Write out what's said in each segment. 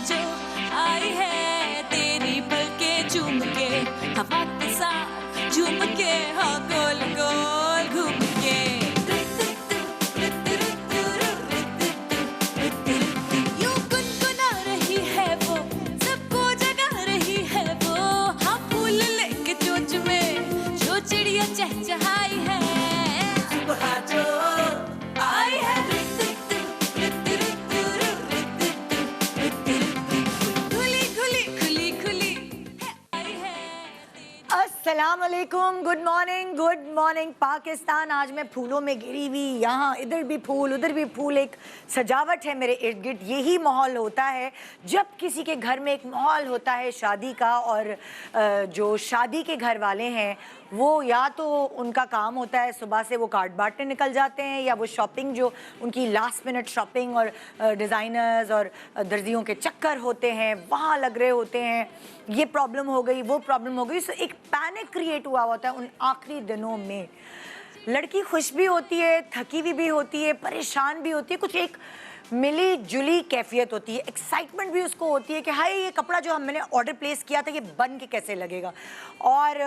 जो आई है तेरी पलकें चूम के, हवा के साथ झूम के, हाँ गोल गोल घूम के। यूं गुनगुना रही है वो, सबको जगा रही है वो, हाँ फूल लेके चोंच में जो चिड़िया चहचहाई है। सुबह जो आई है अस्सलामुअलैकुम, गुड मॉर्निंग पाकिस्तान। आज मैं फूलों में घिरी हुई, यहाँ इधर भी फूल उधर भी फूल, एक सजावट है मेरे इर्द गिर्द। यही माहौल होता है जब किसी के घर में एक माहौल होता है शादी का, और जो शादी के घर वाले हैं वो या तो उनका काम होता है सुबह से वो कार्ड बांटने निकल जाते हैं, या वो शॉपिंग जो उनकी लास्ट मिनट शॉपिंग और डिज़ाइनर्स और दर्जियों के चक्कर होते हैं वहाँ लग रहे होते हैं। ये प्रॉब्लम हो गई, वो प्रॉब्लम हो गई, सो एक पैनिक क्रिएट हुआ होता है उन आखिरी दिनों में। लड़की खुश भी होती है, थकी हुई भी होती है, परेशान भी होती है, कुछ एक मिली जुली कैफियत होती है, एक्साइटमेंट भी उसको होती है कि हाय ये कपड़ा जो मैंने ऑर्डर प्लेस किया था ये बन के कैसे लगेगा, और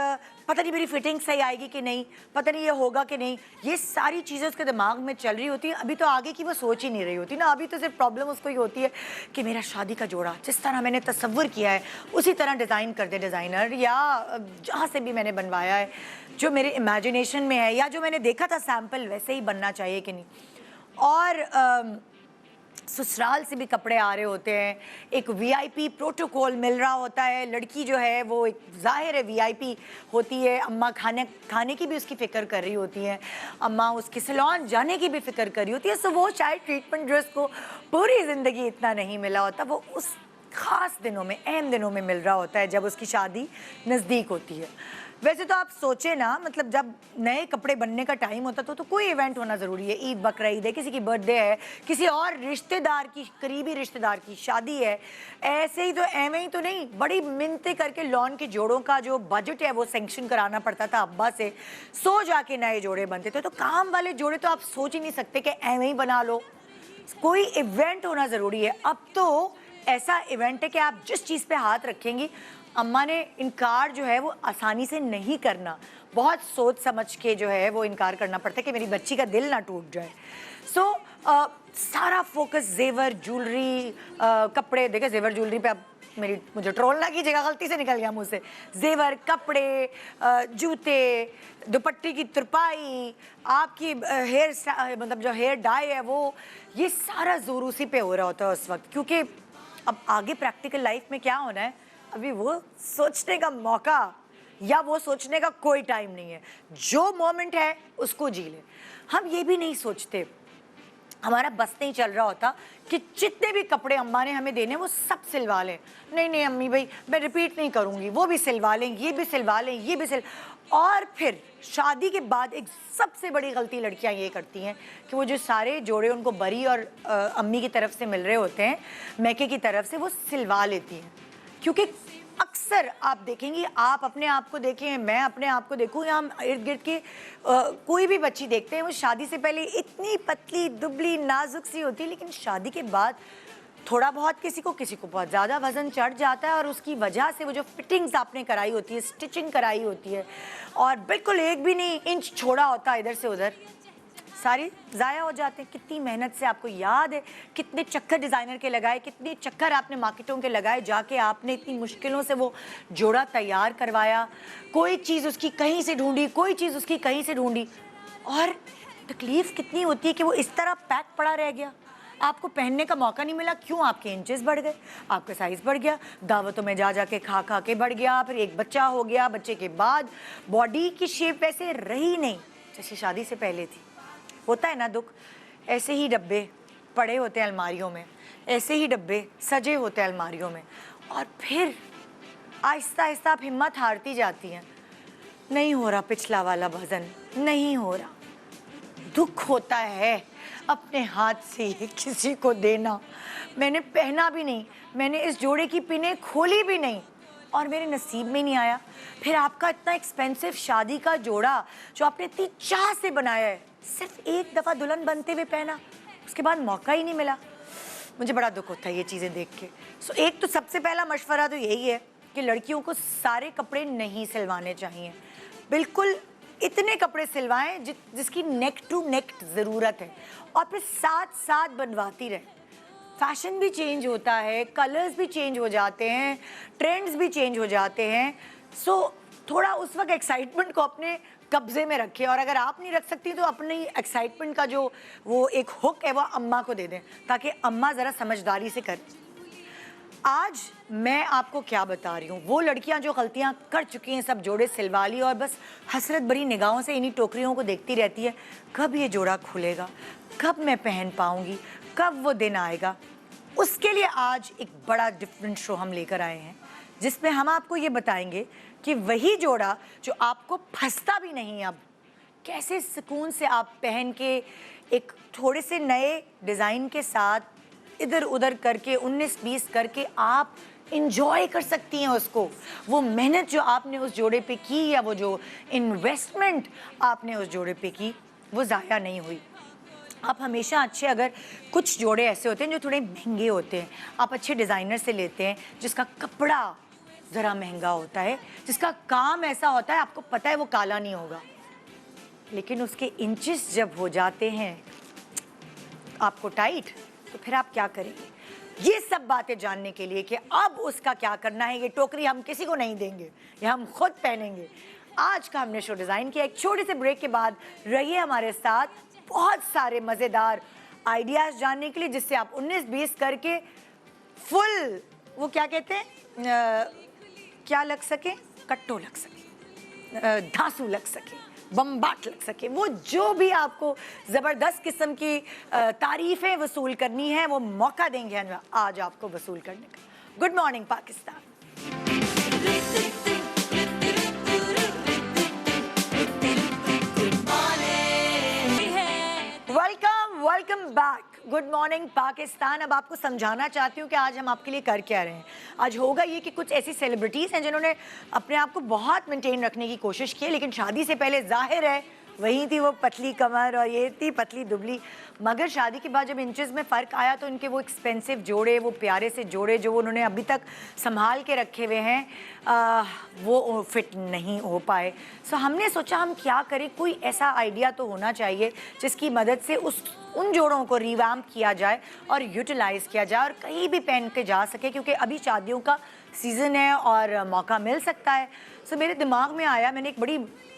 पता नहीं मेरी फिटिंग सही आएगी कि नहीं, पता नहीं ये होगा कि नहीं। ये सारी चीज़ें उसके दिमाग में चल रही होती हैं। अभी तो आगे की वो सोच ही नहीं रही होती ना, अभी तो सिर्फ प्रॉब्लम उसको ही होती है कि मेरा शादी का जोड़ा जिस तरह मैंने तसव्वुर किया है उसी तरह डिज़ाइन कर दे डिज़ाइनर, या जहाँ से भी मैंने बनवाया है जो मेरे इमेजिनेशन में है या जो मैंने देखा था सैम्पल वैसे ही बनना चाहिए कि नहीं। और ससुराल से भी कपड़े आ रहे होते हैं, एक वीआईपी प्रोटोकॉल मिल रहा होता है। लड़की जो है वो एक ज़ाहिर है वीआईपी होती है, अम्मा खाने की भी उसकी फ़िक्र कर रही होती हैं, अम्मा उसके सैलून जाने की भी फ़िक्र कर रही होती है। सो वो शायद ट्रीटमेंट ड्रेस को पूरी ज़िंदगी इतना नहीं मिला होता, वो उस ख़ास दिनों में, अहम दिनों में मिल रहा होता है जब उसकी शादी नज़दीक होती है। वैसे तो आप सोचे ना, मतलब जब नए कपड़े बनने का टाइम होता तो कोई इवेंट होना ज़रूरी है, ईद बकरीद है, किसी की बर्थडे है, किसी और रिश्तेदार की, करीबी रिश्तेदार की शादी है, ऐसे ही तो एवं ही तो नहीं, बड़ी मिन्नतें करके लॉन के जोड़ों का जो बजट है वो सेंक्शन कराना पड़ता था अब्बा से, सो जाके नए जोड़े बनते थे। तो काम वाले जोड़े तो आप सोच ही नहीं सकते कि एवं ही बना लो, कोई इवेंट होना ज़रूरी है। अब तो ऐसा इवेंट है कि आप जिस चीज़ पे हाथ रखेंगी, अम्मा ने इनकार जो है वो आसानी से नहीं करना, बहुत सोच समझ के जो है वो इनकार करना पड़ता है कि मेरी बच्ची का दिल ना टूट जाए। सो सारा फोकस जेवर ज्वेलरी कपड़े, देखे जेवर ज्वेलरी पे, अब मुझे ट्रोल ना कीजिएगा, गलती से निकल गया मुँह से, जेवर कपड़े जूते, दुपट्टे की तुरपाई, आपकी हेयर मतलब जो हेयर डाई है वो, ये सारा जोर उसी पे हो रहा होता है उस वक्त, क्योंकि अब आगे प्रैक्टिकल लाइफ में क्या होना है अभी वो सोचने का मौका या वो सोचने का कोई टाइम नहीं है। जो मोमेंट है उसको जी ले। हम ये भी नहीं सोचते, हमारा बस नहीं चल रहा होता कि जितने भी कपड़े अम्मा ने हमें देने वो सब सिलवा लें। नहीं अम्मी भाई मैं रिपीट नहीं करूँगी, वो भी सिलवा लें, ये भी सिलवा लें, ये भी और फिर शादी के बाद एक सबसे बड़ी गलती लड़कियां ये करती हैं कि वो जो सारे जोड़े उनको बरी और अम्मी की तरफ से मिल रहे होते हैं, मैके की तरफ से, वो सिलवा लेती हैं। क्योंकि अक्सर आप देखेंगी, आप अपने आप को देखें, मैं अपने आप को देखूँ, या हम इर्द गिर्द की कोई भी बच्ची देखते हैं, वो शादी से पहले इतनी पतली दुबली नाजुक सी होती है, लेकिन शादी के बाद थोड़ा बहुत किसी को बहुत ज़्यादा वज़न चढ़ जाता है, और उसकी वजह से वो जो फिटिंग्स आपने कराई होती है, स्टिचिंग कराई होती है, और बिल्कुल एक भी नहीं इंच छोड़ा होता है इधर से उधर, सारी ज़ाया हो जाते हैं। कितनी मेहनत से, आपको याद है कितने चक्कर डिज़ाइनर के लगाए, कितने चक्कर आपने मार्केटों के लगाए, जाके आपने इतनी मुश्किलों से वो जोड़ा तैयार करवाया, कोई चीज़ उसकी कहीं से ढूंढी, कोई चीज़ उसकी कहीं से ढूंढी, और तकलीफ़ कितनी होती है कि वो इस तरह पैक पड़ा रह गया, आपको पहनने का मौका नहीं मिला। क्यों? आपके इंचेस बढ़ गए, आपका साइज़ बढ़ गया, दावतों में जा के खा के बढ़ गया, फिर एक बच्चा हो गया, बच्चे के बाद बॉडी की शेप वैसे रही नहीं जैसे शादी से पहले थी। होता है ना दुख, ऐसे ही डब्बे पड़े होते हैं अलमारियों में, ऐसे ही डब्बे सजे होते हैं अलमारियों में, और फिर आहिस्ता आहिस्ता आप हिम्मत हारती जाती हैं, नहीं हो रहा पिछला वाला वज़न, नहीं हो रहा। दुख होता है अपने हाथ से ये किसी को देना। मैंने पहना भी नहीं, मैंने इस जोड़े की पिनें खोली भी नहीं, और मेरे नसीब में नहीं आया। फिर आपका इतना एक्सपेंसिव शादी का जोड़ा जो आपने इतनी चाह से बनाया है, सिर्फ एक दफ़ा दुल्हन बनते हुए पहना, उसके बाद मौका ही नहीं मिला। मुझे बड़ा दुख होता है ये चीज़ें देख के। सो एक तो सबसे पहला मशवरा तो यही है कि लड़कियों को सारे कपड़े नहीं सिलवाने चाहिए, बिल्कुल इतने कपड़े सिलवाएं जिसकी नेक टू नेक ज़रूरत है, और फिर साथ साथ बनवाती रहें। फैशन भी चेंज होता है, कलर्स भी चेंज हो जाते हैं, ट्रेंड्स भी चेंज हो जाते हैं। सो थोड़ा उस वक्त एक्साइटमेंट को अपने कब्जे में रखें, और अगर आप नहीं रख सकती तो अपनी एक्साइटमेंट का जो वो एक हुक है वो अम्मा को दे दें, ताकि अम्मा ज़रा समझदारी से करें। आज मैं आपको क्या बता रही हूँ, वो लड़कियाँ जो गलतियाँ कर चुकी हैं, सब जोड़े सिलवा ली और बस हसरत भरी निगाहों से इन्हीं टोकरियों को देखती रहती है, कब ये जोड़ा खुलेगा, कब मैं पहन पाऊँगी, कब वो दिन आएगा। उसके लिए आज एक बड़ा डिफरेंट शो हम लेकर आए हैं, जिसमें हम आपको ये बताएंगे कि वही जोड़ा जो आपको फंसता भी नहीं, अब कैसे सुकून से आप पहन के एक थोड़े से नए डिज़ाइन के साथ इधर उधर करके 19-20 करके आप इंजॉय कर सकती हैं उसको। वो मेहनत जो आपने उस जोड़े पे की या वो जो इन्वेस्टमेंट आपने उस जोड़े पे की, वो ज़ाया नहीं हुई। आप हमेशा अच्छे, अगर कुछ जोड़े ऐसे होते हैं जो थोड़े महंगे होते हैं, आप अच्छे डिज़ाइनर से लेते हैं जिसका कपड़ा ज़रा महंगा होता है, जिसका काम ऐसा होता है आपको पता है वो काला नहीं होगा, लेकिन उसके इंचेस जब हो जाते हैं आपको टाइट, तो फिर आप क्या करेंगे। ये सब बातें जानने के लिए कि अब उसका क्या करना है, ये टोकरी हम किसी को नहीं देंगे, ये हम खुद पहनेंगे, आज का हमने शो डिज़ाइन किया। एक छोटे से ब्रेक के बाद रहिए हमारे साथ, बहुत सारे मज़ेदार आइडियाज़ जानने के लिए, जिससे आप 19-20 करके फुल वो क्या कहते हैं, क्या लग सके, कट्टो लग सके, धांसू लग सके, बम्बाट लग सके, वो जो भी आपको ज़बरदस्त किस्म की तारीफ़ें वसूल करनी है, वो मौका देंगे आज आपको वसूल करने का। Good morning Pakistan. Welcome back. Good morning Pakistan. अब आपको समझाना चाहती हूँ कि आज हम आपके लिए कर क्या रहे हैं। आज होगा ये कि कुछ ऐसी सेलिब्रिटीज़ हैं जिन्होंने अपने आप को बहुत मेंटेन रखने की कोशिश की, लेकिन शादी से पहले जाहिर है वही थी वो पतली कमर और ये थी पतली दुबली, मगर शादी के बाद जब इंचेस में फ़र्क आया तो इनके वो एक्सपेंसिव जोड़े, वो प्यारे से जोड़े जो उन्होंने अभी तक संभाल के रखे हुए हैं, वो फिट नहीं हो पाए। सो हमने सोचा हम क्या करें, कोई ऐसा आइडिया तो होना चाहिए जिसकी मदद से उन जोड़ों को रिवैम्प किया जाए और यूटिलाइज़ किया जाए और कहीं भी पहन के जा सके, क्योंकि अभी शादियों का सीज़न है और मौका मिल सकता है। सो मेरे दिमाग में आया, मैंने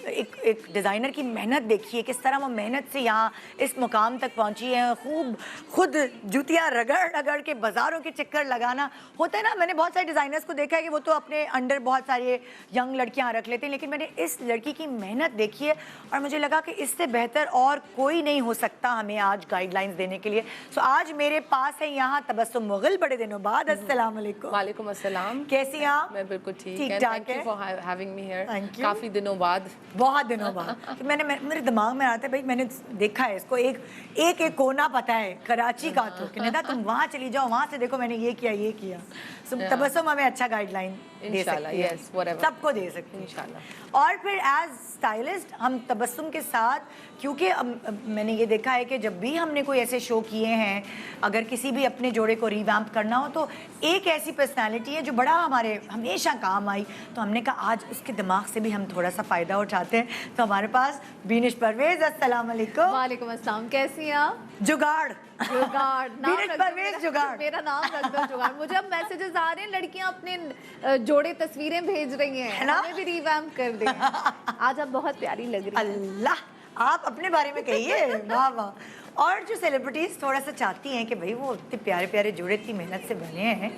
एक डिज़ाइनर की मेहनत देखी है, किस तरह वो मेहनत से यहाँ इस मुकाम तक पहुँची है, खूब खुद जूतियाँ रगड़ रगड़ के बाज़ारों के चक्कर लगाना होता है ना। मैंने बहुत सारे डिज़ाइनर्स को देखा है कि वो तो अपने अंडर बहुत सारे यंग लड़कियाँ रख लेते हैं, लेकिन मैंने इस लड़की की मेहनत देखी है और मुझे लगा कि इससे बेहतर और कोई नहीं हो सकता हमें आज गाइडलाइंस देने के लिए। सो आज मेरे पास है यहाँ तबस्सुम मुग़ल, बड़े दिनों बाद। अस्सलाम वालेकुम। वालेकुम अस्सलाम। कैसी हैं आप? मैं बिल्कुल ठीक ठाक है। काफ़ी दिनों बाद, बहुत दिनों बाद। मेरे दिमाग में आता है, भाई मैंने देखा है इसको, एक कोना पता है कराची का, तो कहने तुम वहाँ चली जाओ, वहाँ से देखो मैंने ये किया। तबस्सुम हमें अच्छा गाइडलाइन दे सकती है, सबको दे सकती है इंशाल्लाह। और फिर एज स्टाइलिस्ट हम तबस्सुम के साथ, क्योंकि मैंने ये देखा है कि जब भी हमने कोई ऐसे शो किए हैं, अगर किसी भी अपने जोड़े को रिवैम्प करना हो, तो एक ऐसी पर्सनालिटी है जो बड़ा हमारे हमेशा काम आई, तो हमने कहा आज उसके दिमाग से भी हम थोड़ा सा फ़ायदा उठाते हैं। तो हमारे पास बीनिश परवेज़। अस्सलाम वालेकुम। वालेकुम अस्सलाम। कैसी हैं आप? जुगाड़ बीनिश परवेज़ जुगाड़, मेरा नाम रख दो जुगाड़। मुझे अब मैसेजेस आ रहे हैं, लड़कियां अपने जोड़े तस्वीरें भेज रही हैं, हमें भी रिवैम्प कर दें। आज आप बहुत प्यारी लग रही हैं। अल्लाह, आप अपने बारे में कहिए। वाह वाह। और जो सेलिब्रिटीज़ थोड़ा सा चाहती हैं कि भाई वो इतने प्यारे प्यारे जोड़े इतनी मेहनत से बने हैं,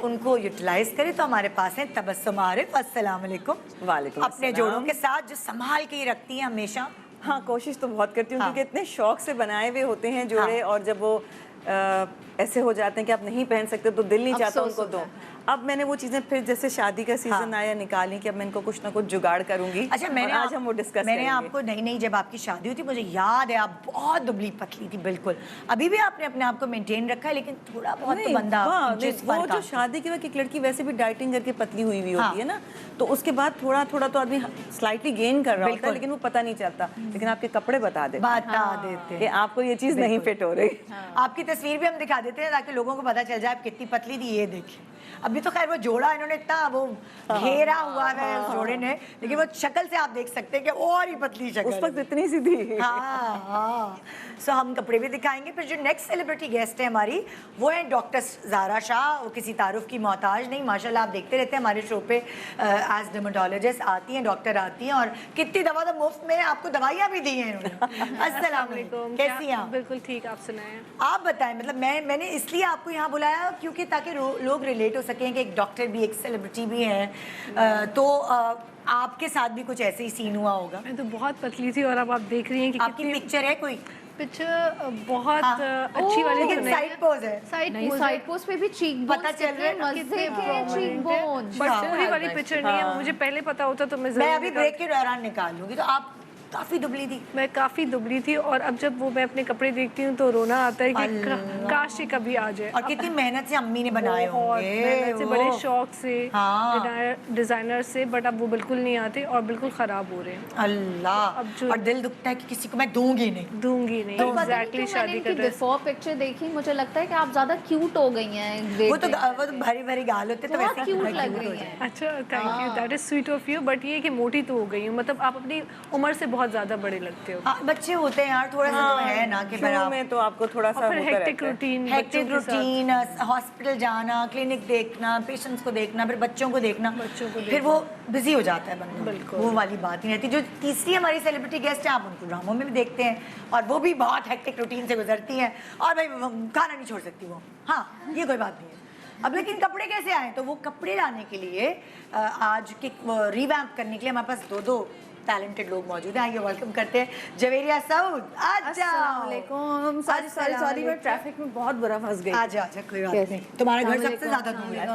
उनको यूटिलाइज करें, तो हमारे पास हैं तबस्सुम आरिफ। अस्सलाम वालेकुम। वालेकुम। अपने जोड़ों के साथ जो संभाल के ही रखती हैं हमेशा। हाँ, कोशिश तो बहुत करती हूँ, हाँ। क्योंकि इतने शौक से बनाए हुए होते हैं जोड़े, हाँ। और जब वो ऐसे हो जाते हैं कि आप नहीं पहन सकते तो दिल नहीं चाहता उनको दो। अब मैंने वो चीजें फिर जैसे शादी का सीजन आया निकाली कि अब मैं इनको कुछ ना कुछ जुगाड़ करूंगी। अच्छा, मैंने आज हम वो डिस्कस मैंने आपको नहीं जब आपकी शादी हुई थी मुझे याद है आप बहुत दुबली पतली थी बिल्कुल। अभी भी आपने अपने आप को मेंटेन रखा है लेकिन थोड़ा बहुत तो बंदा वो जो शादी के वक्त एक लड़की वैसे भी डाइटिंग करके पतली हुई होती है ना, तो उसके बाद थोड़ा थोड़ा तो आदमी स्लाइटली गेन कर रहा होता है लेकिन वो पता नहीं चलता। लेकिन आपके कपड़े बता देते कि आपको ये चीज नहीं फिट हो रही। आपकी तस्वीर भी हम दिखा देते हैं ताकि लोगों को पता चल जाए आप कितनी पतली थी। ये देखिए, अभी तो खैर वो जोड़ा इन्होंने इतना वो घेरा हुआ है उस जोड़े ने, लेकिन वो शक्ल से आप देख सकते हैं कि और ही पतली शक्ल उस वक्त इतनी सी थी। हाँ। सो हम कपड़े भी दिखाएंगे। फिर जो नेक्स्ट सेलिब्रिटी गेस्ट है हमारी वो है डॉक्टर ज़ारा शाह। वो किसी तारुफ की मोहताज नहीं, माशाल्लाह आप देखते रहते हैं हमारे शो पे एज डर्मेटोलॉजिस्ट आती हैं, डॉक्टर आती हैं और कितनी दवा तो मुफ्त में आपको दवाइयाँ भी दी हैं इन्होंने। अस्सलाम वालेकुम, कैसी हैं आप? बिल्कुल ठीक, आप सुनाएं। आप बताएं, मतलब मैंने इसलिए आपको यहाँ बुलाया क्योंकि ताकि लोग रिलेट हो सकें कि एक डॉक्टर भी एक सेलिब्रिटी भी हैं, तो आपके साथ भी कुछ ऐसे ही सीन हुआ होगा। मैं तो बहुत पतली थी और अब आप देख रही हैं कि आपकी पिक्चर है कोई? पिक्चर बहुत अच्छी वाली तो लेकिन नहीं साइड पोज है। साइड पोस्ट पे भी चीक पता चल रहा है मजे के चीक बोन्स। बट पूरी वाली पिक्चर नहीं है, वो मुझे पहले पता होता तो मैं अभी ब्रेक के दौरान निकाल लूंगी। तो आप काफी दुबली थी। मैं काफी दुबली थी और अब जब वो मैं अपने कपड़े देखती हूँ तो रोना आता है कि काश ये कभी आ जाए। और कितनी मेहनत से अम्मी ने बनाए होंगे, मेहनत से, बड़े शौक से, हाँ। डिजाइनर से, बट अब वो बिल्कुल नहीं आते और बिल्कुल खराब हो रहे हैं। अल्लाह, और दिल दुखता है कि किसी को मैं दूंगी नहीं। एग्जैक्टली। शादी का बिफोर पिक्चर देखी, मुझे लगता है कि आप ज्यादा क्यूट हो गई हैं। वो तो भरी भरी गाल होते तो वैसे क्यूट लग रही हैं। अच्छा, thank you, that is sweet of you. But ये कि मोटी तो हो गई हूँ, मतलब आप अपनी उम्र से बहुत ज्यादा बड़े लगते हो। बच्चे होते हैं यार, थोड़ा सा तो है ना कि शुरू में तो आपको थोड़ा सा हेक्टिक रूटीन, हॉस्पिटल जाना, क्लिनिक देखना, पेशेंट्स को देखना, फिर बच्चों को देखना, फिर वो बिजी हो जाता है बंदा। वो वाली बात नहीं रहती। जो तीसरी हमारी सेलिब्रिटी गेस्ट है, आप उनको ड्रामों में भी देखते हैं और वो भी बहुत हेक्टिक रूटीन से गुजरती हैं और भाई खाना नहीं छोड़ सकती वो। हाँ, ये कोई बात नहीं है। अब लेकिन कपड़े कैसे आए? तो वो कपड़े लाने के लिए आज के रिवैम्प करने के लिए हमारे पास दो टैलेंटेड लोग मौजूद हैं। आइए वेलकम करते हैं जवेरिया सऊद। अस्सलामुअलैकुम। सॉरी मैं ट्रैफिक में बहुत बुरा फंस गई। आजा कोई बात नहीं। तुम्हारा घर सबसे ज्यादा दूर है।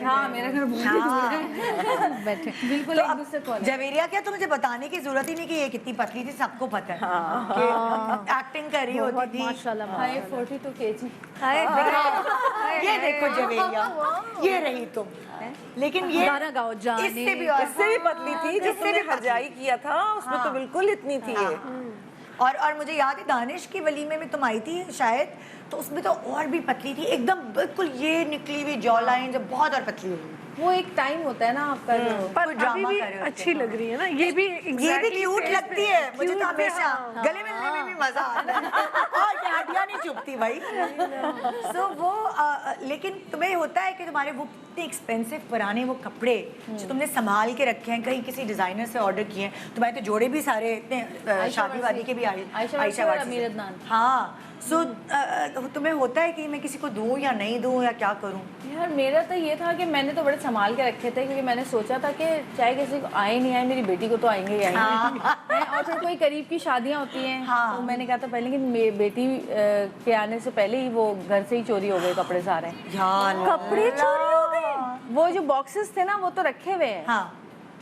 हाँ, मेरा घर बहुत दूर है। बैठे बिल्कुल एक दूसरे को। जवेरिया, क्या तो मुझे बताने की जरूरत ही नहीं कि ये कितनी पतली थी, सबको पता है कि एक्टिंग कर रही होती थी। माशाल्लाह। हाय 42 kg। ये देखो जवेरिया, ये रही तुम। लेकिन ये गाना गाओ जाने। इससे भी पतली थी, जिससे भी हरजाई किया था उसमें तो बिल्कुल इतनी थी। और मुझे याद है दानिश की वलीमे में तुम आई थी शायद, तो उसमें तो और भी पतली थी एकदम, बिल्कुल ये निकली हुई जॉ लाइन जो बहुत और पतली हुई। वो एक टाइम होता है ना आपका, पर अभी भी अच्छी लग रही है ना, ये भी क्यूट लगती है मुझे तो हमेशा। गले मिलने में भी मजा आता है और ये हड्डियां नहीं चुभती भाई। सो वो लेकिन तुम्हें होता है कि तुम्हारे वो इतने एक्सपेंसिव पुराने वो कपड़े जो तुमने संभाल के रखे हैं, कहीं किसी डिजाइनर से ऑर्डर किए हैं, तुम्हारे तो जोड़े भी सारे इतने शादी वादी के भी आयशा वारसी। हाँ, सो तुम्हें होता है कि मैं किसी को दूं या नहीं दूं या क्या करूं? यार मेरा तो ये था कि मैंने तो बड़े संभाल के रखे थे, क्योंकि मैंने सोचा था कि चाहे किसी को आए नहीं आए, मेरी बेटी को तो आएंगे ही आएंगे। और फिर कोई करीब की शादियां होती हैं, तो मैंने कहा था पहले कि मेरी बेटी के आने से पहले ही वो घर से ही चोरी हो गए कपड़े सारे। कपड़े चोरी हो गए। वो जो बॉक्सेस थे ना वो तो रखे हुए हैं,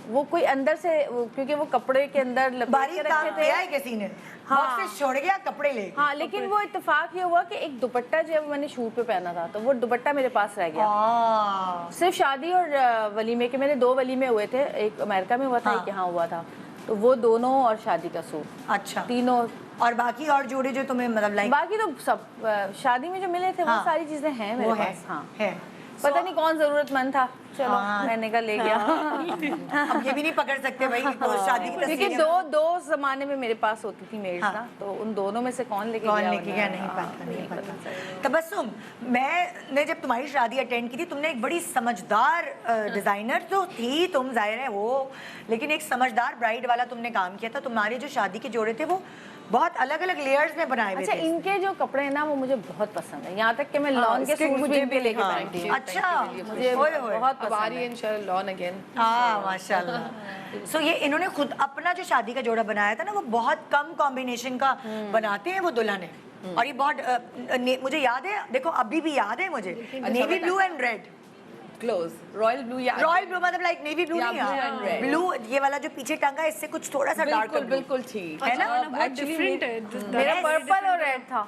वो कोई अंदर से क्योंकि वो कपड़े के अंदर लपेट के रखे थे किसी ने। बॉक्सेस छोड़ गया, कपड़े ले। हाँ, लेकिन वो इत्तेफाक ये हुआ कि एक दुपट्टा जो है वो मैंने शूट पे पहना था, तो वो दुपट्टा मेरे पास रह गया। सिर्फ शादी और वलीमे के, मेरे 2 वलीमे हुए थे, एक अमेरिका में हुआ था, एक यहाँ हुआ था, तो वो दोनों और शादी का सूट। अच्छा, तीनों। और बाकी और जोड़े जो तुम्हें मतलब लाइक? बाकी तो सब शादी में जो मिले थे वो सारी चीजें हैं मेरे पास। हाँ है। पता नहीं कौन जरूरतमंद था, चलो मैंने कहा ले गया। अब ये भी नहीं पकड़ सकते भाई, तो शादी की क्योंकि दो जमाने में मेरे पास होती थी मेड्स ना, तो उन दोनों में से कौन लेके गया नहीं पता। तबस्सुम, मैंने जब तुम्हारी शादी अटेंड की थी, तुमने एक बड़ी समझदार डिजाइनर तो थी तुम, जाहिर है वो, लेकिन एक समझदार ब्राइड वाला तुमने काम किया था। तुम्हारे जो शादी के जोड़े थे वो बहुत अलग अलग लेयर्स में बनाए हुए थे। अच्छा, इनके जो कपड़े हैं ना वो मुझे बहुत पसंद है, यहाँ तक कि मैं लॉन के सूट भी लेके पहनती हूँ। अच्छा, मुझे बहुत पसंद है। Lawn again. हाँ माशाल्लाह। सो ये इन्होंने खुद अपना जो शादी का जोड़ा बनाया था ना, वो बहुत कम कॉम्बिनेशन का बनाते हैं वो दुल्हन है, और ये बहुत मुझे याद है, देखो अभी भी याद है मुझे, navy blue and red. Close royal blue या रॉयल ब्लू मतलब लाइक नेवी ब्लू Yeah, नहीं blue and red. ब्लू ये वाला जो पीछे टंगा है इससे कुछ थोड़ा सा डार्क बिल्कुल बिल्कुल ठीक है ना? बहुत डिफरेंट है मेरा पर्पल और रेड था।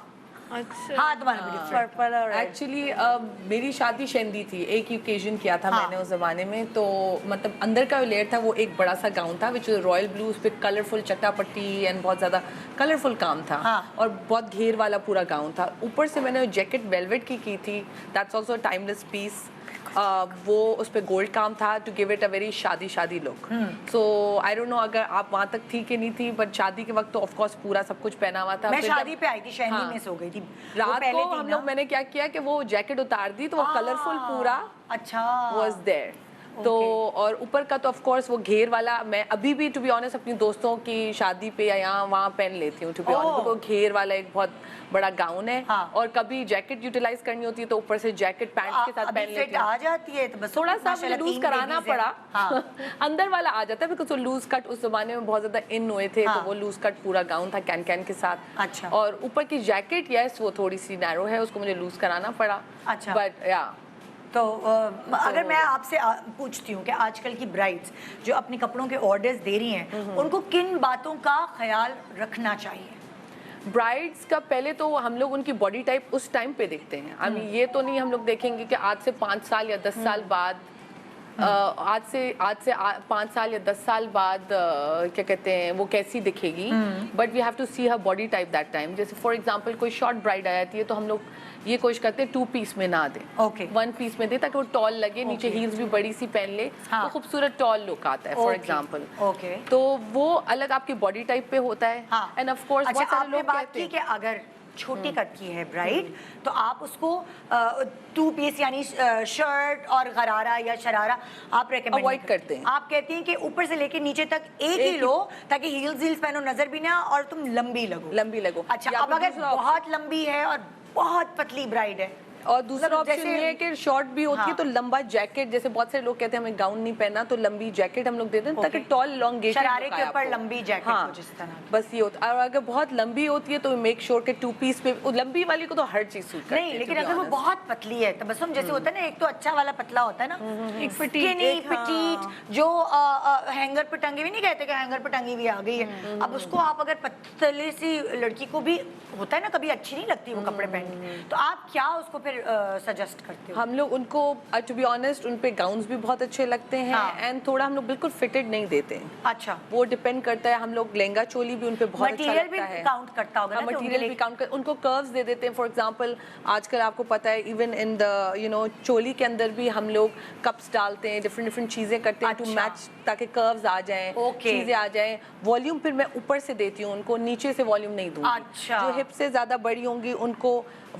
अच्छा हाँ तुम्हारा भी different। पर्पल और red। एक्चुअली मेरी शादी शैंदी थी, एक ओकेजन किया था मैंने उस जमाने में, तो मतलब अंदर का लेयर था वो एक बड़ा सा गाउन था विच रॉयल ब्लू, उस पर कलरफुल चट्टा पट्टी एंड बहुत ज़्यादा कलरफुल काम था। और बहुत घेर वाला पूरा गाउन था। ऊपर से मैंने जैकेट वेलवेट की थी, दैट्स ऑल्सो टाइमलेस पीस। वो उस पर गोल्ड काम था to give it a very शादी look. So I don't know अगर आप वहाँ तक थी कि नहीं थी, बट शादी के वक्त तो ऑफ कोर्स पूरा सब कुछ पहना हुआ था। मैं फिर शादी जब- पे आई थी, शहरी हाँ। में सो गई थी रात को हम लोग मैंने क्या किया कि वो जैकेट उतार दी तो वो कलरफुल पूरा अच्छा वाज देयर। तो और ऊपर का तो ऑफ कोर्स वो घेर वाला मैं अभी भी टू बी ऑनेस्ट अपनी दोस्तों की शादी पे या यहाँ वहाँ पहन लेती हूँ टू बी ऑनेस्ट, वो घेर वाला एक बहुत बड़ा गाउन है। और कभी जैकेट यूटिलाइज करनी होती है तो ऊपर से जैकेट पैंट के साथ पहन लेती हूँ। आ जाती है तो बस थोड़ा सा मुझे लूज कराना पड़ा। अंदर वाला आ जाता है बिकॉज वो लूज कट उस जमाने में बहुत ज्यादा इन हुए थे, तो वो लूज कट पूरा गाउन था कैन के साथ। अच्छा। और ऊपर की जैकेट यस वो थोड़ी सी नैरो है, उसको मुझे लूज कराना पड़ा। अच्छा। बट या तो अगर मैं आपसे पूछती हूँ कि आजकल की ब्राइड्स जो अपने कपड़ों के ऑर्डर्स दे रही हैं उनको किन बातों का ख्याल रखना चाहिए? ब्राइड्स का पहले तो हम लोग उनकी बॉडी टाइप उस टाइम पे देखते हैं। आई मीन ये तो नहीं हम लोग देखेंगे कि आज से 5 साल या 10 साल बाद आज से 5 साल या 10 साल बाद क्या कहते हैं वो कैसी दिखेगी, but we have to see her body type that time. जैसे फॉर एग्जांपल कोई शॉर्ट ब्राइड आ जाती है तो हम लोग ये कोशिश करते हैं 2 पीस में ना दें, Okay. 1 पीस में दे ताकि वो टॉल लगे, नीचे हील्स भी बड़ी सी पहन ले तो खूबसूरत टॉल लुक आता है फॉर एग्जांपल। Okay. तो वो अलग आपकी बॉडी टाइप पे होता है। एंड ऑफ कोर्स अच्छा बहुत सारे आपने लोग बात कहते की हैं कि अगर छोटी कट की है ब्राइड तो आप उसको 2 पीस यानी शर्ट और गरारा या शरारा आप रेकमेंड Avoid करते हैं। आप कहती हैं कि ऊपर से लेके नीचे तक एक ही लो ताकि हील्स पहनो नजर भी ना और तुम लंबी लगो। अच्छा या अब फिर अगर दूसरा बहुत लंबी है और बहुत पतली ब्राइड है और दूसरा मतलब ऑप्शन जैसे- ये है कि शॉर्ट भी होती है तो लंबा जैकेट, जैसे बहुत सारे लोग कहते हैं हमें गाउन नहीं पहनना तो लंबी जैकेट हम लोग देते हैं ताकि टॉल लॉन्गेटेड शरारे के ऊपर लंबी जैकेट हाँ, हो जिस तरह की। बस ये होता है। और अगर बहुत लंबी होती है तो मेक श्योर के 2 पीस पे लंबी वाली को तो हर चीज सूट करती है। नहीं लेकिन अगर वो बहुत पतली है तबस्सुम जैसे होता है ना, एक तो अच्छा वाला पतला होता है ना, एक स्किनी पिटीट जो हैंगर पे टंगी हुई, नहीं कहते कि हैंगर पे टंगी हुई आ गई है, अब उसको आप अगर पतली सी लड़की को भी होता है ना कभी अच्छी नहीं लगती वो कपड़े पहन के, तो आप क्या उसको फिर सजेस्ट करते हो? हम लोग उनको टू बी ऑनेस्ट उन पे गाउन्स भी बहुत अच्छे लगते हैं एंड थोड़ा हम लोग बिल्कुल फिटेड नहीं देते हैं। अच्छा वो डिपेंड करता है, हम लोग लहंगा चोली भी उन पे बहुत अच्छा मटेरियल लगता भी है। काउंट करता होगा ना, तो मटेरियल उनके भी काउंट कर उनको कर्व्स दे देते हैं। फॉर एग्जांपल आजकल आपको पता है इवन इन द चोली के अंदर भी हम लोग कप्स डालते हैं, डिफरेंट चीजें करते हैं टू अच्छा। मैच ताकि कर्व्स आ जाएं, Okay. चीजें आ जाएं। वॉल्यूम फिर मैं ऊपर से देती हूँ उनको, नीचे से वॉल्यूम नहीं दूंगी। अच्छा। जो हिप से ज्यादा बड़ी होंगी उनको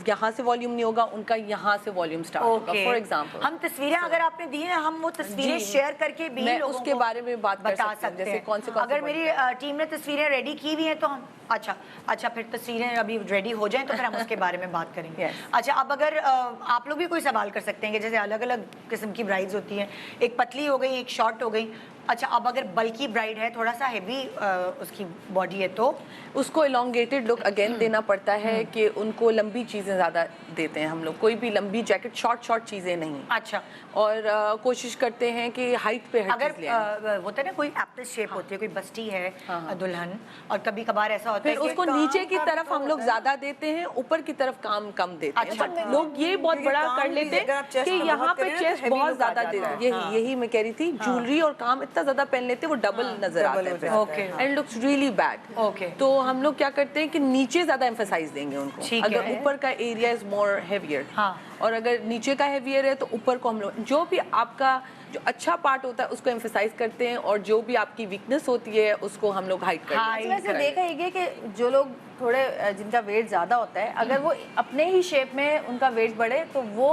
यहाँ से वॉल्यूम नहीं होगा, उनका यहाँ से वॉल्यूम स्टार्ट होगा। फॉर एग्जांपल हम तस्वीरें अगर आपने दी हैं हम वो तस्वीरें जी, शेयर करके भी मैं लोगों उसके को बारे में बात कर बता सकती हूँ, सकते जैसे हैं। कौन से अगर मेरी टीम ने तस्वीरें रेडी की हुई हैं तो हम अच्छा फिर तस्वीरें अभी रेडी हो जाएं तो फिर हम उसके बारे में बात करेंगे। Yes. अच्छा अब अगर आप लोग भी कोई सवाल कर सकते हैं कि जैसे अलग अलग किस्म की ब्राइड्स होती हैं, एक पतली हो गई एक शॉर्ट हो गई, अच्छा अब अगर बल्कि ब्राइड है थोड़ा सा हेवी उसकी बॉडी है तो उसको इलोंगेटेड लुक अगेन देना पड़ता है कि उनको लंबी चीज़ें ज़्यादा देते हैं हम लोग, कोई भी लंबी जैकेट शॉर्ट चीज़ें नहीं। अच्छा और कोशिश करते हैं कि हाइट पे हर अगर चीज़ ले आएं। होता है ना कोई एप्पल शेप होती है, कोई बस्ती है दुल्हन, और कभी कभार ऐसा होता है फिर कि उसको नीचे की तरफ हम लोग ज्यादा देते हैं, ऊपर की तरफ काम कम देते हैं। अच्छा, बट लोग ये बहुत बड़ा काम कर भी लेते अगर आप हैं chest कि पे यहाँ बहुत पे करें ना तो चेस्ट heavy बहुत look आ ज्यादा जाता देते है। हैं। यही मैं कह रही थी, ज्वेलरी और काम इतना ज्यादा पहन लेते हैं वो डबल नजर आता है फिर। Okay. And looks really bad. Okay. तो हम लोग क्या करते हैं कि नीचे ज्यादा एम्फेसाइज देंगे उनको। ठीक अगर है। ऊपर का एरिया इज मोर हेवियर, हाँ। और अगर नीचे का हेवियर है तो ऊपर को हम लोग जो भी आपका जो अच्छा पार्ट होता है उसको एम्फेसाइज करते हैं, और जो भी आपकी वीकनेस होती है उसको हम लोग हाइड करते हैं। वैसे देखा है कि जो लोग थोड़े जिनका वेट ज्यादा होता है, अगर वो अपने ही शेप में उनका वेट बढ़े तो वो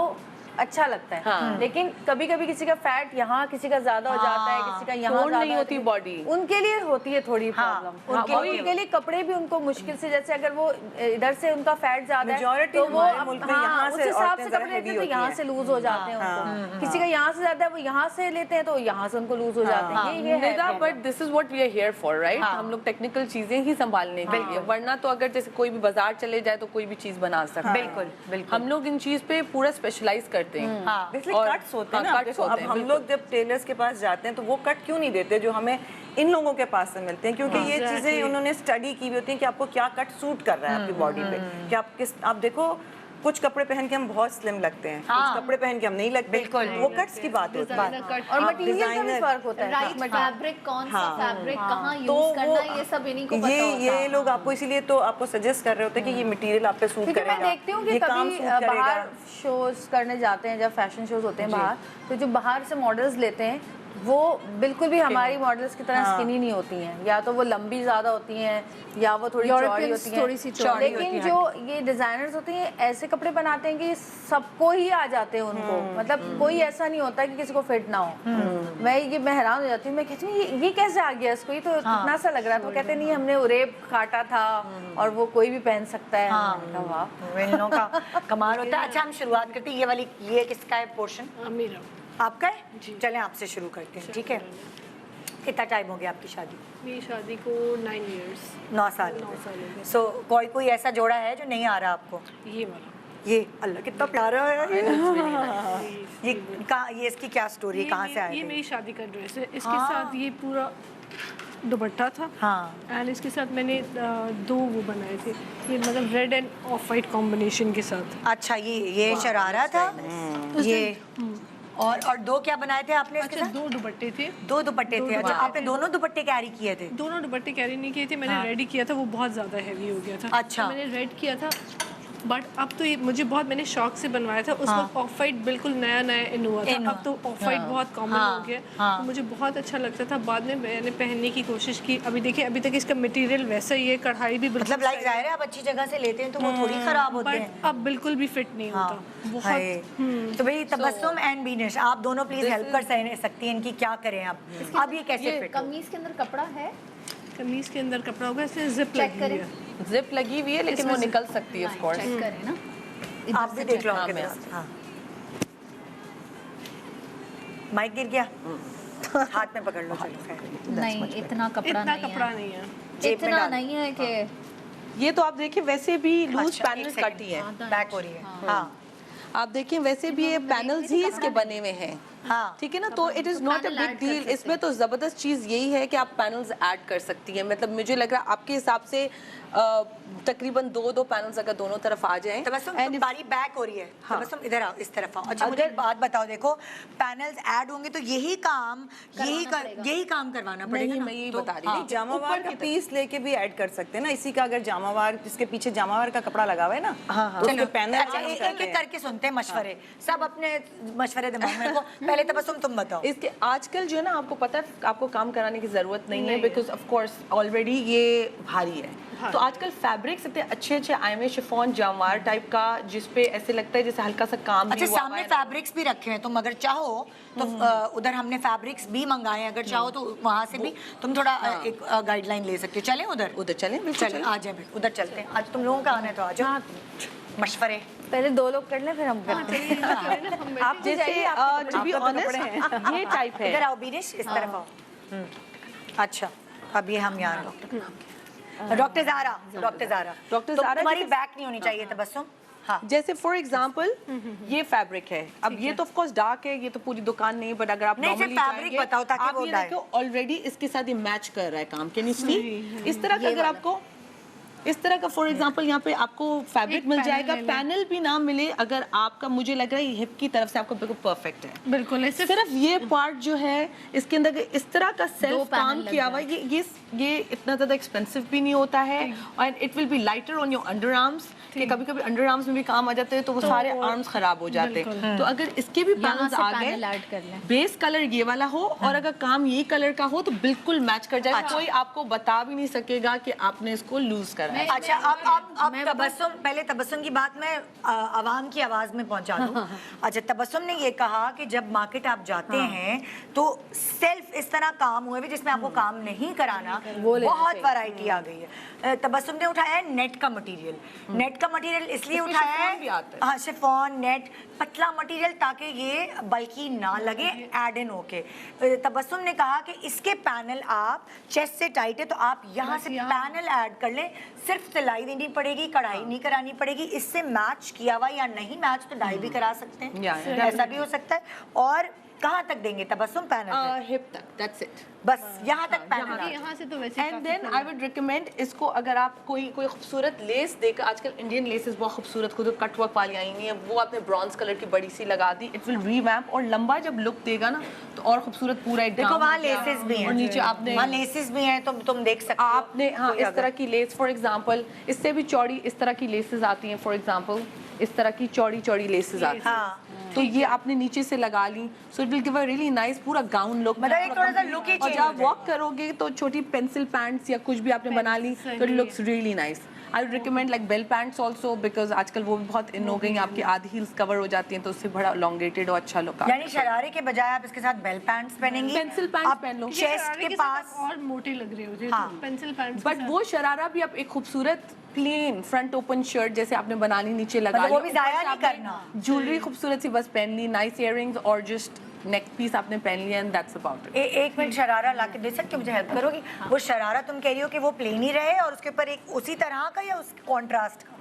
अच्छा लगता है। हाँ। लेकिन कभी कभी किसी का फैट यहाँ, किसी का ज्यादा हो जाता है, किसी का यहाँ Toned ज्यादा नहीं होती body। उनके लिए होती है थोड़ी प्रॉब्लम। उनके लिए कपड़े भी उनको मुश्किल से, जैसे अगर वो इधर से उनका फैट ज्यादा है Majority तो वो हमारे मुल्क में यहाँ उस से हिसाब औरतें से ज़रा कपड़े लेते heavy हैं तो होती यहाँ हैं। से लूज हो जाते हैं उनको। किसी का यहाँ से ज्यादा है वो यहाँ से लेते हैं तो यहाँ से उनको लूज हो जाते हैं। ये है Nida, but this is what we are here for, right? हम लोग टेक्निकल चीजें ही संभालने के लिए, वरना तो अगर जैसे कोई भी बाजार चले जाए तो कोई भी चीज बना सकते हैं। बिल्कुल। हम लोग इन चीज पे पूरा स्पेशलाइज करते देते हैं। बेसिकली और- कट्स होते हैं हाँ, ना, cuts देखो होते अब हैं, हम बिल्कुल। लोग जब टेलर्स के पास जाते हैं तो वो कट क्यों नहीं देते जो हमें इन लोगों के पास से मिलते हैं, क्योंकि ये चीजें उन्होंने स्टडी की हुई होती हैं कि आपको क्या कट सूट कर रहा है आपकी बॉडी पे, कि आप देखो कुछ कपड़े पहन के हम बहुत स्लिम लगते हैं, कुछ कपड़े पहन के हम नहीं लगते, बिल्कुल। वो कट्स की बात होती है। और मटेरियल का भी फर्क होता है। राइट फैब्रिक, कौन सा फैब्रिक कहाँ तो यूज करना वो है, ये सब इन्हीं को पता होता ये है। लोग आपको इसीलिए तो आपको सजेस्ट कर रहे होते हैं कि ये मटेरियल आप पे सूट क्योंकि करेगा, मैं देखती हूँ कि ये काम कभी सूट करेगा। बाहर शोज करने जाते हैं, जब फैशन शोज होते हैं बाहर, तो जो बाहर से मॉडल्स लेते हैं वो बिल्कुल भी हमारी मॉडल्स की तरह स्किनी नहीं होती हैं, या तो वो लंबी ज़्यादा होती हैं या वो थोड़ी चौड़ी Europeans होती हैं, थोड़ी सी चौड़ी लेकिन जो ये डिजाइनर्स होते हैं ऐसे कपड़े बनाते हैं कि सबको ही आ जाते हैं उनको, मतलब कोई ऐसा नहीं होता कि किसी को फिट ना हो। मैं हैरान हो जाती हूँ, मैं कहती हूँ ये कैसे आ गया इसको, ये तो कितना सा लग रहा है, तो कहते नहीं हमने उरेब काटा था और वो कोई भी पहन सकता है। मैंने कहा, वाह। इन लोगों का कमाल होता है। अच्छा हम शुरुआत करते हैं, ये वाली, ये किसका है पोर्शन? मेरा आपका है? चलें आपसे शुरू करते हैं, ठीक है। कितना टाइम हो गया आपकी शादी? मेरी शादी को 9 years। 9 साल। 9 साल हो गए। सो कोई ऐसा जोड़ा है जो नहीं आ रहा आपको? ये वाला ये अल्लाह कितना प्यारा है ये इसकी क्या स्टोरी है, कहाँ से आया? ये मेरी शादी का ड्रेस है। इसके साथ ये पूरा दुपट्टा था। हाँ। एंड इसके साथ मैंने 2 वो बनाए थे, ये मतलब red end of white combination के साथ। अच्छा ये शरारा था ये, और 2 क्या बनाए थे आपने इसके अच्छा, साथ? 2 दुपट्टे थे। 2 दुपट्टे थे। अच्छा आपने दोनों दुपट्टे कैरी किए थे? दोनों दुपट्टे कैरी नहीं किए थे, मैंने रेडी किया था, वो बहुत ज़्यादा हैवी हो गया था। अच्छा। तो मैंने रेड किया था, बट अब तो ये मुझे बहुत, मैंने शौक से बनवाया था उस वक्त। ऑफ वाइट बिल्कुल नया इन हुआ था, अब तो ऑफ वाइट बहुत कॉमन हो गया। तो मुझे बहुत अच्छा लगता था, बाद में मैंने पहनने की कोशिश की। अभी देखिए अभी तक इसका मटेरियल वैसा ही है, कढ़ाई भी बिल्कुल मतलब लाइक जाहिर है आप अच्छी जगह से लेते हैं तो वो थोड़ी खराब होते हैं। बट अब बिल्कुल भी फिट नहीं होता बहुत। तो भाई तबस्सुम एंड बीनिश आप दोनों प्लीज हेल्प कर सकती हैं इनकी, क्या करें अब ये कैसे फिट? कमीज के अंदर कपड़ा है, कमीज के अंदर कपड़ा होगा, इसमें जिप चेक लगी करें। हुई है। जिप लगी हुई है लेकिन वो निकल सकती है ऑफ कोर्स। चेक करें ना, आप भी देख लो हाँ, आपके मैं पास। हाँ माइक गिर गया, हाथ में पकड़ लो। चलो खैर, नहीं इतना कपड़ा इतना नहीं कपड़ा है, नहीं है। जेब में इतना डाल। नहीं है कि ये तो आप देखिए वैसे भी लूज अच्छा, पैनल एक second। कट ही है। बैक हो रही है। हाँ आप देखें वैसे भी ये पैनल्स ही इसके बने हुए हैं। हाँ। ठीक है ना, तो it is not a panel big add कर डील। सकते इसमें तो जबरदस्त चीज यही है कि आप पैनल्स ऐड कर सकती हैं। मतलब मुझे लग रहा है आपके हिसाब से तकरीबन 2 पैनल्स अगर दोनों तरफ आ जाएं। तबस्सुम And if- तुम्हारी बैक हो रही है। हाँ। तबस्सुम इधर आओ, इस तरफ आओ। अच्छा मुझे एक बात बताओ, देखो पैनल्स ऐड होंगे तो यही काम करवाना पड़ेगा नहीं, ना? मैं यही तो- बता रही हाँ। थी। जामावार का पीस लेके भी ऐड कर सकते हैं ना, इसी का अगर जामावार जिसके पीछे जामावार का कपड़ा लगा हुआ है ना, तो उसके पैनल अच्छा एक करके सुनते हैं मशवरे, सब अपने मशवरे दिमाग में रखो। पहले तबस्सुम तुम बताओ। इसके आजकल जो है ना, आपको पता है आपको काम कराने की जरूरत नहीं है, बिकॉज ऑफ कोर्स ऑलरेडी ये भारी है। तो आजकल फैब्रिक्स इतने अच्छे आए हुए, शिफॉन जामवार टाइप का, जिसपे ऐसे लगता है जैसे हल्का सा काम अच्छा भी हुआ सामने है। फैब्रिक्स भी रखे हैं, तुम अगर चाहो तो उधर हमने फैब्रिक्स भी मंगाए हैं, अगर चाहो तो वहाँ से भी तुम थोड़ा एक गाइडलाइन ले सकते हो। चलें उधर? उधर चलें, बिल्कुल चलें, चलें। आ जाए उधर चलते हैं। आज तुम लोगों का आना है तो आ जाओ। मशवरे पहले 2 लोग कर लें फिर हम करते हैं। आप जैसे टू बी ऑनेस्ट ये टाइप है। इधर आओ बीनिश, इस तरफ आओ। अच्छा अब ये हम यहाँ डॉक्टर ज़ारा तो तुम्हारी बैक नहीं होनी चाहिए तबस्सुम। हाँ जैसे फॉर एग्जाम्पल ये फैब्रिक है, अब ये तो ऑफ कोर्स डार्क है, ये तो पूरी दुकान नहीं, बट अगर आप नहीं, नॉर्मली सिर्फ fabric बताओ ताकि वो ये डाय। देखो ऑलरेडी इसके साथ ये मैच कर रहा है काम के नीचे। इस तरह का अगर आपको इस तरह का फॉर एग्जांपल यहाँ पे आपको फैब्रिक मिल जाएगा, पैनल भी ना मिले अगर आपका, मुझे लग रहा है हिप की तरफ से आपको बिल्कुल परफेक्ट है। बिल्कुल ऐसे सिर्फ ये पार्ट जो है इसके अंदर इस तरह का सेल्फ काम किया हुआ है, ये इतना ज्यादा एक्सपेंसिव भी नहीं होता है, और it will be lighter on your under arms, कि कभी कभी अंडर आर्म्स में भी काम आ जाते हैं तो वो सारे आर्म्स खराब हो जाते हैं। तो अगर इसके भी पैनल्स आ गए, बेस कलर ये वाला हो और अगर काम ये कलर का हो तो बिल्कुल मैच कर जाएगा। कोई आपको बता भी नहीं सकेगा कि आपने इसको लूज करा है। अच्छा अब तबस्सुम, पहले तबस्सुम की बात मैं आवाम की आवाज में पहुंचा दूं। अच्छा तबस्सुम ने ये कहा कि जब मार्केट आप जाते हैं तो सेल्फ इस तरह काम हुए भी जिसमें आपको काम नहीं कराना, बहुत वैरायटी आ गई है। तबस्सुम ने उठाया है नेट का मटेरियल। नेट का मटेरियल इसलिए उठाया है, हाँ शिफॉन नेट पतला मटेरियल, ताकि ये बल्कि ना लगे, एड इन होके। तबस्सुम ने कहा कि इसके पैनल आप चेस्ट से टाइट है तो आप यहाँ से पैनल ऐड कर लें, सिर्फ सिलाई देनी पड़ेगी, कढ़ाई नहीं करानी पड़ेगी। इससे मैच किया हुआ या नहीं मैच तो डाई भी करा सकते हैं, ऐसा भी हो सकता है। और कहाँ तक देंगे तबस्सुम पैनल? हिप तक, दैट्स इट। बस यहाँ तक पैनल। यहाँ से तो वैसे and then I would recommend इसको, अगर आप कोई खूबसूरत लेस देकर, आजकल इंडियन लेसेस बहुत खूबसूरत खुद कट वर्क वाली आई हैं, वो आपने ब्रॉन्ज कलर की बड़ी सी लगा दी, इट विल रीवैम्प और लंबा जब लुक देगा ना तो और खूबसूरत पूरा एक देखो वहाँ लेसेस भी हैं और नीचे आपने वहाँ लेसेस भी हैं, तुम देख सकते हो। आपने हाँ इस तरह की लेस, फॉर एग्जांपल इससे भी चौड़ी इस तरह की लेसेस आती हैं, फॉर एग्जांपल इस तरह की चौड़ी चौड़ी लेसेस आती हैं। हाँ। तो ये आपने नीचे से लगा ली, so it will give a really nice पूरा गाउन लुक। मतलब एक थोड़ा सा लुक ही और जब आप वॉक करोगे तो छोटी पेंसिल पैंट्स या कुछ भी आपने बना ली तो it looks really nice. I would recommend like bell pants also, because आजकल वो भी बहुत इन हो गई हैं, आपकी आधी हील्स कवर हो जाती हैं तो उससे बड़ा लॉन्गेटेड और अच्छा लुक। यानी शरारे के बजाय आप इसके साथ बेल पैंट्स पहनेंगी, पेंसिल पैंट्स आप पहन लो, चेस्ट के पास और मोटे लग रहे हो हाँ। Pencil pants. बट वो शरारा भी आप एक खूबसूरत प्लेन फ्रंट ओपन शर्ट जैसे आपने बना ली, नीचे लगा मतलब ली, वो भी ज़ाया ऊपर से नहीं आपने करना। ज्वेलरी खूबसूरत सी बस पहन ली, नाइस इयररिंग्स और जस्ट नेक पीस आपने पहन लिया एंड दैट्स अबाउट इट। एक मिनट शरारा ला के दे सकते हो, मुझे हेल्प करोगी? वो शरारा तुम कह रही हो कि वो प्लेन ही रहे और उसके ऊपर एक उसी तरह का या उस कॉन्ट्रास्ट का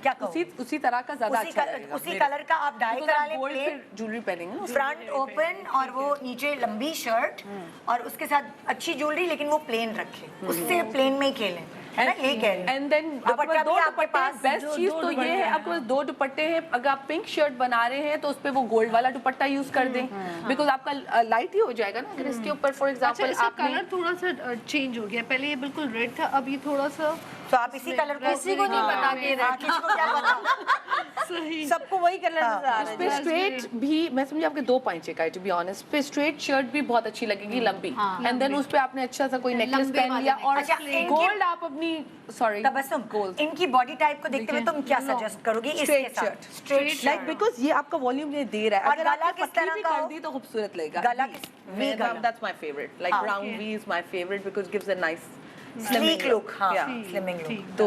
क्या कहो? उसी तरह का ज्यादा अच्छा लगेगा। उसी कलर का आप डाई करा लें, प्लेन ज्वेलरी पहनेंगे ना, फ्रंट ओपन और वो नीचे लंबी शर्ट और उसके साथ अच्छी ज्वेलरी, लेकिन वो प्लेन रखे, उससे प्लेन में ही खेलें, है ना? ये कह रही हूं। एंड देन दुपट्टा दो भी आपके दुपट्टे, पास बेस्ट चीज तो ये है आपके पास 2 दुपट्टे हैं। अगर आप पिंक शर्ट बना रहे हैं तो उस पे वो गोल्ड वाला दुपट्टा यूज कर दें, बिकॉज आपका लाइट ही हो जाएगा ना। अगर इसके ऊपर फॉर अच्छा, एग्जांपल इसका आपने कलर थोड़ा सा चेंज हो गया, पहले ये बिल्कुल रेड था, अब ये थोड़ा सा तो आप इसी कलर को किसी को नहीं पता कि हाँ, किसी को क्या पता? सही। सबको वही कलर नजर आ रहा उस पे स्ट्रेट भी मैं समझी आपके 2 पांचे का है, टू बी ऑनेस्ट। पे स्ट्रेट शर्ट भी बहुत अच्छी लगेगी लंबी, एंड देन उस पे आपने अच्छा सा कोई नेकलेस लंबे पहन वाले लिया और अच्छा, इनकी- गोल्ड आप अपनी सॉरी तबस्सुम, गोल्ड इनकी बॉडी टाइप को देखते हुए तुम क्या सजेस्ट करोगी इसके स्ट्रेट साथ? शर्ट, स्ट्रेट लाइक बिकॉज ये आपका वॉल्यूम ये दे रहा है। और अगर गला आपने किस पतली तरह भी का कर हो? दी तो खूबसूरत लगेगा। गला V गला। That's my favourite, like round V is my favourite because gives a nice sleek look, हाँ, Yeah. Slimming look. तो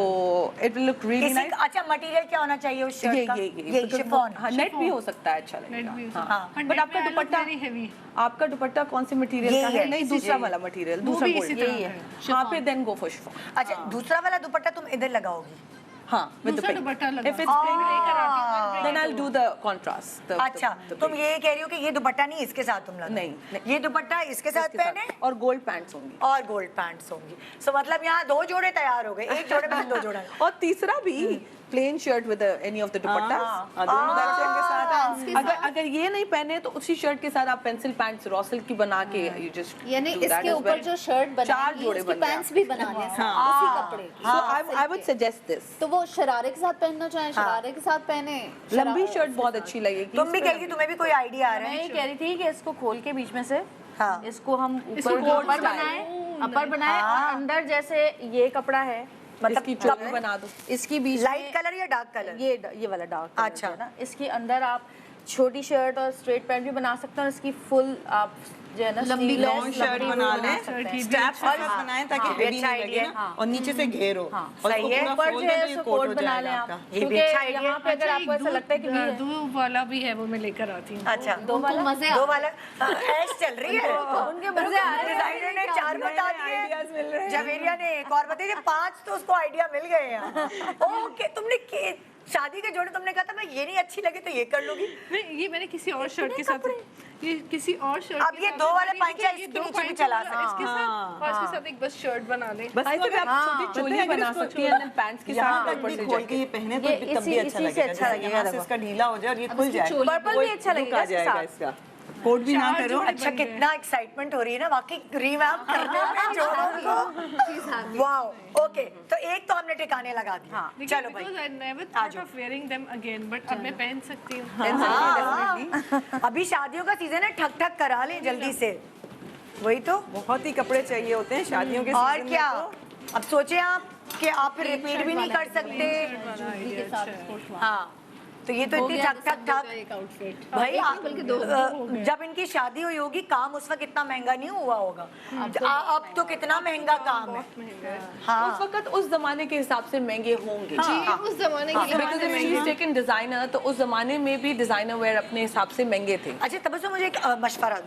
इट विल लुक रियली इसी नाइस। अच्छा मटेरियल क्या होना चाहिए उस शर्ट का? ये शिफॉन। हाँ, नेट भी हो सकता है, अच्छा नेट भी लगेगा। हो हाँ। सकता है। बट आपका दुपट्टा वेरी हेवी। आपका दुपट्टा कौन से मटेरियल ये का है, है? नहीं, दूसरा वाला मटेरियल, दूसरा भी गोल्ड इसी तरह यही का है। हाँ, पे देन गो फॉर शिफॉन। अच्छा, दूसरा वाला दुपट्टा तुम इधर लगाओगी? हाँ, with the दूसरा pink. दुपट्टा लगा। If it's pink, लेकर आती हूँ, then I'll do the contrast. the- अच्छा, the तुम pink. ये कह रही हो कि ये दुपट्टा नहीं इसके साथ तुम लगा? नहीं। ये दुपट्टा इसके साथ इसके साथ। पहने और गोल्ड पैंट्स होंगी। और गोल्ड पैंट्स होंगी। सो मतलब यहाँ 2 जोड़े तैयार हो गए, एक जोड़े में 2 जोड़ा। और तीसरा भी plain shirt with any of the दुपट्टा। अगर ये नहीं पहने तो उसी शर्ट के साथ आप पेंसिल पैंट्स रॉसल की बना के यू जस्ट यानी इसके ऊपर जो शर्ट चार बनाएंगी जोड़े उसकी बन गए पैंट्स भी बना लें उसी कपड़े की। सो आई वुड सजेस्ट दिस। तो वो शरारे के साथ पहनना चाहे शरारे के साथ पहने। लंबी शर्ट बहुत अच्छी लगेगी। तुम भी कह रही, तुम्हें भी कोई आइडिया आ रहा मैं है? ये कह रही थी कि इसको खोल के बीच में से हाँ। इसको हम इसको ऊपर gold अपर style। बनाए, अपर बनाए और अंदर जैसे ये कपड़ा है मतलब इसकी चोटी बना दो। इसकी बीच लाइट में कलर या डार्क कलर? ये वाला डार्क अच्छा। है ना, इसके अंदर आप छोटी शर्ट और स्ट्रेट पैंट भी बना सकते हैं और इसकी फुल आप जो है ना लंबी sleeveless लॉन्ग शर्ट लंबी बना भी लें, शर्ट की स्ट्रैप के साथ बनाएं ताकि हाँ, हेवी अच्छा नहीं लगे idea ना, और नीचे से घेरो और सही उसको है। पूरा ऊपर खोल जो दें है तो ये उसको कोट कोट हो बना जाएगा लें आप, आपका। ये भी क्योंकि अच्छा idea यहाँ पे अगर आपको ऐसा लगता है कि भी दो वाला भी है वो मैं लेकर आती हूँ। अच्छा, दो वाला मजे 2 वाला ऐश चल रही है। उनके मजे आ रहे हैं। डिजाइनर ने 4 बता दिए, जवेरिया ने एक और बताइए, 5 तो उसको आइडिया मिल गए हैं। ओके, तुमने शादी के जोड़े तुमने कहा था मैं ये नहीं अच्छी लगी तो ये कर लूंगी। नहीं, ये मैंने किसी और शर्ट के साथ, ये किसी और शर्ट अब ये 2 वाले पांचा इसके नीचे भी चला सकते हैं। इसके साथ और इसके साथ एक बस शर्ट बना ले। बस आई तो थिंक अगर आप छोटी चोली बना सकती हैं एंड पैंट्स के यहाँ साथ तक ऊपर भी से खोल के ये जैकेट। पहने तो ये तब भी अच्छा इसी से लगेगा। अच्छा जैसे लगेगा, यहाँ से देखो। इसका ढीला हो जाए और ये खुल जाए, पर्पल भी अच्छा लगेगा आ इसके जाएगा साथ। इसका। कोट भी ना करो। अच्छा, कितना एक्साइटमेंट हो रही है ना वाकई रिवैम्प करने में जोड़ों को। वाओ, ओके, तो एक तो हमने ठिकाने लगा दिया। चलो भाई, Because I never thought of wearing them again, but अब मैं पहन सकती हूँ। हाँ, अभी शादियों का सीजन है, ठक ठक करा लें जल्दी से। वही तो, बहुत ही कपड़े चाहिए होते हैं शादियों के और सीजन में क्या। तो। अब सोचे आप कि आप फिर रिपीट भी नहीं कर सकते। हाँ, तो ये तो इतनी ठक ठक ठक एक आउटफिट भाई जब इनकी शादी हुई होगी, काम उस वक्त इतना महंगा नहीं हुआ होगा। अब तो कितना महंगा काम है। हाँ, उस वक्त उस जमाने के हिसाब से महंगे होंगे। जी, उस जमाने के because if she is taken designer तो उस जमाने में भी डिजाइनर वेयर अपने हिसाब से महंगे थे। अच्छा तबस्सुम, मुझे एक मशवरा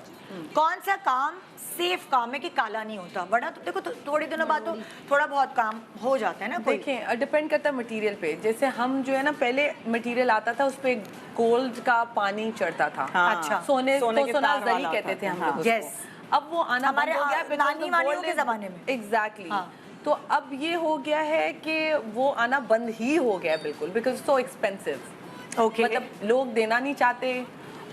कौन सा काम सेफ काम है कि काला नहीं होता, वरना तो देखो थोड़े दिनों बाद तो थोड़ा बहुत काम हो जाता है ना। देखिए डिपेंड करता है मटेरियल पे। जैसे हम जो है ना, पहले मटेरियल आता था उस पे गोल्ड का पानी चढ़ता था। अच्छा। सोने सोने तो के सोना तार जरी वाला कहते थे हम लोग उसको। Yes। अब वो आना हमारे बंद हो गया because नानी the वानियों gold के is- ज़माने में। Exactly। हाँ। तो अब ये हो गया है कि वो आना बंद ही हो गया बिल्कुल, बिकॉज सो एक्सपेंसिव। ओके। मतलब लोग देना नहीं चाहते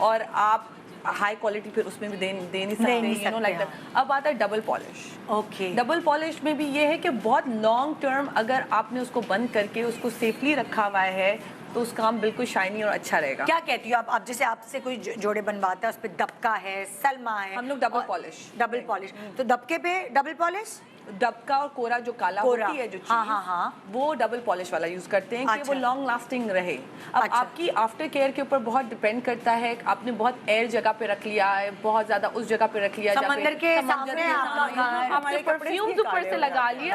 और आप हाई क्वालिटी फिर उसमें भी दे नहीं सकते, you know, like that। अब आता है double polish. Okay. Double polish में भी ये है कि बहुत लॉन्ग टर्म अगर आपने उसको बंद करके उसको सेफली रखा हुआ है तो उसका काम बिल्कुल शाइनी और अच्छा रहेगा। क्या कहती हो आप जैसे आपसे कोई जोड़े बनवाता है, उस पे दबका है, सलमा है, हम लोग डबल पॉलिश। डबल पॉलिश, तो दबके पे डबल पॉलिश, डबका और कोरा जो काला कोरा। होती है जो चीज, हाँ। वो डबल पॉलिश वाला यूज करते हैं कि अच्छा। वो लॉन्ग लास्टिंग रहे। अब अच्छा। आपकी आफ्टर केयर के ऊपर बहुत डिपेंड करता है। आपने बहुत एयर जगह पे रख लिया है, बहुत ज्यादा उस जगह पे रख लिया, समंदर के सामने आपका घर, आपने परफ्यूम्स ऊपर से लगा लिए।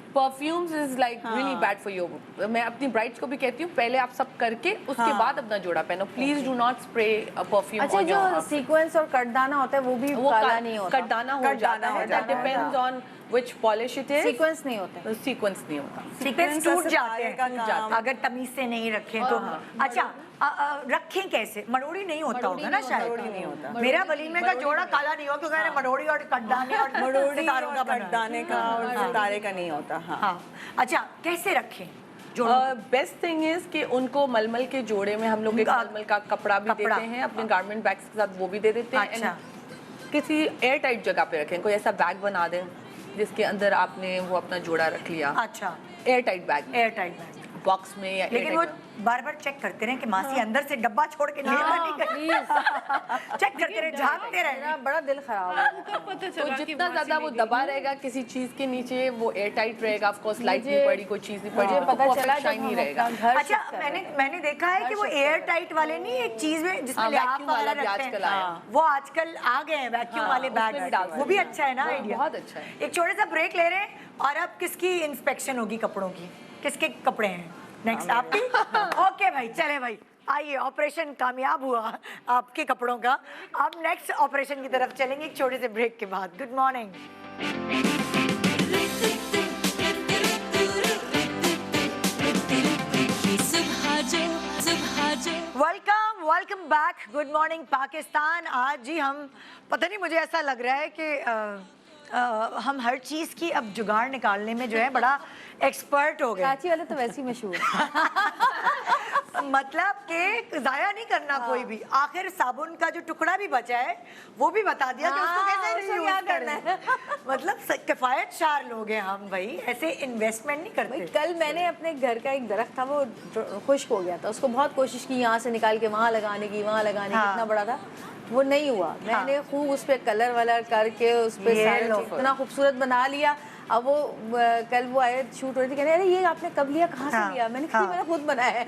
Perfumes is like really bad for you. मैं अपनी ब्राइड्स को भी कहती हूँ पहले आप सब करके उसके बाद अपना जोड़ा पहनो। Please do not spray perfume. अच्छा, जो सीक्वेंस और कटदाना होता है वो भी काला नहीं होता? कटदाना हो जाता है। That depends on which polish it is। Sequence नहीं होता? सीक्वेंस नहीं होता। सीक्वेंस टूट जाते हैं काम। अगर तमीज से नहीं रखें तो। अच्छा रखें कैसे? मरोड़ी नहीं होता होगा ना शायद। मरोड़ी नहीं होता। मेरा वलीमे का जोड़ा काला नहीं होगा क्योंकि मैंने मरोड़ी और कटदाने और मरोड़ी सितारों का और बनाया। कटदाने का और सितारे का नहीं होता। हाँ। हाँ। अच्छा कैसे रखें? बेस्ट थिंग इज कि उनको मलमल के जोड़े में हम लोग एक मलमल का कपड़ा भी देते हैं, अपने गारमेंट बैग्स के साथ वो भी दे देते हैं। अच्छा। किसी एयर टाइट जगह पे रखें, कोई ऐसा बैग बना दें जिसके अंदर आपने वो अपना जोड़ा रख लिया। अच्छा। Air tight bag, air tight bag box में या लेकिन वो बार बार चेक करते रहे कि मासी अंदर से डब्बा छोड़ के नहीं चेक करते रहे, झांकते रहे। मेरा बड़ा दिल खराब है। पता तो चला कि जितना मासी ज्यादा वो नहीं दबा रहेगा किसी चीज के नीचे वो एयर टाइट रहेगा। ऑफ कोर्स लाइट नहीं पड़ी, कोई चीज नहीं पड़ी, मुझे तो पता perfect चला जब shiny हम रहेगा। अपना घर अच्छा shift कर रहे थे। मैंने देखा है कि वो एयर टाइट वाले नहीं, एक चीज में जिसमें हाँ, लिफाफा vacuum वाला वगैरह भी रखते आजकल हैं। आया। वो आजकल आ गए हैं वैक्यूम हाँ, वाले उसमें भी बैग, डाल वो भी अच्छा है ना वो आइडिया। बहुत अच्छा है। एक छोटा सा ब्रेक ले रहे हैं और अब किसकी इंस्पेक्शन होगी कपड़ों की? किसके कपड़े हैं नेक्स्ट? आपकी? ओके भाई, चले भाई, आइए। ऑपरेशन कामयाब हुआ आपके कपड़ों का। अब नेक्स्ट ऑपरेशन की तरफ चलेंगे एक छोटे से ब्रेक के बाद। Good morning. Welcome back. Good morning Pakistan. आज जी हम पता नहीं, मुझे ऐसा लग रहा है कि हम हर चीज़ की अब जुगाड़ निकालने में जो है बड़ा एक्सपर्ट हो गए। कराची वाले तो वैसे ही मशहूर मतलब कि जाया नहीं करना कोई भी। आखिर साबुन का जो टुकड़ा भी बचा है वो भी बता दिया कि उसको कैसे उसको क्या करना है। मतलब किफायतशार लोग हैं हम भाई, ऐसे इन्वेस्टमेंट नहीं करते। कल मैंने अपने घर का एक दरख्त था, वो खुश्क हो गया था, उसको बहुत कोशिश की यहाँ से निकाल के वहाँ लगाने की, कितना बड़ा था, वो नहीं हुआ। मैंने खूब उस पर कलर वलर करके उस पर इतना खूबसूरत बना लिया। अब वो कल वो आए, शूट हो रही थी, कहने अरे ये आपने कब लिया, कहाँ से लिया? मैंने कहा मैंने खुद बनाया है।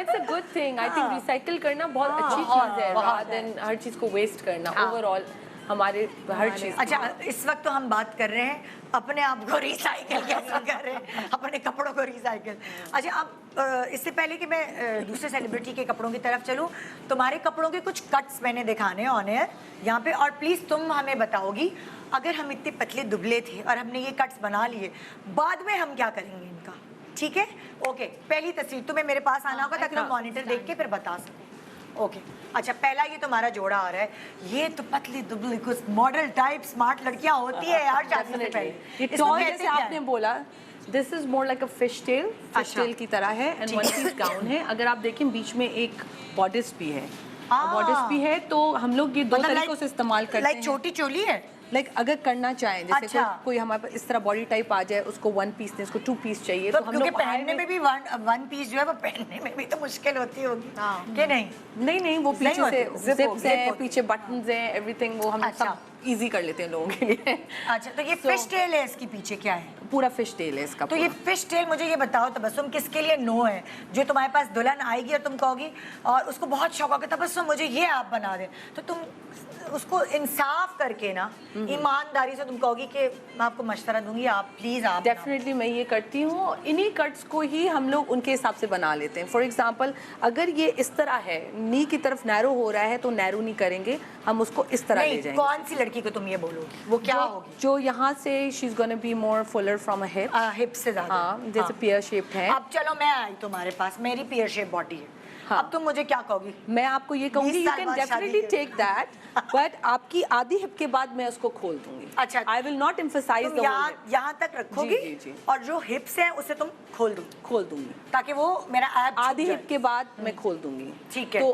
It's a good thing. I think recycle करना बहुत अच्छी चीज है, rather than हर चीज को वेस्ट करना। ओवरऑल हमारे हर चीज। अच्छा इस वक्त तो हम बात कर रहे हैं अपने आप को रिसाइकिल कैसे कर रहे हैं, अपने कपड़ों को रिसाइकिल। अच्छा अब इससे पहले कि मैं दूसरे सेलिब्रिटी के कपड़ों की तरफ चलूं, तुम्हारे कपड़ों के कुछ कट्स मैंने दिखाने ऑन एयर यहाँ पे, और प्लीज तुम हमें बताओगी अगर हम इतने पतले दुबले थे और हमने ये कट्स बना लिए, बाद में हम क्या करेंगे इनका? ठीक है, ओके। पहली तस्वीर तुम्हें मेरे पास आना होगा ताकि हम मॉनिटर देख के फिर बता सकें। ओके अच्छा, पहला ये तुम्हारा जोड़ा आ रहा है, ये तो पतली दुबली कुछ मॉडल टाइप स्मार्ट लड़कियां होती है यार शादी से पहले। ये टॉल जैसे आपने बोला, this is more like a fish tail, fish tail की तरह है एंड वन पीस गाउन है। अगर आप देखें बीच में एक बॉडिस भी है, बॉडिस भी है, तो हम लोग ये दो तरीकों से इस्तेमाल करते हैं। लाइक छोटी चोली है, लाइक अगर करना चाहें, जैसे अच्छा। कोई हमारे पास इस तरह बॉडी टाइप आ जाए, उसको वन पीस नहीं, उसको टू पीस चाहिए, तो हम क्योंकि लोग पहनने में भी वन पीस जो है वो पहनने में भी तो मुश्किल होती होगी कि नहीं? नहीं वो पीछे से होती, जिप्स हैं, पीछे बटन्स हैं, एवरीथिंग वो हम अच्छा। सब इजी कर लेते हैं लोगों के लिए। अच्छा, तो ये फिश टेल है, इसके पीछे क्या है? पूरा फिश टेल है इसका। तो ये फिश टेल, मुझे ये बताओ तबस्सुम, किसके लिए नो है? जो तुम्हारे पास दुल्हन आएगी और तुम कहोगी और उसको बहुत शौक होगा तबस्सुम मुझे ये आप बना दे, तो तुम उसको इंसाफ करके ना ईमानदारी से तुम कहोगी कि मैं आपको मशवरा दूंगी, आप प्लीज आप डेफिनेटली मैं ये करती हूँ, इन्हीं कट्स को ही हम लोग उनके हिसाब से बना लेते हैं। फॉर एग्जांपल अगर ये इस तरह है, नी की तरफ नैरो हो रहा है तो नैरो नहीं करेंगे, हम उसको इस तरह ले जाएंगे। कौन सी लड़की को तुम ये बोलोगी, वो क्या होगी? जो यहाँ से she is gonna be more Fuller from a hip, hip से ज्यादा। हाँ, जैसे पियर शेप है। अब चलो मैं आई तुम्हारे पास, मेरी पियर शेप बॉडी है, हाँ। अब तुम मुझे क्या कहोगी? मैं आपको ये कहूंगी you can definitely take that, but आपकी आधी हिप के बाद मैं उसको खोल दूंगी। अच्छा, I will not emphasise the यहाँ तक रखोगी जी। और जो हिप्स है उसे तुम खोल दूंगी ताकि वो मेरा ऐप आधी हिप के बाद मैं खोल दूंगी। ठीक है, तो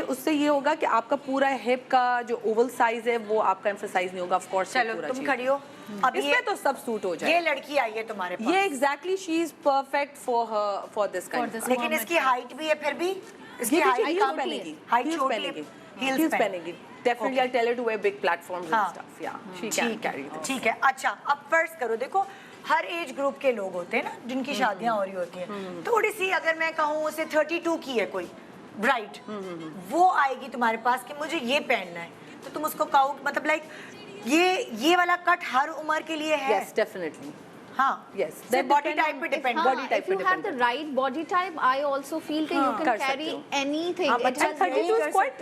उससे ये होगा कि आपका पूरा हिप का जो ओवल साइज है वो आपका एम्फसाइज नहीं होगा। ऑफ कोर्स चलो तुम खड़ी हो, अब इसमें तो सब सूट हो जाए। ये लड़की आई है तुम्हारे पास, ये exactly she is perfect for this kind. लेकिन इसकी हाइट भी है, फिर भी इसकी हाइट कम पहनेगी, हाइट छोटी, heels पहनेगी। Definitely I'll tell her to wear big platforms and stuff. Yeah, she can carry this. ठीक है। अच्छा, अब फर्ज करो, देखो हर एज ग्रुप के लोग होते हैं ना जिनकी शादियां हो रही होती हैं, थोड़ी सी अगर मैं कहूँ उसे 32 की है कोई ब्राइड, वो आएगी तुम्हारे पास कि मुझे ये पहनना है, तो तुम उसको कहो मतलब लाइक ये वाला कट हर उम्र के लिए है? Yes, definitely. हाँ, yes. बॉडी टाइप पे depend, body type if you have the right body type, I also feel that you can carry anything. It has 32 is quite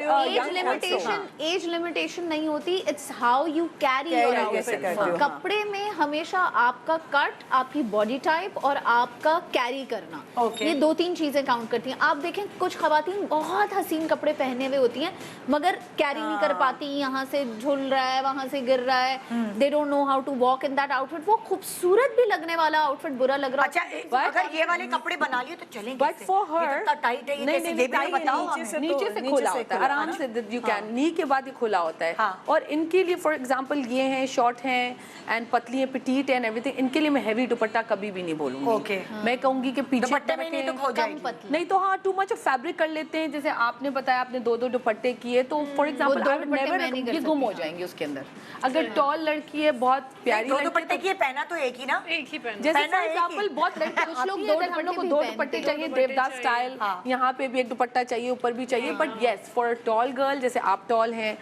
age limitation नहीं होती, it's how you carry your outfit. कपड़े में हमेशा आपका cut, आपकी body type और आपका carry करना, ये 2-3 चीजें काउंट करती हैं। आप देखें कुछ खवातीन बहुत हसीन कपड़े पहने हुए होती हैं मगर कैरी नहीं कर पाती, यहाँ से झूल रहा है, वहाँ से गिर रहा है, they don't know how to walk in that outfit। वो खूबसूरत लगने वाला आउटफिट बुरा लग रहा है। अच्छा, अगर ये वाले कपड़े बना लिए तो चलेंगे? बट फॉर हर टाइट है, ये बताओ, नीचे से खुला होता है आराम से, यू कैन, नी के बाद ये खुला होता है। और इनके लिए फॉर एग्जांपल ये हैं, शॉर्ट हैं एंड पतली हैं, पिटीट एंड एवरीथिंग, इनके लिए मैं हैवी दुपट्टा कभी भी नहीं बोलूंगी। मैं कहूंगी कि पीछे दुपट्टे में नहीं तो खो जाएगी, नहीं तो हाँ टू मच ऑफ फैब्रिक कर लेते हैं। जैसे आपने बताया आपने 2-2 दुपट्टे किए, तो फॉर एग्जांपल ये गुम हो जाएंगे उसके अंदर। अगर टॉल लड़की है, बहुत प्यारी दुपट्टे की, पहना तो एक ही ना, एक ही पहना, जैसे फॉर एग्जांपल बहुत कुछ लोग हम लोग को 2 दुपट्टे चाहिए, देवदास स्टाइल, यहाँ पे भी एक दुपट्टा चाहिए, ऊपर भी चाहिए। But yes, for tall girl, जैसे आप टॉल हैं,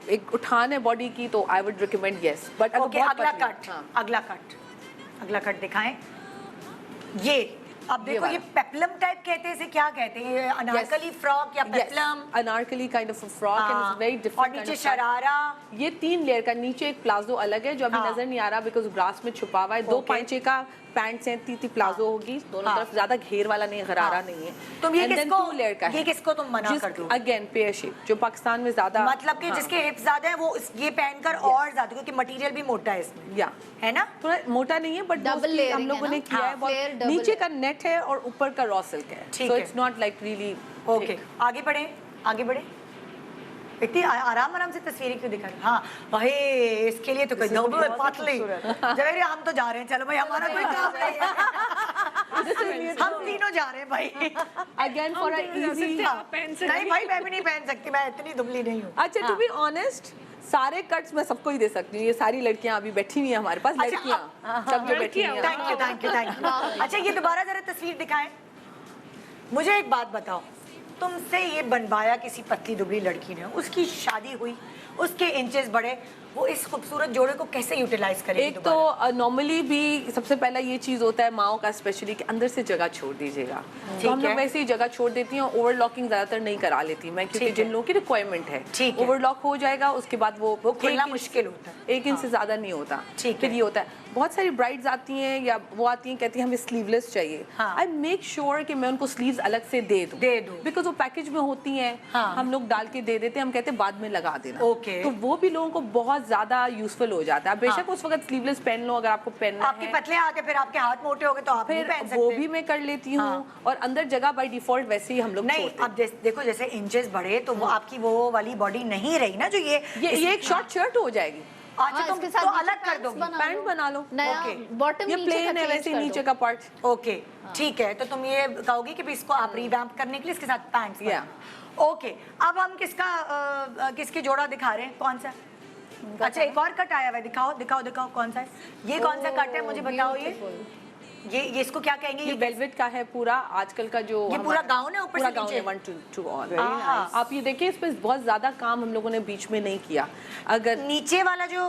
एक उठान है बॉडी की, तो आई वुड रिकमेंड यस। बट अगला कट दिखाएं। ये अब देखो, ये पेप्लम टाइप कहते हैं, इसे क्या कहते हैं? ये अनारकली फ्रॉक या peplum? Anarkali kind of frock and it's very different. और नीचे शरारा, ये 3 लेयर का, नीचे एक प्लाजो अलग है जो अभी नजर नहीं आ रहा बिकॉज ग्रास में छुपा हुआ है। 2 पांचे का पैंट्स हैं, 3 प्लाजो होगी दोनों तरफ, ज्यादा घेर वाला नहीं, गरारा नहीं है। तुम ये किसको, 2 लेयर का है। ये किसको तुम मना कर दो? अगेन पेयर शेप, जो पाकिस्तान में ज्यादा, मतलब कि जिसके हिप्स ज्यादा है वो ये पहनकर और ज्यादा, क्योंकि मटेरियल भी मोटा है इसमें, या है ना, थोड़ा मोटा नहीं है बट डबल लेयर हम लोगों ने किया है। नीचे का नेट है और ऊपर का रॉ सिल्क है, so it's not like really. Okay, आगे बढ़े। इतनी आराम से तस्वीरें क्यों दिखा रहे? हाँ भाई, इसके लिए तो कोई पतली जवेरी, हम तो जा रहे हैं, चलो भाई, हमारा कोई काम नहीं है, हम तीनों जा रहे हैं भाई। अगेन फॉर इजी, नहीं भाई मैं भी नहीं पहन सकती, मैं इतनी दुबली नहीं हूँ। अच्छा, टू बी ऑनेस्ट, सारे कट्स मैं सबको ही दे सकती हूँ। ये सारी लड़कियां अभी बैठी हुई हैं हमारे पास, लड़कियां सब जो बैठी हैं। Thank you. अच्छा, ये दोबारा जरा तस्वीर दिखाएं। मुझे एक बात बताओ, तुमसे ये बनवाया किसी पतली दुबली लड़की ने, उसकी शादी हुई, उसके इंचेस बढ़े, वो इस खूबसूरत जोड़े को कैसे यूटिलाइज करेगी? एक तो नॉर्मली भी सबसे पहला ये चीज होता है माओ का स्पेशली कि अंदर से जगह छोड़ दीजिएगा। तो हम लोग वैसे ही जगह छोड़ देती हैं, ओवरलॉकिंग ज्यादातर नहीं करा लेती मैं, क्योंकि जिन लोगों की रिक्वायरमेंट है, ओवरलॉक हो जाएगा उसके बाद वो खुलना मुश्किल होता है, 1 इंच से ज्यादा नहीं होता। फिर ये होता है, बहुत सारी ब्राइड्स आती हैं या वो आती हैं कहती हैं हमें स्लीवलेस चाहिए, आई मेक श्योर कि मैं उनको स्लीव्स अलग से दे दूं, बिकॉज वो पैकेज में होती हैं, हम लोग डाल के दे देते हैं, हम कहते हैं बाद में लगा देना। तो वो भी लोगों को बहुत ज्यादा यूजफुल हो जाता है। बेशक उस वक्त स्लीवलेस पहन लो अगर आपको पहनना है, आपके पतले आके फिर आपके हाथ मोटे हो गए तो आप फिर वो भी मैं कर लेती हूँ। और अंदर जगह बाय डिफॉल्ट वैसे ही हम लोग नहीं, अब देखो जैसे इंचेस बढ़े तो वो आपकी वो वाली बॉडी नहीं रही ना, जो ये एक शॉर्ट शर्ट हो जाएगी। अच्छा, तुम तो अलग कर दो, पैंट बना लो, बॉटम ये प्लेन है वैसे नीचे का पार्ट। ओके, ठीक है, तो तुम ये कहोगी कि इसको आप रिवैम्प करने के लिए इसके साथ पैंट्स। ओके, अब हम किसकी जोड़ा दिखा रहे हैं, कौन सा? अच्छा एक और कट आया हुआ है, दिखाओ दिखाओ दिखाओ कौन सा है ये, कौन सा कट है मुझे बताओ। ये इसको क्या कहेंगे? ये वेलवेट का है पूरा, आजकल का जो ये पूरा गाउन है ऊपर से गाउन है, नीचे? 1 to all। आप ये देखिए, इस पे बहुत ज्यादा काम हम लोगों ने बीच में नहीं किया। अगर नीचे वाला जो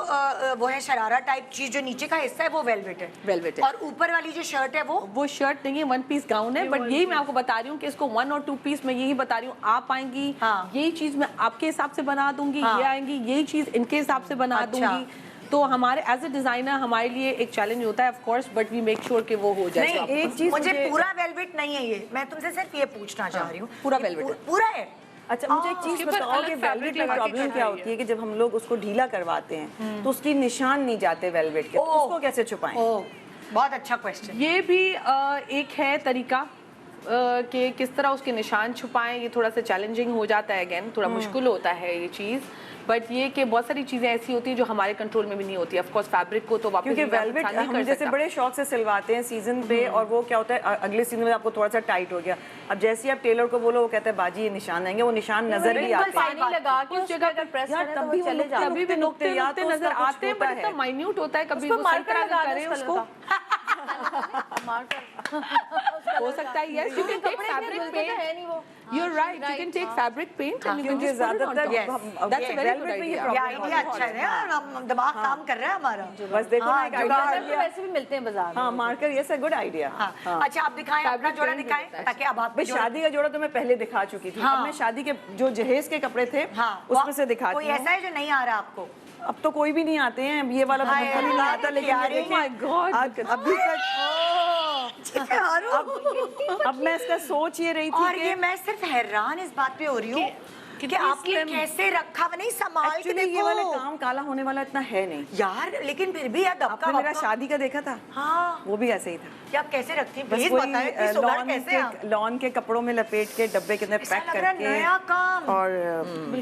वो है शरारा टाइप चीज, जो नीचे का हिस्सा है वो वेलवेट है। वेलवेट है। और ऊपर वाली जो शर्ट है वो शर्ट नहीं है, 1 पीस गाउन है। बट यही मैं आपको बता रही हूँ कि इसको 1 और 2 पीस में यही बता रही हूँ, आप आएंगी यही चीज मैं आपके हिसाब से बना दूंगी, ये आएंगी यही चीज इनके हिसाब से बना दूंगी। तो हमारे एज ए डिजाइनर हमारे लिए एक चैलेंज होता है of course, but we make sure कि वो हो जाए। नहीं, एक चीज मुझे पूरा वेलवेट नहीं है ये, मैं तुमसे सिर्फ ये पूछना चाह रही हूँ। पूरा वेलवेट पूरा है? अच्छा मुझे एक चीज बताओ कि वेलवेट में प्रॉब्लम क्या होती है कि जब हम लोग उसको ढीला करवाते हैं तो उसकी निशान नहीं जाते वेलवेट के, उसको कैसे छुपाएं? बहुत अच्छा क्वेश्चन। ये भी एक है तरीका कि किस तरह उसके निशान छुपाएं। ये थोड़ा सा चैलेंजिंग हो जाता है, अगेन थोड़ा मुश्किल होता है ये चीज़। बट ये कि बहुत सारी चीजें ऐसी होती हैं जो हमारे कंट्रोल में भी नहीं होती। ऑफ कोर्स फैब्रिक को तो वापस, क्योंकि वेलवेट हम जैसे बड़े शौक से सिलवाते हैं सीजन पे, और वो क्या होता है अगले सीजन में आपको थोड़ा सा टाइट हो गया। अब जैसे आप टेलर को बोलो, वो कहता है बाजी ये निशान आएंगे, वो निशान नजर भी आते हैं। पानी लगा के उस जगह पर प्रेस करें तो वो चले जाते हैं। कभी भी नुक्ते नजर आते हैं, बट इतना माइन्यूट होता है, कभी वो सही तरह से करें उसको। हो सकता है yes, you can take fabric paint, you are right, you can take fabric paint and you can just put it on top. That's a very good idea. ये आइडिया अच्छा है यार, हम दिमाग काम कर रहा है हमारा। बस देखो ना, एक आइडिया वैसे भी मिलते हैं बाजार में। हाँ, marker, yes a good idea. अच्छा आप दिखाएं अपना जोड़ा, दिखाएं ताकि अब आप शादी का जोड़ा तो मैं पहले दिखा चुकी थी। अब मैं शादी के जो जहेज के कपड़े थे उसमें से दिखाती हूँ। कोई ऐसा है जो नहीं आ रहा आपको? अब तो कोई भी नहीं आते हैं, ये वाला तो बिल्कुल नहीं आता। लेकिन अभी तक अब मैं इसका सोच ये रही थी और ये मैं सिर्फ हैरान इस बात पे हो रही हूँ कि आपने कैसे रखा, नहीं संभाल के देखो। ये वाला काम काला होने वाला इतना है नहीं यार, लेकिन फिर भी यार आपने मेरा शादी का देखा था। हाँ, वो भी ऐसे ही था। कि आप कैसे रखती हैं? बस प्लीज बताएं कि सुधार कैसे आप? लॉन के कपड़ों में लपेट के डब्बे के अंदर पैक करके, नया काम। और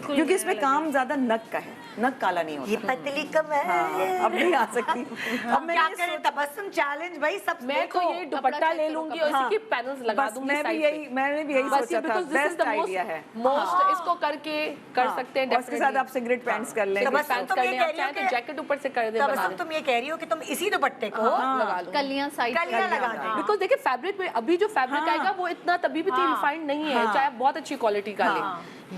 क्योंकि इसमें काम ज्यादा नग का है, नग काला नहीं होता। ये पतली कम है। अब नहीं आ सकती। अब मैं क्या करें? तबस्सुम चैलेंज भाई सब। मैं तो ये दुपट्टा ले लूंगी और इसके पैनल्स लगा दूंगी। मैंने भी यही सोचा था, बेस्ट आइडिया है। मोस्ट इसको करके कर सकते हैं। उसके साथ आप सिगरेट पैंट्स कर लें, पैंट्स कर लें, आप चाहें तो जैकेट ऊपर से कर दें। तबस्सुम तुम ये कह रही हो कि तुम इसी दुपट्टे को लगा लो, कलियां साइड लगा दें। बिकॉज देखिए फैब्रिक में अभी जो फैब्रिक आएगा वो इतना तभी भी रिफाइंड नहीं है, चाहे आप बहुत अच्छी क्वालिटी का लें,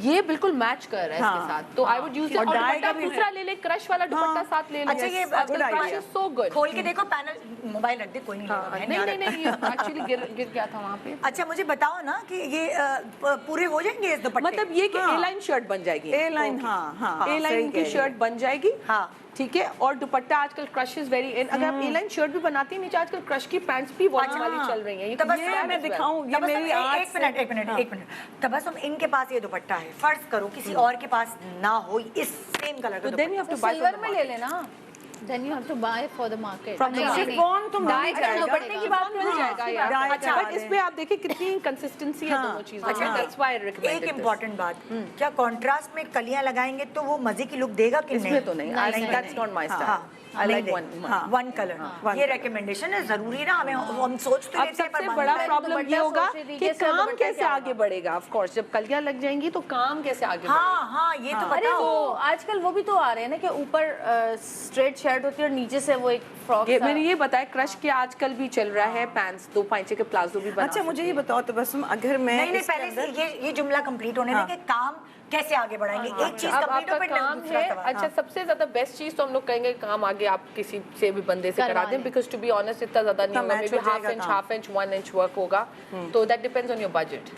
ये बिल्कुल मैच कर रहा है इसके साथ। तो आई वुड यूज इट। और दुपट्टा दूसरा ले ले, क्रश वाला दुपट्टा साथ ले ले। अच्छा ये क्रश इज सो गुड। खोल के देखो पैनल, मोबाइल रख दे, कोई नहीं लेगा। नहीं एक्चुअली गिर गया था वहाँ पे। अच्छा मुझे बताओ ना कि ये पूरे हो जाएंगे इस दुपट्टे? मतलब ये कि ए लाइन शर्ट बन जाएगी। ए लाइन, हाँ, ए लाइन की शर्ट बन जाएगी। हाँ ठीक है। और दुपट्टा आजकल क्रश इज वेरी इन। अगर आप ए लाइन शर्ट भी बनाती हैं, नीचे आजकल क्रश की पैंट्स भी बहुत वाली चल रही हैं। ये मैं दिखाऊं, ये मेरी एक मिनट तबस्सुम, इनके पास ये दुपट्टा है, फर्ज करो किसी और के पास ना हो इस सेम कलर का, तो then you have to buy silver में ले लेना। Then you have to buy for the market. Chiffon तो मिल जाएगा, दुपट्टे की बात मिल जाएगा यार। डाई अच्छा बट इसमें आप देखिए कितनी कंसिस्टेंसी है दोनों चीजों में। अच्छा दैट्स व्हाई आई रिकमेंड एक इम्पोर्टेंट बात, क्या कॉन्ट्रास्ट में कलियां लगाएंगे तो वो मजे की लुक देगा कि नहीं? इसमें तो नहीं, that's not my style. I like one color। ये recommendation है, जरूरी ना हमें, हम सोच तो लेते हैं, पर सबसे बड़ा प्रॉब्लम ये होगा कि काम कैसे आगे बढ़ेगा। ऑफ कोर्स जब कलियां लग जाएंगी तो काम कैसे आगे बढ़ेगा। हाँ ये तो अरे बताओ। वो आजकल वो भी तो आ रहे हैं ना कि ऊपर स्ट्रेट शर्ट होती है और नीचे से वो एक फ्रॉक। मैंने ये बताया क्रश के आजकल भी चल रहा है, पैंट्स 2 पांचे के प्लाजो भी बना। अच्छा मुझे ये बताओ तबस्सुम, अगर मैं नहीं पहले ये जुमला कंप्लीट होने दें कि काम कैसे आगे बढ़ाएंगे। एक चीज अब कंप्लीट हो आपका फिर काम दूसरा है। सवाल। अच्छा सबसे ज्यादा बेस्ट चीज तो हम लोग कहेंगे काम आगे आप किसी से भी बंदे से करा दें, बिकॉज टू बी ऑनेस्ट इतना ज्यादा नहीं होगा, may be half inch 1 inch work होगा, तो that depends on your budget.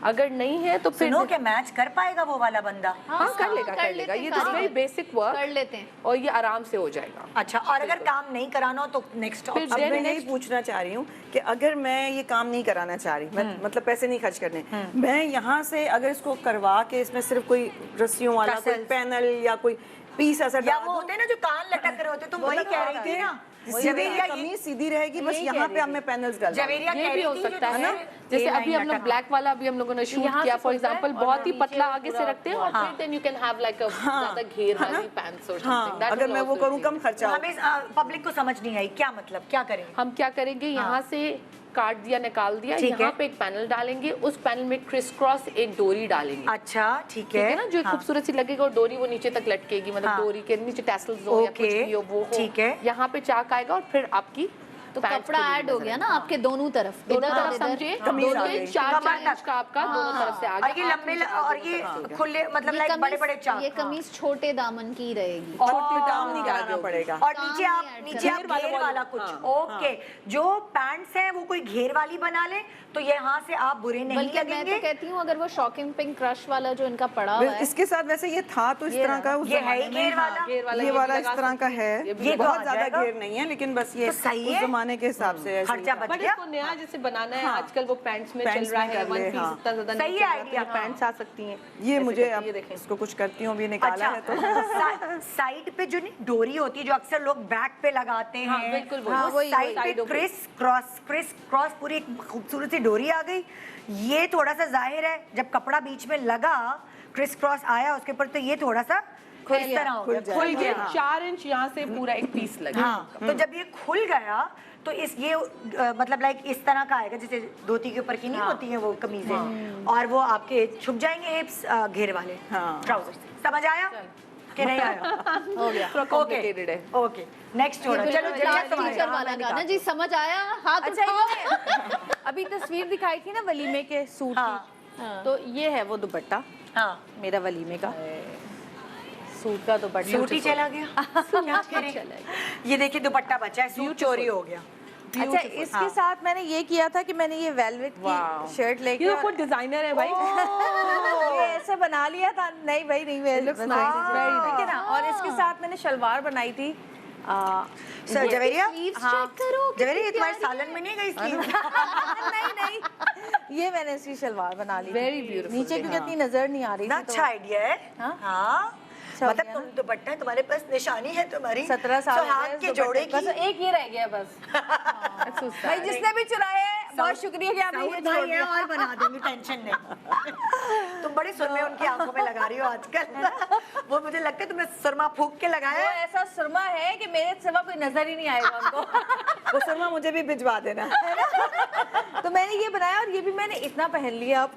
अगर नहीं है तो फिर सुनो, क्या मैच कर पाएगा वो वाला बंदा? हाँ कर लेगा। ये तो वेरी बेसिक वर्क कर लेते हैं और ये आराम से हो जाएगा। अच्छा, और अगर काम नहीं कराना हो तो नेक्स्ट अब मैं यही पूछना चाह रही हूँ कि अगर मैं ये काम नहीं कराना चाह रही, मैं मतलब पैसे नहीं खर्च करने, मैं यहाँ से अगर इसको करवा के इसमें सिर्फ कोई रस्सियों वाला कोई पैनल या कोई पीस ऐसा या वो होते हैं ना जो कान लटक रहे होते, तुम वही कह रही थी ना, जवेरिया कमीज सीधी रहेगी, बस यहाँ पे हमें पैनल्स डाल जवेरिया ये भी हो सकता है ना, जैसे अभी हम लोग ब्लैक वाला अभी हम लोगों ने शूट किया फॉर एग्जांपल, बहुत ही पतला आगे से रखते हैं और फिर then you can have like a ज्यादा घेर वाली पैंट्स और समथिंग। दैट अगर मैं वो करूँ कम खर्चा हो। हमें पब्लिक को समझ नहीं आई क्या मतलब, क्या करेंगे हम क्या करेंगे यहाँ से काट दिया, निकाल दिया, यहाँ पे एक पैनल डालेंगे, उस पैनल में क्रिस क्रॉस एक डोरी डालेंगे। अच्छा, ठीक है ना, जो खूबसूरत सी लगेगी, और डोरी वो नीचे तक लटकेगी, मतलब डोरी के नीचे टैसल्स हो या कुछ भी हो वो हो। ठीक है, यहाँ पे चाक आएगा और फिर आपकी तो कपड़ा ऐड हो गया ना आपके दोनों तरफ, दोनों तरफ समझिए, 4 इंच का आपका दोनों तरफ से आ गया। और ये लंबे और ये खुले, मतलब लाइक बड़े-बड़े चाक। ये कमीज छोटे दामन की रहेगी, छोटे दाम नहीं कराना पड़ेगा। और नीचे आप घेर वाला कुछ, ओके। जो पैंट्स हैं वो कोई घेर वाली बना ले तो यहाँ से आप बुरे नहीं लगेंगे। मैं तो कहती हूँ अगर वो शॉकिंग पिंक क्रश वाला जो इनका पड़ा हुआ है, इसके साथ वैसे ये था तो इस तरह का, ये है घेर वाला, ये वाला इस तरह का है, ये बहुत ज्यादा घेर नहीं है, लेकिन बस ये उस जमाने के हिसाब से खर्चा बच गया। इसको नया जैसे बनाना है आजकल, वो पैंट्स में चल रहा है, वन पीस इतना ज्यादा सही आइडिया, पैंट्स आ सकती हैं। ये मुझे अब इसको कुछ करती हूँ, अभी निकाला है तो साइड पे जो डोरी होती है जो अक्सर लोग बैक पे लगाते हैं, बिल्कुल वो साइड पे क्रिस क्रॉस पूरी एक खूबसूरत सी डोरी आ गई। ये थोड़ा सा जाहिर है जब कपड़ा बीच में लगा, क्रिस क्रॉस आया उसके ऊपर, तो ये थोड़ा सा खुल गया, 4 इंच यहाँ से पूरा एक पीस लगा। हाँ, तो जब ये खुल गया तो ये मतलब लाइक इस तरह का आएगा जैसे धोती के ऊपर की नहीं होती है वो कमीजें, और वो आपके छुप जाएंगे हिप्स घेर वाले ट्राउजर। समझ आया कि नहीं आया? हो गया, थोड़ा कॉम्प्लिकेटेड है। ओके, नेक्स्ट चलो टीचर वाला गाना जी, समझ आया? हाथ अच्छा, अभी तस्वीर दिखाई थी ना वलीमे के सूट की, तो ये है वो दुपट्टा मेरा वलीमे का सूट का दुपट्टा। सूट ही चला गया, क्या करें? ये देखिए दुपट्टा बचा है, सूट चोरी हो गया। अच्छा, इसके साथ मैंने ये किया था कि मैंने ये वेलवेट की शर्ट लेके, ये खुद डिजाइनर है भाई, ये ऐसे बना लिया था। नहीं भाई, नहीं, ठीक है ना। और इसके साथ मैंने शलवार बनाई थी। सर जवेरिया, जवेरिया, ये तुम्हारे सालन में नहीं गई स्लीव? नहीं, ये मैंने इसकी शलवार बना ली, वेरी ब्यूटीफुल, नीचे क्योंकि इतनी नजर नहीं आ रही थी। अच्छा आइडिया है। हाँ, मतलब तुम दुपट्टा, तुम्हारे पास निशानी है तुम्हारी 17 साल हाथ के जोड़े की। बस एक ये रह गया बस। भाई जिसने भी चुराए हैं बहुत शुक्रिया कि आपने ये छोड़ दिया। और बना देंगे, टेंशन नहीं। तुम बड़ी सुरमे उनकी आंखों में लगा रही हो आजकल। वो मुझे लगता है तुमने सुरमा फूंक के लगाया है। ऐसा सुरमा है कि मेरे सिवा कोई नजर ही नहीं आएगा उनको। वो सुरमा मुझे भी भिजवा देना। तो मैंने ये बनाया और ये भी मैंने इतना पहन लिया अब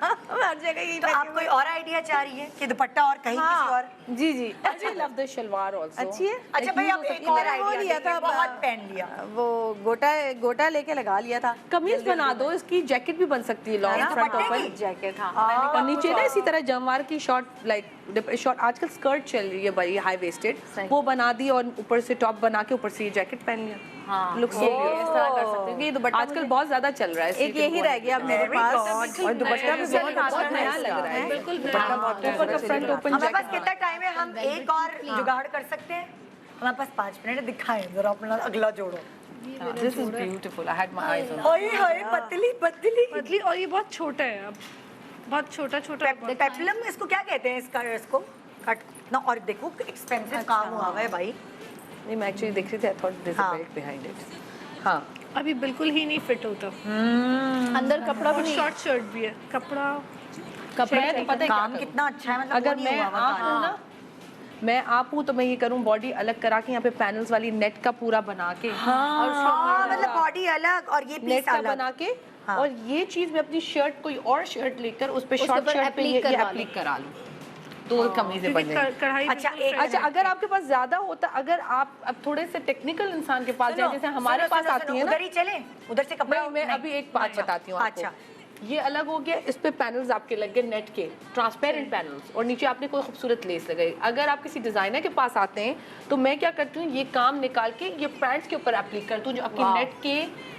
हर जगह यही। तो आप कोई और आइडिया चाह रही है कि दुपट्टा और कहीं किसी और? जी जी, I love the salwar also. अच्छी है। अच्छा भाई, अब एक और आइडिया लिया था, बहुत पहन लिया, वो गोटा लेके लगा लिया था। कमीज बना दो, इसकी जैकेट भी बन सकती है, लॉन्ग फ्रंट ओपन जैकेट। और नीचे ना इसी तरह जमवार की शॉर्ट, लाइक शॉर्ट आजकल स्कर्ट चल रही है बड़ी हाई वेस्टेड, वो बना दी और ऊपर से टॉप बना के ऊपर से ये जैकेट पहन लिया। लुक सो इस तरह कर सकते हैं। ये दुपट्टा आजकल बहुत ज्यादा चल रहा है, एक यही रह गया अब मेरे पास, और दुपट्टा भी बहुत नया लग रहा है, बिल्कुल ऊपर का फ्रंट ओपन। हमारे पास कितना टाइम है? हम एक और जुगाड़ कर सकते हैं। हमारे पास 5 मिनट दिखाएं जरा अपना अगला जोड़ो। This is beautiful. I had my eyes on it. ओए हाय, पतली पतली, और ये बहुत छोटा है, अब बहुत छोटा पेप्लम इसको क्या कहते हैं? इसको कट ना, और देखो एक्सपेंसिव काम हुआ है भाई। नहीं, मैं एक्चुअली देख रही थी, I thought there's a belt behind it. हाँ, अभी बिल्कुल ही नहीं फिट होता। अंदर कपड़ा और शॉर्ट शर्ट भी है, कपड़ा तो पता है काम कितना अच्छा है, मतलब अगर मैं आप हूँ ना, मैं आप हूँ तो मैं ये करूँ, बॉडी अलग करा के यहाँ पे पैनल्स वाली नेट का पूरा बना के, और मतलब बॉडी अलग और ये नेट पीस का अलग बना के, और ये चीज मैं अपनी शर्ट, कोई और शर्ट लेकर उस पे शॉर्ट शर्ट पे ये एप्लीक करा लूँ, तो कमीजें बन जाएंगी। अच्छा, अगर आपके पास ज्यादा होता, अगर आप अब थोड़े से टेक्निकल इंसान के पास जाए, जैसे हमारे पास आती है ना, उधर ही चले, उधर से कपड़ा। मैं अभी एक बात बताती हूँ आपको। ये अलग हो गया, इस पे पैनल्स आपके लग गए नेट के, ट्रांसपेरेंट पैनल्स, और नीचे आपने कोई खूबसूरत लेस लगाई। अगर आप किसी डिजाइनर के पास आते हैं तो मैं क्या करती हूँ, ये काम निकाल के ये पैंट्स के ऊपर एप्लीक करती हूँ, जो आपकी नेट के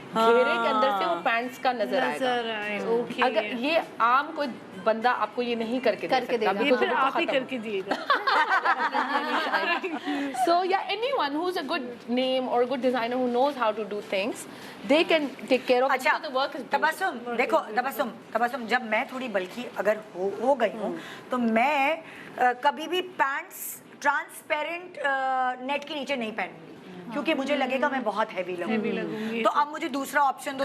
घेरे के अंदर से वो पैंट्स का नजर आएगा। अगर ये आम कोई बंदा आपको ये नहीं करके देगा, ये फिर आप ही करके दिएगा। So yeah, anyone who's a good name or a good designer who knows how to do things, they can take care of. अच्छा, the work is तबस्सुम, देखो तबस्सुम, जब मैं थोड़ी बल्कि अगर हो गई हूँ तो मैं कभी भी पैंट्स ट्रांसपेरेंट नेट के नीचे नहीं पहनूंगी। क्योंकि मुझे लगेगा मैं बहुत हैवी लगूंगी। तो अब मुझे दूसरा ऑप्शन दो।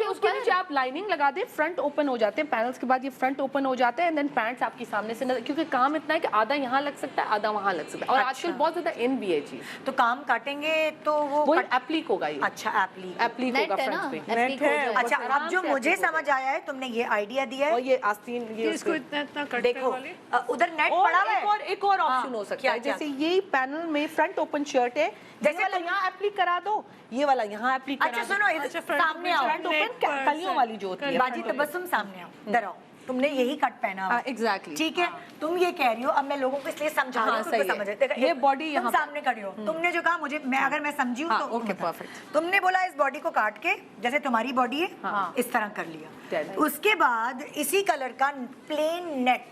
उसके नीचे आप लाइनिंग लगा दें, फ्रंट ओपन हो जाते हैं पैनल्स के बाद, ये फ्रंट ओपन हो जाते हैं एंड देन पैंट्स आपके सामने से नजर, क्योंकि काम इतना है कि आधा यहाँ लग सकता है आधा वहाँ लग सकता है, और आजकल बहुत ज्यादा इन भी है चीज। तो काम काटेंगे तो वो एप्लीक होगा ये। अच्छा एप्लीक होगा फ्रंट पे। अच्छा अब जो मुझे समझ आया है, तुमने ये आइडिया दिया है और ये आस्तीन ये इसको इतना कट देखो वाले उधर नेट पड़ा हुआ है। एक और ऑप्शन हो सकता है, जैसे ये पैनल में फ्रंट ओपन शर्ट है, जैसे वाला यहाँ एप्लीक करा दो, ये वाला यहाँ एप्लीक करा दो। अच्छा सुनो इधर सामने आओ, फ्रंट ओपन कलियों वाली जो होती है। बाजी तबस्सुम सामने आओ, इधर आओ। तुमने यही कट पहना हुआ एग्जैक्टली ठीक है। तुम ये कह रही हो, अब मैं लोगों को इसलिए समझा रही हूँ सही है। समझ रहे। ये बॉडी यहाँ सामने खड़ी हो, तुमने जो कहा मुझे, मैं अगर मैं समझी हूँ तो ओके परफेक्ट। तुमने बोला इस बॉडी को काट के जैसे तुम्हारी बॉडी है इस तरह कर लिया, उसके बाद इसी कलर का प्लेन नेट,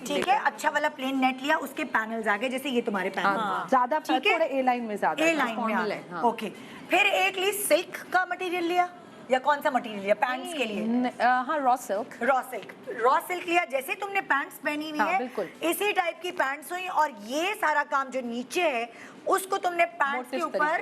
ठीक है, अच्छा वाला प्लेन नेट लिया, उसके पैनल्स आ गए, जैसे ये तुम्हारे पैनल ज्यादा थोड़ा ए लाइन में ज्यादा, ए लाइन में आ गए। ओके, फिर एक ली सिल्क का मटेरियल लिया, या कौन सा मटेरियल लिया पैंट्स के लिए? हाँ रॉ सिल्क। रॉ सिल्क लिया, जैसे तुमने पैंट्स पहनी हुई है बिल्कुल इसी टाइप की पैंट्स हुई, और ये सारा काम जो नीचे है उसको तुमने पैंट्स के ऊपर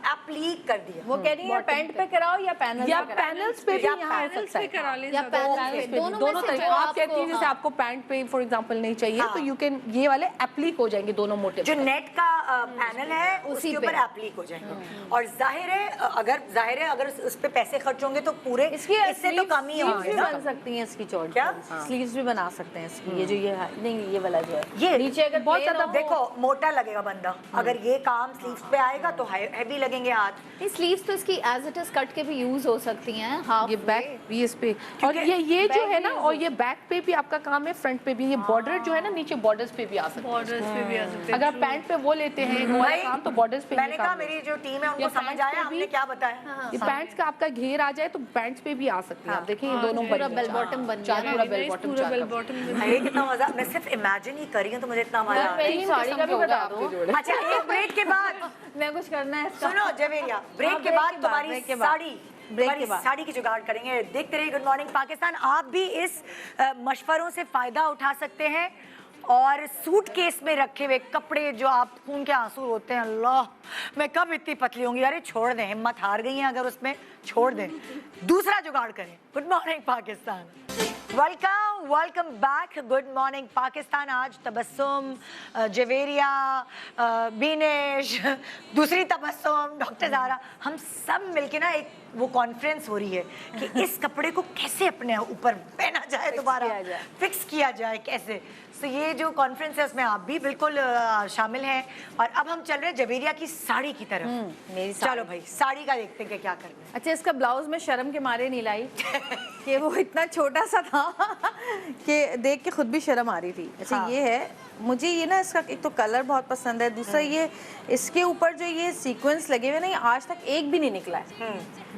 एप्लीक कर दिया। वो कह रही है पैंट पे कराओ या पैनल या पैनल्स पे भी यहाँ हो सकता है, करा ले या पैनल्स पे, दोनों तरीके। आप कहती हैं जैसे आपको पैंट पे फॉर एग्जांपल नहीं चाहिए तो यू कैन, ये वाले एप्लीक हो जाएंगे दोनों मोटे, जो नेट का पैनल है उसके ऊपर एप्लीक हो जाएंगे। और जाहिर है अगर उस पे पैसे खर्च होंगे तो पूरे इससे तो कम ही होंगे ना। बन सकती हैं इसकी चौड़ी, क्या स्लीव्स भी बना सकते हैं इसकी। ये जो ये नहीं ये वाला जो है ये नीचे अगर बहुत ज्यादा देखो मोटा लगेगा बंदा, अगर ये काम स्लीव्स पे आएगा तो हैवी लगेंगे हाथ। स्लीव्स तो इसकी एज इट इज कट के भी यूज हो सकती हैं, हाफ ये बैक भी इस पे, और ये जो है ना, और ये बैक पे भी आपका काम है, फ्रंट पे भी, ये बॉर्डर जो है ना नीचे बॉर्डर्स पे भी आ सकता है, बॉर्डर्स पे भी आ सकते हैं। अगर आप पैंट पे वो लेते हैं वो वाला काम तो बॉर्डर्स पे। मैंने कहा मेरी जो टीम है उनको समझ आया, हमने क्या बताया, ये पैंट्स का आपका घेर आ जाए तो पैंट्स पे भी आ सकती है। आप देखिए ये दोनों पूरा बेल बॉटम बन गया, पूरा बेल बॉटम, बेल बॉटम। अरे कितना मजा, मैं सिर्फ इमेजिन ही कर रही हूँ तो मुझे इतना मजा आ रहा है। मेरी साड़ी का भी बता दो। अच्छा एक ब्रेक के बाद मैं कुछ करना है इसका। सुनो जवेरिया, ब्रेक के बाद तुम्हारी साड़ी, तुम्हारी साड़ी की जुगाड़ करेंगे। देखते रहिए गुड मॉर्निंग पाकिस्तान। आप भी इस मशवरों से फायदा उठा सकते हैं, और सूटकेस में रखे हुए कपड़े जो आप खून के आंसू होते हैं, अल्लाह मैं कब इतनी पतली होंगी, अरे छोड़ दें, हिम्मत हार गई हैं अगर उसमें, छोड़ दें, दूसरा जुगाड़ करें। Good morning Pakistan, welcome back. Good morning Pakistan. आज तबस्सुम, जवेरिया, बीनेश, दूसरी तबस्सुम, डॉक्टर ज़ारा, हम सब मिलके ना एक वो कॉन्फ्रेंस हो रही है कि इस कपड़े को कैसे अपने ऊपर पहना जाए, दोबारा फिक्स किया जाए कैसे। तो ये जो कॉन्फ्रेंस है उसमें आप भी बिल्कुल शामिल हैं, और अब हम चल रहे हैं जवेरिया की साड़ी की तरफ। मेरी चलो भाई साड़ी का देखते हैं कि क्या करना है। अच्छा, इसका ब्लाउज में शर्म के मारे नहीं लाई कि वो इतना छोटा सा था कि देख के खुद भी शर्म आ रही थी। अच्छा ये है, मुझे ये ना इसका एक तो कलर बहुत पसंद है, दूसरा ये इसके ऊपर जो ये सीक्वेंस लगे हुए ना, ये आज तक एक भी नहीं निकला है।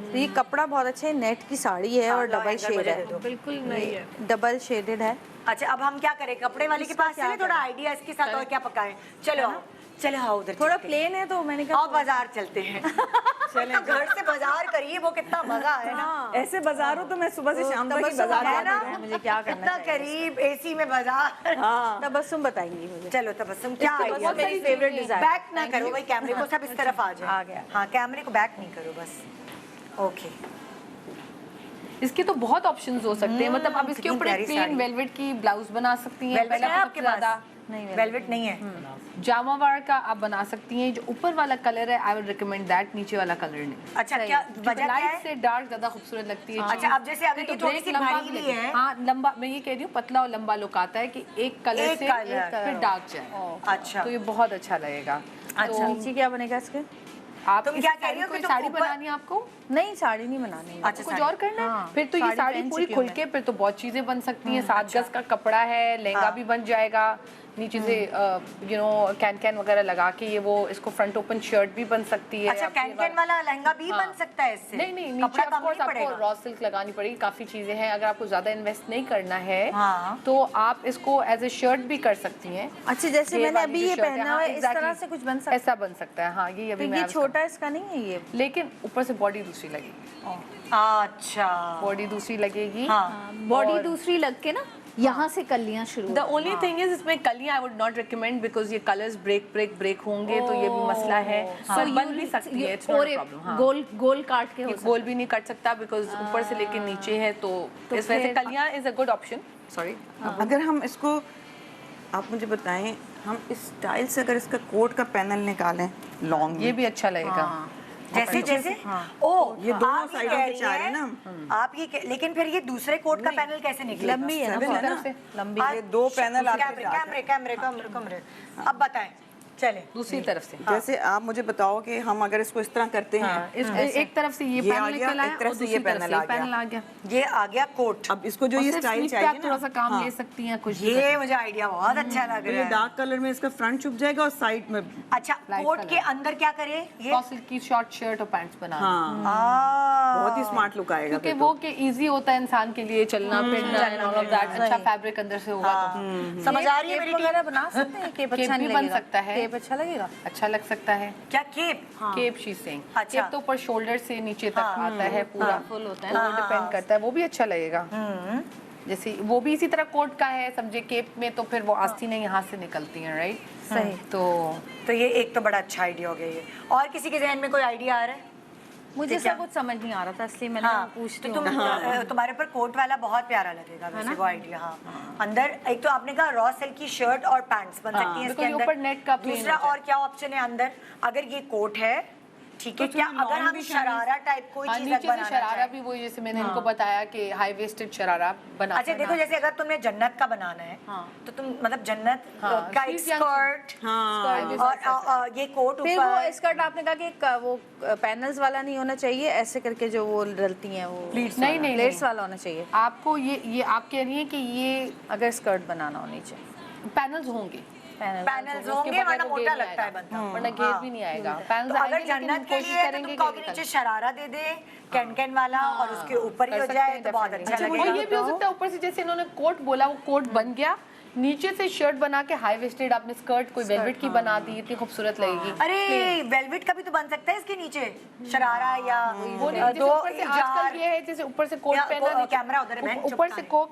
तो ये कपड़ा बहुत अच्छा है, नेट की साड़ी है और डबल शेड है, बिल्कुल नहीं है, डबल शेडेड है। अच्छा अब हम क्या करें, कपड़े वाले के पास चले, थोड़ा आइडिया इसके साथ और क्या पकाएं। चलो चलो आओ उधर, थोड़ा प्लेन है तो मैंने कहा आओ बाजार चलते हैं। चलो घर से बाजार करिए, वो कितना मजा है ना। ऐसे बाजार हो तो मैं सुबह से शाम तक ही बाजार है ना, मुझे क्या करना इतना करीब एसी में बाजार। तबस्सुम बताएंगी मुझे। चलो तबस्सुम क्या आइडिया, मेरी फेवरेट डिजाइन। बैक ना करो भाई, कैमरे को सब इस तरफ आ जाए। आ गया। हाँ कैमरे को बैक नहीं करो बस। ओके, इसके तो बहुत ऑप्शंस हो सकते हैं, मतलब आप इसके ऊपर एक प्लेन वेलवेट की ब्लाउज बना सकती हैं। वेलवेट है आपके पास? नहीं वेलवेट नहीं है। जामावार का आप बना सकती हैं, जो ऊपर वाला कलर है आई वुड रिकमेंड दैट, नीचे वाला कलर नहीं। अच्छा क्या वजह क्या लाइट है? से डार्क ज्यादा खूबसूरत लगती है। अच्छा अब जैसे अगर ये थोड़ी सी भारी भी है, हाँ लंबा, मैं ये कह रही हूँ पतला और लंबा लुक आता है कि एक कलर से फिर डार्क जाए। अच्छा तो ये बहुत अच्छा लगेगा। अच्छा नीचे क्या बनेगा इसके? आप तुम क्या कह रही हो कि तुम साड़ी ऊपर- बनानी है आपको? नहीं साड़ी नहीं बनानी। अच्छा कुछ और करना है? हाँ, फिर तो ये साड़ी पहन पूरी चुकी खुल हूँ के फिर तो बहुत चीजें बन सकती हैं। 7 गज का कपड़ा है, लहंगा भी बन जाएगा, नीचे से यू नो कैन वगैरह लगा के ये वो इसको फ्रंट ओपन शर्ट भी बन सकती है। अच्छा कैन वाला लहंगा भी बन सकता है इससे? नहीं नहीं, कपड़ा नीचे कम ऑफ कोर्स नहीं आपको पड़ेगा। रॉ सिल्क लगानी पड़ेगी, काफी चीजें हैं। अगर आपको ज्यादा इन्वेस्ट नहीं करना है हाँ। तो आप इसको एज ए शर्ट भी कर सकती हैं। अच्छा जैसे मैंने अभी ये पहना हुआ है, इस तरह से कुछ बन सकता है? ऐसा बन सकता है हाँ। ये अभी तो ये छोटा इसका नहीं है ये, लेकिन ऊपर से बॉडी दूसरी लगेगी। अच्छा बॉडी दूसरी लगेगी। हाँ बॉडी दूसरी लग के ना यहाँ से कलियां शुरू द ओनली थिंग इज इसमें कलियां I would not recommend because ये कलर्स ब्रेक होंगे तो ये भी मसला है। पर बन भी सकती है, इट्स नॉट अ प्रॉब्लम। गोल काट के गोल भी नहीं कट सकता बिकॉज ऊपर से लेके नीचे है, तो इस वजह से कलियां is a good option. Sorry, अगर हम इसको, आप मुझे बताएं, हम इस स्टाइल से अगर इसका कोट का पैनल निकालें लॉन्ग, ये भी अच्छा लगेगा। जैसे ओ ये दोनों आप ये साइडों कह पे रही चाह रहे हैं हैं ना, आप ये लेकिन फिर ये दूसरे कोट का पैनल कैसे निकलेगा? लंबी है ना, Seven है ना? से लंबी। ये दो पैनल आपके कैमरे कैमरे कैमरे कैमरे अब बताएं, चले दूसरी तरफ से जैसे आप मुझे बताओ कि हम अगर इसको इस तरह करते हैं, एक तरफ से ये ये आ पैनल गया, निकल आया एक तरफ और से ये दूसरी तरफ से ये पैनल आ गया। ये आ गया कोट। अब इसको जो ये स्टाइल चाहिए आप थोड़ा सा काम हाँ, ले सकती हैं कुछ। ये मुझे आइडिया बहुत अच्छा लग तो ये रहा है। डार्क कलर में इसका फ्रंट छुप जाएगा और साइड में, अच्छा, कोट के अंदर क्या करे ये? कॉसल की शॉर्ट शर्ट और पैंट्स बना, हाँ, बहुत ही स्मार्ट लुक आएगा। क्योंकि वो कि इजी होता है इंसान के लिए चलना फिरना एंड ऑल ऑफ दैट। अच्छा फैब्रिक अंदर से होगा तो समझ आ रही है मेरी केप वगैरह बना सकते हैं, केप अच्छा भी नहीं बन लगेगा? सकता है। केप अच्छा लगेगा? अच्छा लग सकता है। क्या केप? केप शी सेइंग, अच्छा। केप तो ऊपर शोल्डर से नीचे तक आता है पूरा, फुल होता है वो डिपेंड करता है, वो भी अच्छा लगेगा। जैसे वो भी इसी तरह कोट का है, समझे केप में तो फिर वो आस्तीनें यहाँ से निकलती हैं, राइट? सही। तो ये एक तो बड़ा अच्छा आइडिया हो गया ये। और किसी के जहन में कोई आइडिया आ रहा है? मुझे सब कुछ समझ नहीं आ रहा था, इसलिए मैंने पूछती हूँ। तुम्हारे पर कोट वाला बहुत प्यारा लगेगा वैसे वो आइडिया। हाँ, अंदर एक तो आपने कहा रॉ सिल्क की शर्ट और पैंट्स बन सकती हैं इसके बिल्कुल, ऊपर नेट का अंदर। plain दूसरा हो जाए। और क्या ऑप्शन है अंदर? अगर ये कोट है, ठीक है, क्या अगर हम शरारा टाइप कोई चीज नीचे से बनाना शरारा चाहें? भी वही जैसे मैंने इनको बताया कि हाई वेस्टेड शरारा बना। अच्छा देखो, जैसे अगर तुम्हें जन्नत का बनाना है तो तुम मतलब जन्नत का एक स्कर्ट और ये कोट फिर वो ऊपर। स्कर्ट आपने कहा कि वो पैनल्स वाला नहीं होना चाहिए, ऐसे करके जो वो डलती हैं वो नहीं प्लेट्स वाला होना चाहिए। आपको ये आप कह रही हैं कि ये अगर स्कर्ट बनाना होनी चाहिए, पैनल्स होंगे, पैनल्स होंगे, वरना मोटा लगता है बंदा, वरना घेर भी नहीं आएगा। पैनल्स तो अगर आएंगे, लेकिन जन्नत के कोशिश लिए तो करेंगे तुम कहोगे नीचे शरारा दे दे कैन वाला और उसके ऊपर ही हो जाए तो बहुत अच्छा और लगेगा। ये भी हो सकता है ऊपर से जैसे इन्होंने कोट बोला, वो कोट बन गया, नीचे से शर्ट बना के हाई वेस्टेड आपने स्कर्ट कोई वेलवेट की बना दी, इतनी खूबसूरत लगेगी। अरे वेलवेट का भी तो बन सकता है इसके नीचे शरारा या वो नहीं, जैसे ऊपर से आजकल ये है जैसे ऊपर से कोट पहना, कैमरा उधर है, बहन, चुप ऊपर से कहां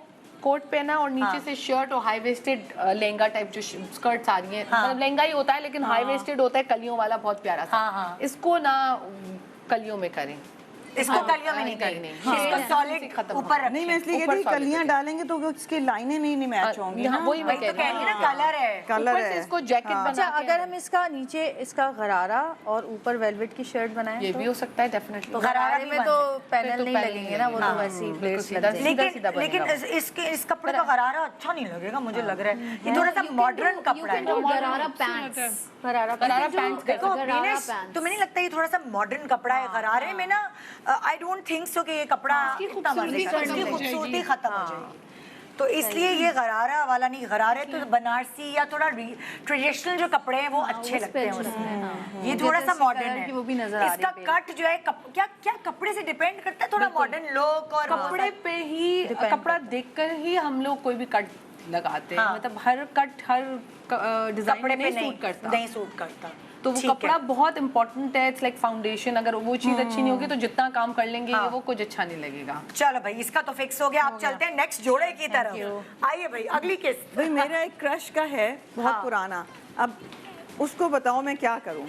कोट पहना और नीचे से शर्ट और हाई वेस्टेड लहंगा टाइप जो स्कर्ट्स आ रही है, मतलब लहंगा ही होता है लेकिन हाई वेस्टेड होता है कलियों वाला, बहुत प्यारा सा। इसको ना कलियों में करें, इसको कलियों में नहीं करनी, इसको सॉलिड खत्म ऊपर रखें। नहीं, मैं इसलिए कहती हूँ कलियां डालेंगे तो इसकी लाइनें नहीं मैच होंगी ना। वही मैं तो कह रही ना कलर है। कलर ऊपर से है। इसको जैकेट बना अच्छा के अगर हम इसका नीचे इसका गरारा और ऊपर वेलवेट की शर्ट बनाएं ये तो भी हो सकता है डेफिनेटली। तो गरारा गरारे भी में बन तो सकता पैनल तो नहीं पैनल लगेंगे ना, वो तो हाँ, वैसे ही बिल्कुल प्लेट्स सीधा लग जाएंगे। सीधा लेकिन बनेगा। इस कपड़े का गरारा अच्छा नहीं लगेगा, मुझे लग रहा है ये थोड़ा सा मॉडर्न कपड़ा है। गरारा पैंट्स, गरारा पैंट्स देखो गरारा वीनस, pants। तुम्हें नहीं लगता ये थोड़ा सा मॉडर्न कपड़ा है? गरारे में ना आई डोंट थिंक सो कि ये कपड़ा इतना मजे का, इसकी खूबसूरती खत्म हो जाएगी। तो इसलिए ये गरारा वाला नहीं, गरारे तो बनारसी या थोड़ा ट्रेडिशनल जो कपड़े हैं वो अच्छे लगते हैं उसमें। ये थोड़ा सा मॉडर्न है, वो भी नजर आ रही इसका कट जो है क्या क्या कपड़े से डिपेंड करता है, थोड़ा मॉडर्न लुक और कपड़े पे ही, कपड़ा देखकर ही हम लोग कोई भी कट लगाते हैं, मतलब हर कट हर डिजाइन कपड़े पे नहीं सूट करता। तो वो कपड़ा बहुत इंपॉर्टेंट है, इट्स लाइक फाउंडेशन। अगर वो चीज अच्छी नहीं होगी तो जितना काम कर लेंगे वो कुछ अच्छा नहीं लगेगा। चलो भाई, इसका तो फिक्स हो गया। आप चलते हैं नेक्स्ट जोड़े की तरफ। आइए भाई, अगली किस्त। भाई मेरा एक क्रश का है बहुत पुराना, अब उसको बताओ मैं क्या करूं।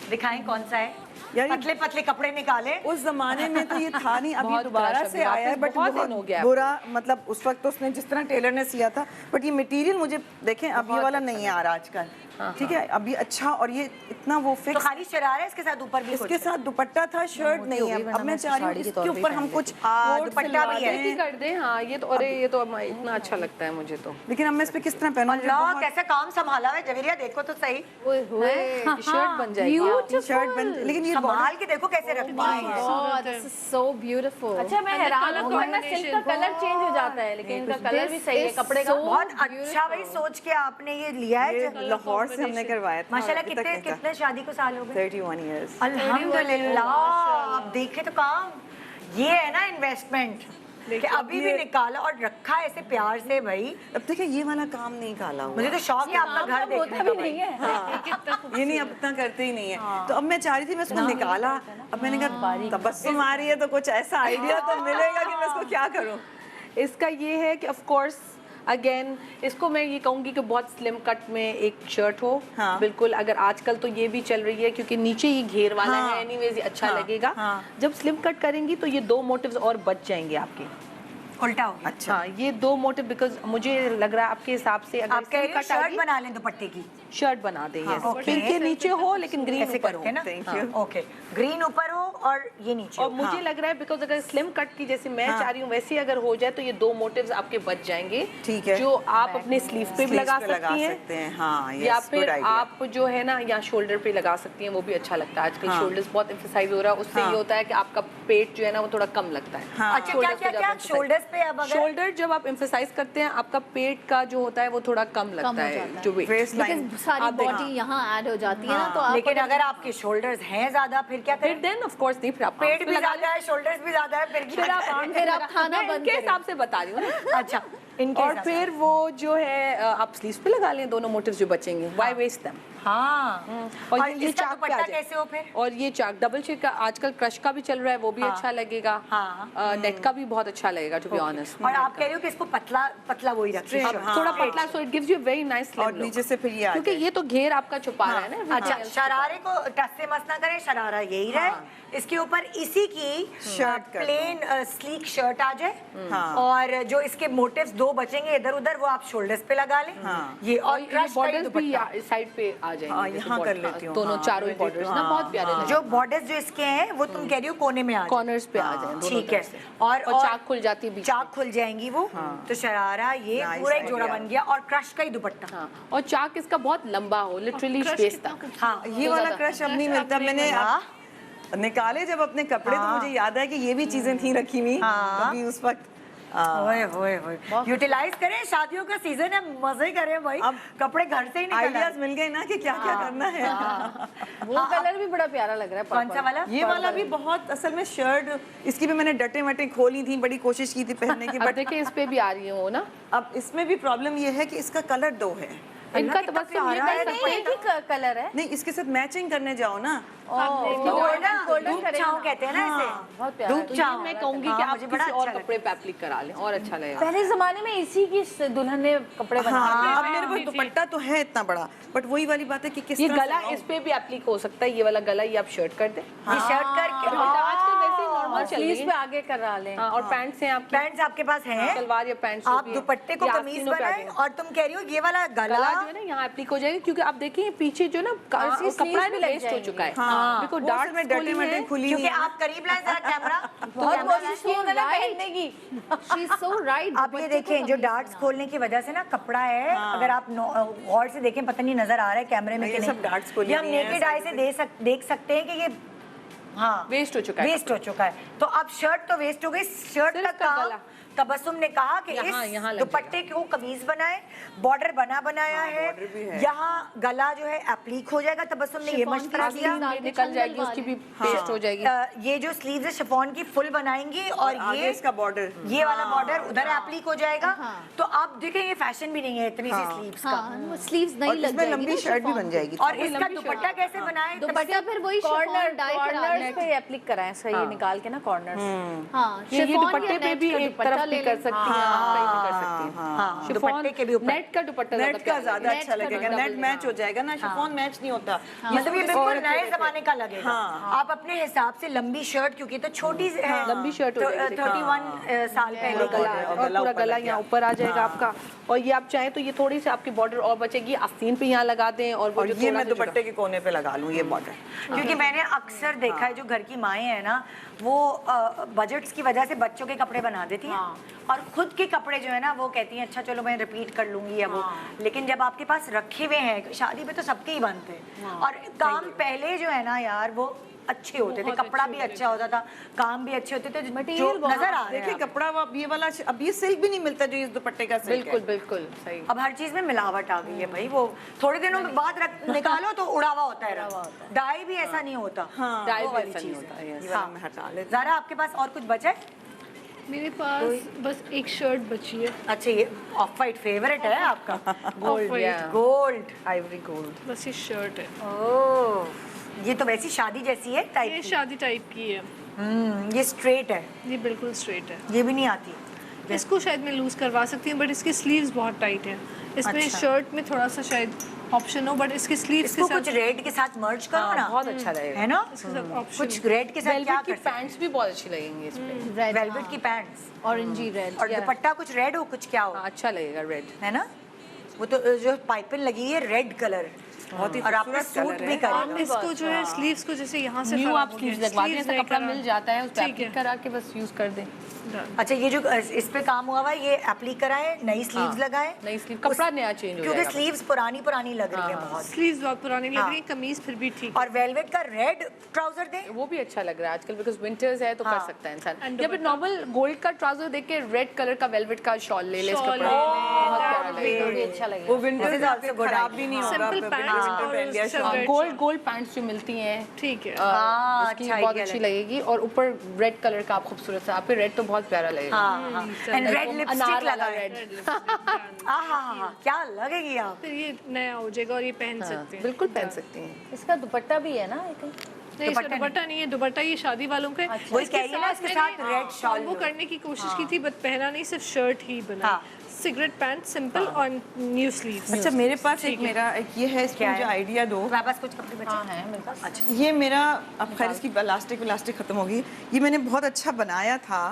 दिखाएं कौन सा है। यार पतले पतले कपड़े निकाले। उस जमाने में तो ये था नहीं, अभी बहुत दोबारा क्रश से अभी आया है, वापस बट बहुत बहुत दिन हो गया। बुरा, मतलब उस वक्त तो उसने जिस तरह टेलर ने सिया था, बट ये मटेरियल मुझे देखें अब ये वाला नहीं है आ रहा आजकल। ठीक है, अभी अच्छा, और ये इतना वो तो फिक्स, खाली शरारा इसके साथ ऊपर भी इसके साथ दुपट्टा था, शर्ट नहीं है। अब मैं चाह रही हूँ इसके ऊपर हम कुछ दुपट्टा भी है। ऐसे कर दें। हाँ, ये तो, अरे ये तो इतना अच्छा लगता है मुझे तो। लेकिन अब मैं इस पे किस तरह पहनूं? अल्लाह, कैसे काम संभाला है जवेरिया, देखो तो सही। शर्ट बन जाएगी, शर्ट बन, लेकिन ये संभाल के देखो कैसे रखती है। Oh, this is so beautiful. अच्छा मैं हैरान हूँ, वरना सिल्क का कलर चेंज हो जाता है, लेकिन इनका कलर भी सही है कपड़े का। बहुत अच्छा भाई, सोच के आपने ये लिया है। ये लाहौर से हमने करवाया था। माशाल्लाह, अभी तक कितने नहीं था। कितने शादी को साल हो गए? 31 इयर्स। अल्हम्दुलिल्लाह, आप देखे तो काम, ये है ना इन्वेस्टमेंट कि अभी भी निकाला और रखा ऐसे प्यार से। भाई अब देखिए ये वाला काम नहीं काला हुआ, मुझे तो शौक है आपका घर देखने का। नहीं है ये नहीं, अब इतना करते ही नहीं है। तो अब मैं चाह रही थी मैं इसको निकाला, अब मैंने कहा तबस्सुम आ रही है तो कुछ ऐसा आइडिया तो मिलेगा कि मैं इसको क्या करूं। इसका ये है कि ऑफ कोर्स अगेन इसको मैं ये कहूँगी कि बहुत स्लिम कट में एक शर्ट हो। हाँ। बिल्कुल, अगर आजकल तो ये भी चल रही है क्योंकि नीचे ही घेर वाला हाँ। है, एनीवेज ये अच्छा हाँ। लगेगा। हाँ। जब स्लिम कट करेंगी तो ये 2 मोटिव्स और बच जाएंगे आपके। उल्टा हो गया। अच्छा। हाँ, ये 2 मोटिव, बिकॉज मुझे लग रहा है आपके हिसाब से अगर आप कह रहे हो slim cut शर्ट आएगी, बना लें दुपट्टे की, शर्ट बना दें। हाँ, yes। okay। पिंक के नीचे हो लेकिन ग्रीन ऐसे ऊपर हो। करके ना। Thank you। ओके, ग्रीन ऊपर हो और ये नीचे और हो। मुझे लग रहा है बिकॉज अगर स्लिम कट की जैसे मैं हाँ। चाह रही हूँ वैसे अगर हो जाए तो ये 2 मोटिव्स आपके बच जाएंगे। ठीक है। जो आप अपने स्लीव पे भी Sleeves लगा पे सकती सकते हैं, हाँ, या yes, फिर good idea। आप जो है ना या शोल्डर पे लगा सकती हैं, वो भी अच्छा लगता है। आजकल हाँ। शोल्डर्स बहुत एम्फसाइज हो रहा है, उससे हाँ। ये होता है कि आपका पेट जो है ना वो थोड़ा कम लगता है। हाँ। अच्छा, क्या क्या क्या शोल्डर्स पे अब अगर शोल्डर जब आप एम्फसाइज करते हैं आपका पेट का जो होता है वो थोड़ा कम लगता है, जो weight। Waist line। Because सारी आप देखना। बॉडी यहाँ ऐड हो जाती है ना, तो आप लेकिन अगर आपके शोल्डर्स हैं ज्यादा फिर क्या फिर करें? देन ऑफ कोर्स नहीं, फिर आप पेट arms भी पे लगा ज्यादा है, शोल्डर्स भी ज्यादा है, फिर क्या करें? फिर आप खाना मैं बंद इनके करें। हिसाब से बता रही हूँ ना। अच्छा, इनके और हिसाब से। फिर वो जो है आप स्लीव्स पे लगा लें, दोनों मोटिव्स जो बचेंगे। Why waste them? हाँ, और और ये इसका चाक पे आ दुपट्टा जाए। कैसे हो फिर? और ये चाक डबल शेड का आजकल क्रश का भी चल रहा है, वो भी हाँ। अच्छा लगेगा। हाँ। नेट का भी बहुत अच्छा लगेगा, टू बी ऑनेस्ट। और आप कह रहे हो कि इसको पतला पतला वही रखिए। अब थोड़ा पतला, so it gives you very nice और नीचे से फिर ये आ क्योंकि जाए। ये तो घेर आपका छुपा रहा है ना everything अच्छा, else शरारे को टस से मस ना करें, शरारा यही रहे। इसके ऊपर इसी की शर्ट कर दो। प्लेन स्लीक शर्ट आ जाए। हाँ। और जो इसके मोटिव्स 2 बचेंगे इधर उधर, वो आप शोल्डर्स पे लगा लें। हाँ। ये और और क्रश का ही बॉर्डर्स भी दुपट्टा। साइड पे आ जाएंगे। हाँ, जैसे यहाँ कर border- लेती हूँ। दोनों हाँ, चारों ही मैं बॉर्डर्स देखती ना हूँ। बहुत प्यारे लगेंगे। जो बॉर्डर्स जो इसके हैं वो तुम कह रही हो कोने में आ जाए। कॉर्नर्स पे आ जाए दोनों ठीक है। तरफ से। और चाक खुल जाती है बीच में। चाक खुल जाएंगी वो। तो शरारा ये Nice पूरा एक idea। जोड़ा बन गया और क्रश का ही दुपट्टा। हाँ, और चाक इसका बहुत लंबा हो, लिटरली वेस्ट तक। हाँ, ये वाला क्रश अब नहीं मिलता। मैंने निकाले जब अपने कपड़े तो मुझे याद है कि ये भी चीजें थी रखी हुई कभी उस वक्त। होए होए होए, यूटिलाइज करें, शादियों का सीजन है, मजे करें भाई। अब कपड़े घर से ही निकल आइडियाज मिल गए ना कि क्या क्या करना है। वो कलर भी बड़ा प्यारा लग रहा है। कौन सा वाला? ये वाला भी बहुत, असल में शर्ट इसकी भी मैंने डटे वटे खोली थी, बड़ी कोशिश की थी पहनने की, अब बट देखिए इस पे भी आ रही हो ना। अब इसमें भी प्रॉब्लम ये है कि इसका कलर 2 है। इनका कितना तो बस प्यारा है। एक ही कलर है। नहीं, इसके साथ मैचिंग करने जाओ ना। गोल्डन धूप छाँव कहते हैं ना इसे। बहुत प्यारा है। धूप तो ये छाँव मैं कहूंगी कि आप मुझे बड़ा किसी और अच्छा कपड़े पे एप्लिक करा लें और अच्छा लगेगा। पहले जमाने में इसी की दुल्हन ने कपड़े बनाए। हाँ, अब मेरे पास दुपट्टा तो है इतना बड़ा, बट वही वाली बात है कि किस ये तरह गला से इस पे भी एप्लिक हो सकता है, ये वाला गला ये आप शर्ट कर दें। ये शर्ट करके आजकल वैसे ही नॉर्मल चल रही स्लीव्स है। पे आगे करा लें। हाँ, और पैंट्स हैं आपकी, पैंट्स आपके पास हैं। सलवार या पैंट्स आप दुपट्टे को कमीज बनाए और तुम कह रही हो ये वाला गला गला जो है ना यहाँ एप्लिक हो जाएगा, क्योंकि आप देखिए पीछे जो ना sleeves कपड़ा भी लग वेस्ट हो जाएंगी। चुका है। हाँ, बिकॉज़ वो डार्क में डटे वटे खुली क्योंकि हुई है। आप करीब लाए जरा कैमरा। बहुत कैमरा कोशिश की उन्होंने पहनने की। She's so right। आप ये देखें जो डार्ट्स खोलने की वजह से ना कपड़ा है, अगर आप गौर से देखें, पता नहीं नजर आ रहा है कैमरे में नहीं, कि ये सब darts खोली ये हम नहीं है, नेकेड आई से देख सकते हैं कि ये हाँ वेस्ट हो चुका है। वेस्ट हो चुका है। तो अब शर्ट तो वेस्ट हो गई, शर्ट सिर्फ का का काम गला। तबस्सुम ने कहा कि यहाँ इस लग दुपट्टे को कमीज बनाए, बॉर्डर बनाया है, border भी है। यहाँ गला जो है एप्लीक हो जाएगा। तबस्सुम ने ये शिफॉन मशवरा की दिया। sleeves निकल जाएगी, उसकी भी पेस्ट हो जाएगी। ये जो स्लीव्स है शिफॉन की फुल बनाएंगी और आगे ये इसका बॉर्डर, ये वाला बॉर्डर उधर एप्लीक हो जाएगा। तो आप देखें ये फैशन भी नहीं है इतनी सी स्लीव्स का। हाँ, वो स्लीव्स नहीं और लग इसमें जाएगी लंबी ना शर्ट भी chiffon बन जाएगी। और इसका दुपट्टा कैसे बनाए? दुपट्टा फिर वही कॉर्नर डाई कॉर्नर्स पे एप्लिक कराएं, सही निकाल के ना कॉर्नर्स। हाँ, ये chiffon या दुपट्टे पे net भी का एक दुपट्टा तरफ ले भी कर लें। सकती हैं, आप कहीं भी कर सकती हैं। हाँ, शिफॉन दुपट्टे के भी ऊपर नेट का दुपट्टा नेट का ज्यादा प्यारा अच्छा लगेगा, नेट मैच हो जाएगा ना, शिफॉन मैच नहीं होता। मतलब ये बिल्कुल नए जमाने का लगेगा। आप अपने हिसाब से लंबी शर्ट, क्योंकि तो छोटी है, लंबी शर्ट हो जाएगी। 31 साल पहले लगेगा। गला और पूरा गला यहाँ ऊपर आ जाएगा आपका। और ये आप चाहें तो ये थोड़ी सी आपकी बॉर्डर और बचेगी, आस्तीन पे यहाँ लगा दें। और वो और जो ये थोड़ा मैं सा दुपट्टे के कोने पे लगा लूँ ये बॉर्डर। क्योंकि मैंने अक्सर देखा है जो घर की माएँ हैं ना, वो बजट्स की वजह से बच्चों के कपड़े बना देती हैं और खुद के कपड़े जो है ना वो कहती हैं अच्छा चलो मैं रिपीट कर लूंगी या वो। लेकिन जब आपके पास रखे हुए हैं, शादी पे तो सबके ही बनते हैं और काम पहले जो है ना यार वो अच्छे होते थे, कपड़ा भी अच्छा होता था, काम भी अच्छे होते थे, जो नजर आ रहा है। देखिए कपड़ा अब ये वाला, अब ये सिल्क भी नहीं मिलता जो इस दुपट्टे का सिल्क है। बिल्कुल बिल्कुल सही। अब हर चीज में मिलावट आ गई है भाई, वो थोड़े दिनों बाद निकालो तो उड़ावा होता है, डाई भी ऐसा नहीं होता। हाँ, डाई वो भी वाली ऐसा नहीं चीज़ होता, है। yes। ये वाला मैं हटा लेती हूँ। ज़ारा आपके पास और कुछ बचा है? मेरे पास बस एक शर्ट बची है, अच्छा ये ऑफ वाइट फेवरेट है आपका? गोल्ड या गोल्ड, आइवरी गोल्ड। बस ये शर्ट है। ओह ये तो वैसी शादी जैसी है टाइप ये की। शादी टाइप की है, ये स्ट्रेट है, ये बिल्कुल स्ट्रेट है। ये भी नहीं आती। है। इसको शायद मैं लूज करवा सकती हूँ, बट इसकी स्लीव्स बहुत टाइट है। इसमें शर्ट में थोड़ा सा शायद ऑप्शन हो, बट इसकी स्लीव्स के इसको साथ कुछ रेड के साथ मर्ज करो ना, बहुत अच्छा लगेगा। है ना? इसके साथ ऑप्शन कुछ रेड के साथ क्या वेलवेट की कर सकते पैंट्स भी बहुत अच्छी लगेंगी इस पे। हैं? वेलवेट की पैंट्स ऑरेंजी रेड और दुपट्टा कुछ रेड हो, कुछ क्या हो, हाँ, अच्छा लगेगा रेड। है ना? वो तो जो पाइपिंग लगी है रेड कलर, बहुत ही और आप पे सूट भी करेगा। इसको जो है स्लीव्स को जैसे यहाँ से न्यू खराब आप हो स्लीव्स गया, लगवा दें, sleeves ऐसा नहीं कपड़ा खराब। मिल जाता है, उस पे ठीक है। एप्लिक करा के बस यूज कर दें। अच्छा, ये जो इस पे काम हुआ हुआ है, ये एप्ली कराए, नई स्लीव्स लगाए, नई स्लीव, कपड़ा नया चेंज हो क्योंकि जाएगा। स्लीव्स पुरानी पुरानी लग रही है बहुत। स्लीव्स बहुत पुरानी लग हाँ। रही है, कमीज फिर भी ठीक है। और वेलवेट का रेड ट्राउजर दें, वो भी अच्छा लग रहा है आजकल, बिकॉज विंटर्स है तो हाँ। कर सकता है इंसान। And या फिर नॉर्मल गोल्ड का ट्राउजर देख के रेड कलर का वेलवेट का शॉल ले ले, इसका शॉल कपड़ा बहुत प्यारा लगेगा। भी अच्छा लगेगा। वो winter This is also good खराब idea. भी नहीं होगा। सिंपल बिना पैंट्स winter और पहन लिया उसके shawl. red gold gold pants जो मिलती हैं, ठीक है। उसकी अच्छा बहुत idea अच्छी लगा। लगेगी, और ऊपर रेड कलर का आप खूबसूरत सा, आप पे रेड तो बहुत प्यारा लगेगा। हाँ, एंड रेड लिपस्टिक अनार वाला लगाए, रेड। क्या लगेगी आप। फिर ये नया हो जाएगा और ये पहन सकते हैं। बिल्कुल पहन सकती हैं। इसका दुपट्टा भी है ना आई थिंक। नहीं, इसका दुपट्टा नहीं है, दुपट्टा ये शादी वालों का है। वही कह रही है ना, इसके साथ रेड शॉल वो करने की कोशिश की थी, बट पहना नहीं, सिर्फ शर्ट ही बना। हाँ। सिगरेट पैंट सिंपल और न्यू स्लीव्स। अच्छा, मेरे पास एक मेरा एक ये है, इसमें मुझे आइडिया दो। तुम्हारे पास कुछ कपड़े बचे? हाँ है मेरे पास। अच्छा, ये मेरा, अब खैर इसकी इलास्टिक खत्म होगी। ये मैंने बहुत अच्छा बनाया था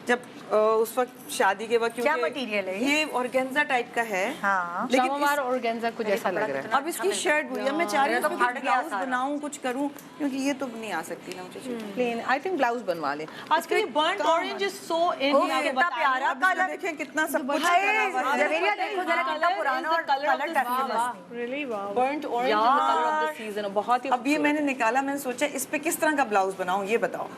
जब उस वक्त शादी के वक्त, क्या क्योंकि मटेरियल है ये ऑर्गेन्जा टाइप का है। हाँ। लेकिन शामवार ऑर्गेन्जा कुछ ऐसा लग रहा है। अब इसकी शर्ट हुई है, मैं चाह रही हूँ तो कि फाड़ गया ब्लाउज सारा। बनाऊं, कुछ करूं, क्योंकि ये तो नहीं आ सकती ना मुझे। प्लेन, आई थिंक ब्लाउज बनवा लें। आजकल ये बर्न्ट ऑरेंज इज सो इन। ओ, कितना प्यारा कलर। देखें कितना सब कुछ हाय, करा हुआ है। जवेरिया देखो जरा कितना पुराना और colour touch. Really wow. Burnt orange is the colour of the season, बहुत ही अब ये मैंने निकाला, मैंने सोचा इस पे किस तरह का ब्लाउज बनाऊं, ये बताओ।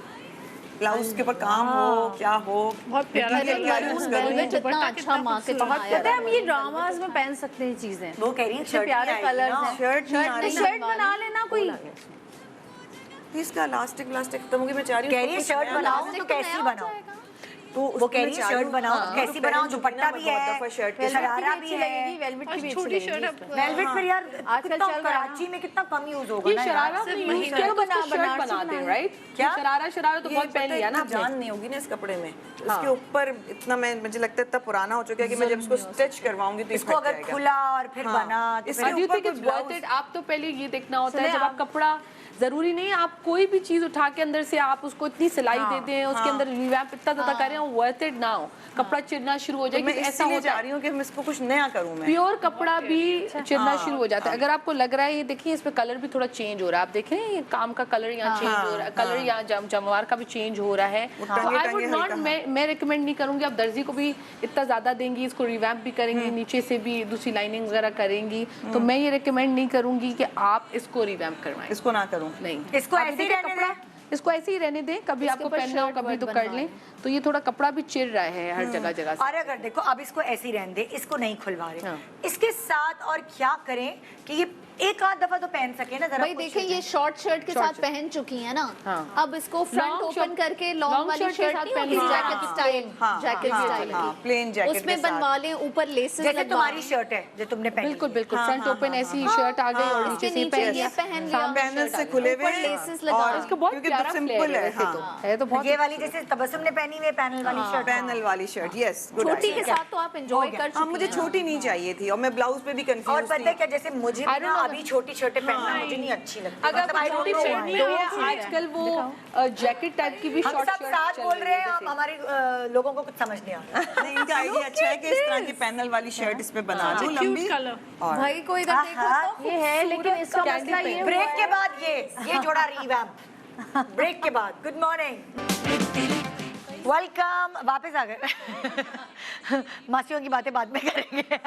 ब्लाउज के ऊपर काम हो, क्या हो, बहुत प्यारा material क्या यूज करूं। वेलवेट इतना अच्छा मार्केट बहुत पता है, हम ये ड्रामास में पहन सकते हैं चीजें। वो कह रही है शर्ट प्यारे कलर्स हैं। शर्ट नहीं आ रही। शर्ट बना लेना कोई। इसका इलास्टिक खत्म हो गया, मैं चाह रही हूँ कह रही है इसको कुछ शर्ट नया बनाओ तो कैसी बनाओ, तो वो कह रही है शर्ट बनाओ कैसी तो बनाओ, पहन चुकी दुपट्टा ना भी मैं बहुत है, दफा शर्ट के शरारा भी है, वेलवेट की भी अच्छी छोटी लगेगी। शर्ट वेलवेट पर यार आजकल कितना चल रहा है कराची में कितना कम यूज होगा ये ना शरारा यार। भी सिर्फ यूज किया तो बना- उसको शर्ट बनारसी बनाते हैं, बनाए। राइट? क्या? शरारा तो बहुत पहन लिया ना आपने। जान नहीं होगी ना इस कपड़े में, इसके ऊपर इतना, मैं मुझे लगता है इतना पुराना हो चुका है कि मैं जब इसको स्टिच करवाऊंगी तो इसको अगर खुला और फिर बना तो इसके फिर Do you ऊपर think it's कोई worth it? आप तो पहले ये देखना होता है सुने जब आप कपड़ा, जरूरी नहीं आप कोई भी चीज उठा के अंदर से आप उसको इतनी सिलाई देते हैं, उसके अंदर रिवैम्प इतना ज्यादा करें, वर्थ इट ना हो, कपड़ा चिरना शुरू हो जाए, मैं क्योंकि ऐसा इसीलिए होता चाह है रही हूँ कि मैं इसको कुछ नया करूँ मैं। प्योर कपड़ा भी चिरना शुरू हो जाता है। अगर आपको लग रहा है, ये देखिए इस पे कलर भी थोड़ा चेंज हो रहा है, आप देख रहे हैं ये काम का कलर यहाँ चेंज हो रहा है, कलर यहाँ जमवार का भी चेंज हो रहा है, तो आई वुड नॉट, मैं रिकमेंड नहीं करूंगी आप दर्जी को भी इतना ज्यादा देंगी, इसको रिवैम्प भी करेंगी, नीचे से भी दूसरी लाइनिंग वगैरह करेंगी, तो मैं ये रिकमेंड नहीं करूंगी कि आप इसको रिवैम्प करवाएं। इसको ना करूँ, नहीं, इसको आप ऐसे ही देखिए रहने कपड़ा, दें। इसको ऐसे ही रहने दें, कभी आपको ऊपर पहनना हो शर्ट कभी तो वर्क कर बनवा लें, तो ये थोड़ा कपड़ा भी चिर रहा है हर जगह जगह से। और अगर देखो अब इसको ऐसे ही रहने दे, इसको नहीं खुलवा रहे, हाँ। इसके साथ और क्या करें कि ये एक आध दफा तो पहन सके ना, जरा भाई देखें ये शॉर्ट शर्ट के साथ पहन चुकी है ना, हाँ। अब इसको फ्रंट Long ओपन shirt- करके long लॉन्ग वाली shirt के शर्ट साथ नहीं पहन होती लो। जैकेट हाँ, style, jacket style plain jacket उसमें बनवा लें, ऊपर लेसेस जैसे लगवा तुम्हारी शर्ट है जो तुमने पहनी बिल्कुल बिल्कुल, फ्रंट ओपन ऐसी शर्ट आ गई और नीचे से नीचे पहन ये लिया, पहन लिया, पैनल से खुले हुए ऊपर लेसेस लगा और इसको बहुत क्योंकि प्यारा सिंपल फ्लेयर है है, वैसे तो है तो बहुत ये वाली जैसे तबस्सुम ने पहनी हुई है पैनल वाली शर्ट, पैनल वाली शर्ट, यस गुड छोटी के साथ तो आप एंजॉय कर हाँ, चुकी मुझे हैं। छोटी नहीं चाहिए थी और मैं ब्लाउज पे भी और कंफ्यूज पता है थी। क्या, जैसे मुझे भी ना अभी छोटी शर्टें पहनना मुझे नहीं अच्छी लगती, अगर मतलब I don't छोटी know शर्ट why। नहीं है, आजकल वो जैकेट टाइप की भी हम शॉर्ट सब साथ बोल रहे हैं, हम हमारे लोगों को कुछ समझ नहीं आ रहा। नहीं, इनका आइडिया अच्छा है कि इस तरह की पैनल वाली शर्ट इस पे बना दूं लंबी, कलर। और भाई को इधर देखो तो ये है, लेकिन इसका मसला ये ब्रेक के बाद ये जोड़ा रिवैम्प, ब्रेक के बाद। गुड मॉर्निंग, वेलकम, वापस आ गए। मासियों की बातें बाद में करेंगे।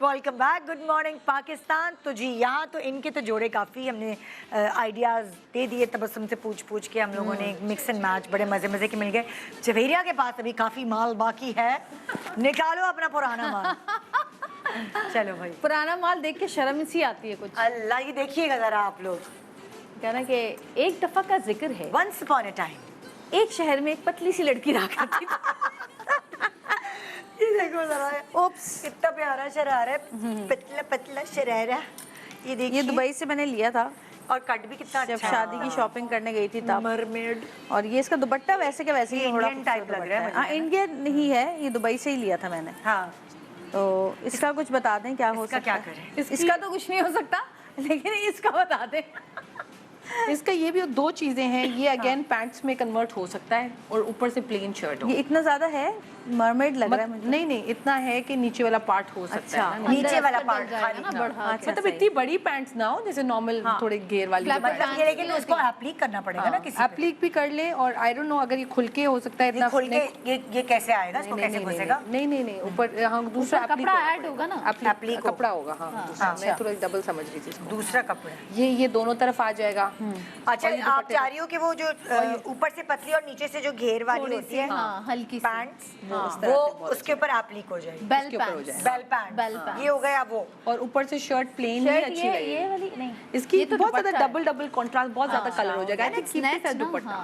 Welcome back, good morning Pakistan. तो जी यहाँ तो इनके तो जोड़े काफ़ी हमने आइडियाज़ दे दिए, तबस्सुम से पूछ के हम लोगों ने मिक्स एंड मैच बड़े मज़े के मिल गए। जवेरिया के पास अभी काफ़ी माल बाकी है, निकालो अपना पुराना माल। चलो भाई, पुराना माल देख के शर्म सी आती है कुछ। अल्लाह ये देखिएगा ज़रा आप लोग। कहना कि एक दफा का जिक्र है, वंस अपॉन अ टाइम, एक शहर में एक पतली सी लड़की रहा करती थी। ये देखो जरा, ओप्स कितना प्यारा शरारा है, पतला पतला शरारा। ये देखिए, ये दुबई से मैंने लिया था, और कट भी कितना जब अच्छा है। शादी की शॉपिंग करने गई थी तब। मरमेड। और ये इसका दुपट्टा वैसे के वैसे ही थोड़ा इंडियन टाइप लग रहा है हाँ इंडियन ही है, ये दुबई से ही लिया था मैंने। हाँ तो इसका कुछ बता दें क्या हो इसका सकता क्या है? करें? इसका तो कुछ नहीं हो सकता, लेकिन इसका बता दें। इसका ये भी दो चीजें हैं, ये अगेन पैंट्स में कन्वर्ट हो सकता है और ऊपर से प्लेन शर्ट हो। ये इतना ज्यादा है, मरमेड लग रहा है मुझे। नहीं नहीं, इतना है कि नीचे वाला पार्ट हो सकता है ना। नीचे वाला पार्ट जाएगा ना बढ़ा के। मतलब इतनी बड़ी पैंट्स ना हो, जैसे नॉर्मल थोड़े घेर वाली। मतलब ये, लेकिन उसको एप्लीक करना पड़ेगा ना किसी पे। एप्लीक भी कर ले, और आई डोंट नो अगर ये खुल के हो सकता है ये इतना खोल के ये कैसे आएगा, इसको कैसे घुसेगा? नहीं नहीं नहीं, ऊपर हाँ दूसरा कपड़ा ऐड होगा ना, एप्लीक कपड़ा होगा। हाँ दूसरा, मैं थोड़ा डबल समझ रही थी इसको। दूसरा कपड़ा ये दोनों तरफ आ जाएगा। अच्छा, आप चाह रही हो कि वो जो ऊपर से पतली और नीचे से जो घेर वाली होती है हाँ हल्की सी पैंट्स, वो उसके ऊपर एप्लीक हो जाएगी। बेल ऊपर हो पैंट। जाएगा। Bell pant, bell pant. ये हो गया वो। और ऊपर से शर्ट प्लेन ही अच्छी लगेगी। ये वाली नहीं, इसकी ये तो बहुत ज्यादा दुपट्टा है। डबल कंट्रास्ट, बहुत ज्यादा कलर हो जाएगा। I think keep this as dupatta.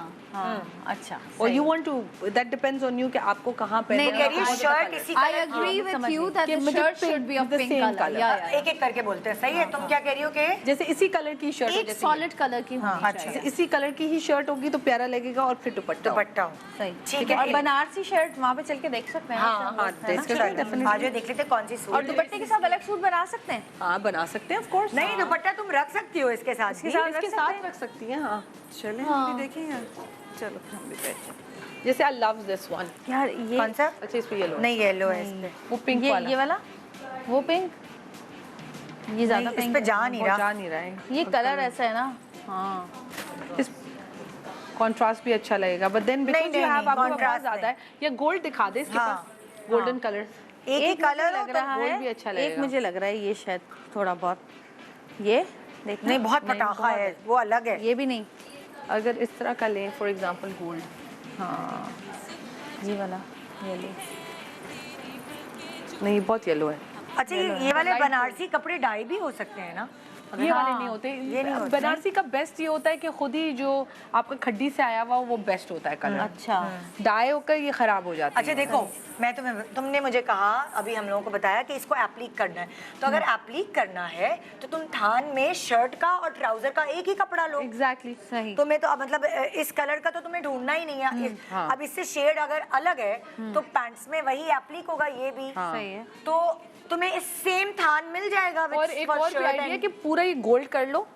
अच्छा। और you want to, that depends on you कि आपको कहाँ पे नहीं, कह रही है शर्ट इसी I colour agree with you that कि the मुझे shirt should be of the pink same color. color. Yeah, yeah. एक एक करके बोलते हैं। सही है, तुम क्या कह रही हो कि जैसे इसी कलर की शर्ट है, एक जैसे सॉलिड कलर की होनी अच्छा। चाहिए। इसी कलर की ही शर्ट होगी तो प्यारा लगेगा, और फिर दुपट्टा होगा। दुपट्टा हो। सही। ठीक है। और बनारसी शर्ट वहाँ पे चल के देख सकते हैं। हाँ हाँ, आज देख लेते हैं कौन सी सूट। और दुपट्टे के साथ अलग सूट बना सकते हैं। हाँ बना सकते हैं, ऑफ कोर्स। नहीं, दुपट्टा तुम रख सकती हो इसके साथ भी। इसके साथ रख सकती हैं। हाँ चले हम भी देखेंगे। चलो हम भी बैठे। जैसे आई लव दिस वन। यार ये कौन सा? अच्छा इस पे येलो नहीं, येलो है इस पे। वो पिंक ये वाला, वो पिंक, ये ज्यादा नहीं, इस पिंक पे जा नहीं रहा। जा नहीं रहा है। ये कलर ऐसा है ना। हाँ इस कंट्रास्ट भी अच्छा लगेगा, बट देन बिकॉज़ नहीं, यू हैव आपको बहुत contrast ज्यादा है, या गोल्ड दिखा दे इसके हाँ, पास, गोल्डन कलर। एक ही कलर लग रहा गोल्ड है, भी अच्छा एक लगेगा। मुझे लग रहा है ये शायद थोड़ा बहुत, ये देखना। नहीं, बहुत पटाखा है, वो अलग है। ये भी नहीं। अगर इस तरह का लें फॉर एग्जांपल गोल्ड, हाँ ये वाला, ये ले। नहीं बहुत येलो है। अच्छा, ये वाले बनारसी कपड़े डाई भी हो सकते हैं ना? ये वाले नहीं होते। ये नहीं होते। बनारसी का बेस्ट ये होता है कि खुद ही जो आपका खड्डी से आया हुआ वो बेस्ट होता है कलर। अच्छा। डाई होकर ये खराब हो जाता है। अच्छा देखो, मैं तुमने मुझे कहा, अभी हम लोगों को बताया कि इसको एप्लीक करना है, तो अगर एप्लीक करना है तो तुम थान में शर्ट का और ट्राउजर का एक ही कपड़ा लो। एग्जैक्टली सही। तुम्हें तो मतलब इस कलर का तो तुम्हें ढूंढना ही नहीं है। हाँ। अब इससे शेड अगर अलग है तो पैंट्स में वही एप्लीक होगा, ये भी सही है। तो तुम्हें इस सेम थान मिल जाएगा। और एक और भी आइडिया कि पूरा ये गोल्ड कर लो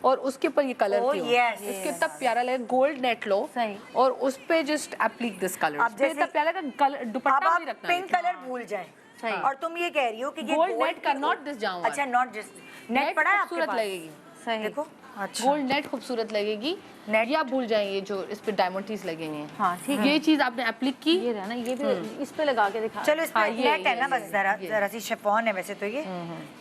और उसके ऊपर ये कलर Oh, की हो। yes. इसके तब प्यारा लगेगा, गोल्ड नेट लो सही। और उस पे जस्ट एप्लीक दिस कलर। अब जैसे- इतना प्यारा लगेगा, कलर अब दुपट्टा आप भी रखना पिंक कलर भूल जाए, सही। और तुम ये कह रही हो कि ये गोल्ड नेट का, नॉट दिस जाऊँ। अच्छा, नॉट जस्ट नेट पड़ा है आपके खूबसूरत पास? लगेगी। सही। देखो, अच्छा गोल्ड नेट खूबसूरत लगेगी। नेट- या भूल जाएंगे जो इस पे डायमंड टीज लगेंगे हैं। हाँ ठीक है। ये चीज आपने एप्लीक की। ये रहना, ये भी इस पे लगा के दिखा। चलो, इस पे हाँ, ये- नेट है ना, ये- बस जरा ये। जरा सी शिफॉन है वैसे तो ये,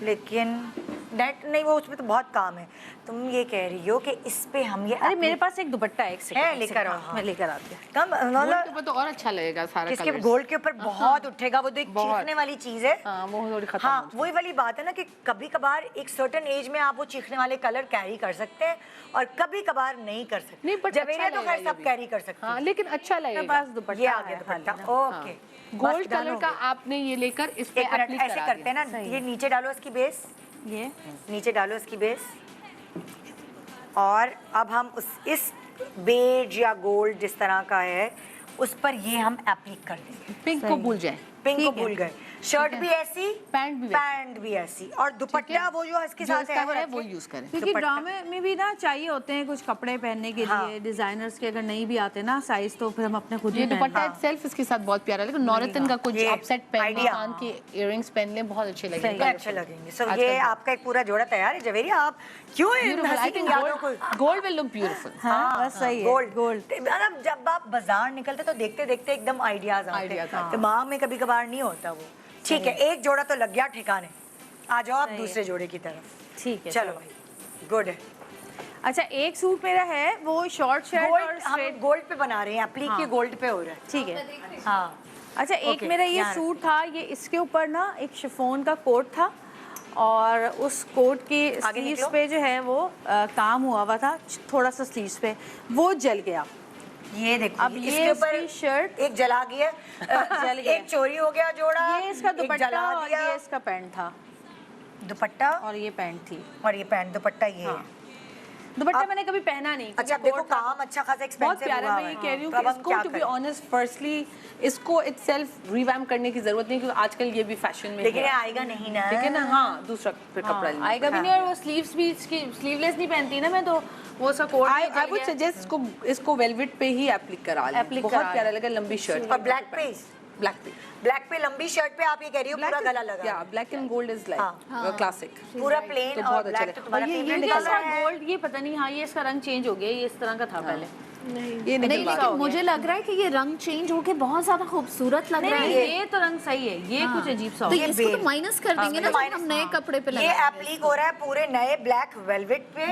लेकिन नेट नहीं, वो उसमें तो बहुत काम है। तुम ये कह रही हो कि इस पे हम ये अरे मेरे पास एक दुपट्टा है, एक सेकंड, है, एक लेकर सेकंड। आओ, हाँ, मैं लेकर आती हूँ। कम गोल्ड मतलब के ऊपर तो और अच्छा लगेगा सारा इसके कलर। गोल्ड के ऊपर बहुत उठेगा, वो तो एक बहुत। चीखने वाली चीज है। हाँ वो थोड़ी खत्म हाँ, हो जाएगी। वही वाली बात है ना कि कभी कभार एक सर्टेन एज में आप वो चीखने वाले कलर कैरी कर सकते हैं और कभी कभार नहीं कर सकते। नहीं, but जवेरिया अच्छा तो खैर लगेगा सब ये कैरी कर सकते हाँ हैं। लेकिन अच्छा मेरे लगेगा। पास दुपट्टा ये आ गया है दुपट्टा, खाली ना। ओके। गोल्ड कलर का आपने ये लेकर इस पे एक मिनट, एप्लीक ऐसे करा करते दिया। हैं ना, ये नीचे डालो इसकी बेस, ये नीचे डालो इसकी बेस, और अब हम इस बेज या गोल्ड जिस तरह का है उस पर ये हम एप्लीक कर देंगे। पिंक को भूल जाए। पिंक को ठीक है। भूल गए, शर्ट भी ऐसी, पैंट भी वैसी। पैंट भी ऐसी, और दुपट्टा वो जो इसके जो साथ इसका है रखें। वो यूज करें। क्योंकि ड्रामे में भी ना चाहिए होते हैं कुछ कपड़े पहनने के हाँ। लिए, डिजाइनर्स के अगर नहीं भी आते ना साइज, तो फिर हम अपने खुद ही ये दुपट्टा पहनते हैं। इटसेल्फ इसके साथ बहुत प्यारा है, लेकिन नॉर्थन का कुछ ये अपसेट पहन idea। कान के इयररिंग्स पहन ले बहुत अच्छे ये लगेंगे। अच्छे लगेंगे। सो आजकल ये बहुत- आपका एक पूरा जोड़ा तैयार है जवेरिया। आप क्यों इन Beautiful. I हंसी की think यादों को gold will look beautiful. हाँ, बस सही है। गोल्ड गोल्ड मतलब जब आप बाजार निकलते तो देखते देखते एकदम आइडियाज आते Ideas हैं, आते दिमाग में कभी कभार नहीं होता वो। ठीक है, एक जोड़ा तो लग गया ठिकाने, आ जाओ आप दूसरे जोड़े की तरफ। ठीक है। चलो भाई, गुड है। अच्छा, एक सूट मेरा है वो शॉर्ट शर्ट और गोल्ड हम स्ट्रेट। गोल्ड पे बना रहे हैं, एप्लीक की गोल्ड पे हो रहा है। ठीक है। हाँ, अच्छा, एक Okay, मेरा ये यहाँ सूट था, ये इसके ऊपर ना एक शिफॉन का कोट था और उस कोट की आगे स्लीव्स निकलो। पे जो है वो काम हुआ था थोड़ा सा, स्लीव्स पे वो जल गया। ये देखो, अब ये इसके ऊपर इसकी शर्ट एक जला गया, जल गया। एक चोरी हो गया जोड़ा, ये इसका एक दुपट्टा जला और दिया। ये इसका पैंट था, दुपट्टा और ये पैंट थी। और ये पैंट, दुपट्टा ये हाँ। है। दुपट्टा मैंने कभी पहना नहीं। अच्छा देखो काम अच्छा खासा एक्सपेंसिव बहुत प्यारा, मैं ये कह रही हूँ कि इसको टू बी ऑनेस्ट फर्स्टली इसको इटसेल्फ रिवैम्प करने की जरूरत नहीं, क्योंकि आजकल ये भी फैशन में लेकिन आएगा नहीं ना, लेकिन ना हाँ दूसरा फिर कपड़ा लेना आएगा भी नहीं। और वो स्लीव्स भी इसकी स्लीवलेस नहीं पहनती ना मैं, तो वो सा कोट आई वुड सजेस्ट इसको वेलवेट पे ही एप्लिक करा लें, बहुत प्यारा लगा लंबी शर्ट। और ब्लैक पे ब्लैक पे लंबी शर्ट पे आप ये कह रही हो पूरा गला लगा। या black and gold is like classic, पूरा प्लेन और ब्लैक तो तुम्हारा फेवरेट कलर है। गोल्ड ये पता नहीं, हाँ ये इसका रंग चेंज हो गया, ये इस तरह का था पहले। ये नहीं, लेकिन मुझे लग रहा है कि ये रंग चेंज होके बहुत ज्यादा खूबसूरत लग रहा है। ये तो रंग सही है, ये कुछ अजीब सा हो तो गया। इसको तो माइनस कर देंगे ना जब हम नए कपड़े पे ये लगाएंगे। एप्लीक हो रहा है पूरे नए ब्लैक वेलवेट पे।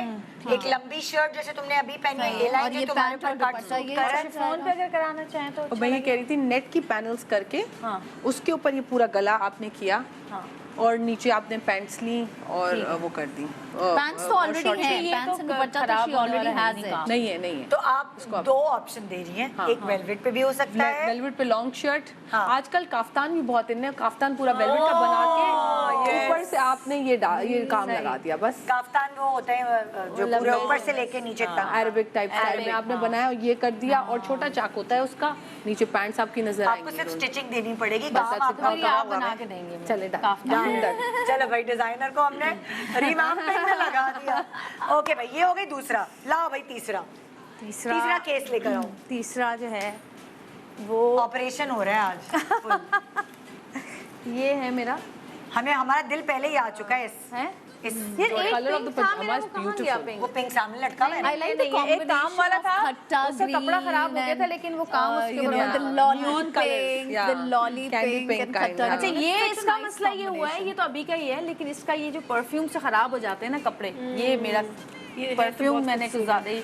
एक लंबी शर्ट जैसे तुमने अभी पहनी है, ये लाइन जो तुम्हारे ऊपर कट सूट कर रहा है। फोन पे अगर कराना चाहें तो मैं ये कह रही थी नेट की पैनल्स करके उसके ऊपर ये पूरा गला आपने किया और नीचे आपने पैंट्स ली और वो कर दी। पैंट्स तो ऑलरेडी है, पैंट्स एंड दुपट्टा तो शी ऑलरेडी हैज इट। नहीं है तो आप दो ऑप्शन दे रही हैं, एक वेलवेट पे भी हो सकता है, वेलवेट पे लॉन्ग शर्ट। आजकल काफ्तान भी बहुत इन है, काफ्तान पूरा वेलवेट का बना के ऊपर से आपने ये काम लगा दिया बस। काफ्तान वो होते हैं जो पूरे ऊपर से लेके नीचे तक अरबिक टाइप स्टाइल में आपने बनाया और ये कर दिया, और छोटा चाक होता है उसका, नीचे पैंट्स आपकी नजर आएंगी। आपको सिर्फ स्टिचिंग देनी पड़ेगी, बस आप बना के देंगे। चले चलो भाई डिजाइनर को हमने रिवैम्पिंग में लगा दिया। ओके भाई ये हो गई दूसरा, लाओ भाई तीसरा केस लेकर आओ। तीसरा जो है वो ऑपरेशन हो रहा है आज। ये है मेरा, हमें हमारा दिल पहले ही आ चुका है इस colour of the pyjama is beautiful. वो पिंक सामने लटका हुआ है ना? आई लाइक द एक काम वाला था, उसका कपड़ा खराब हो गया था, लेकिन वो काम उसके ऊपर द लॉली पिंक अच्छा ये इसका मसला ये हुआ है, ये तो अभी का ही है, लेकिन इसका ये जो परफ्यूम से खराब हो जाते हैं ना कपड़े, ये मेरा परफ्यूम मैंने कुछ ज्यादा ही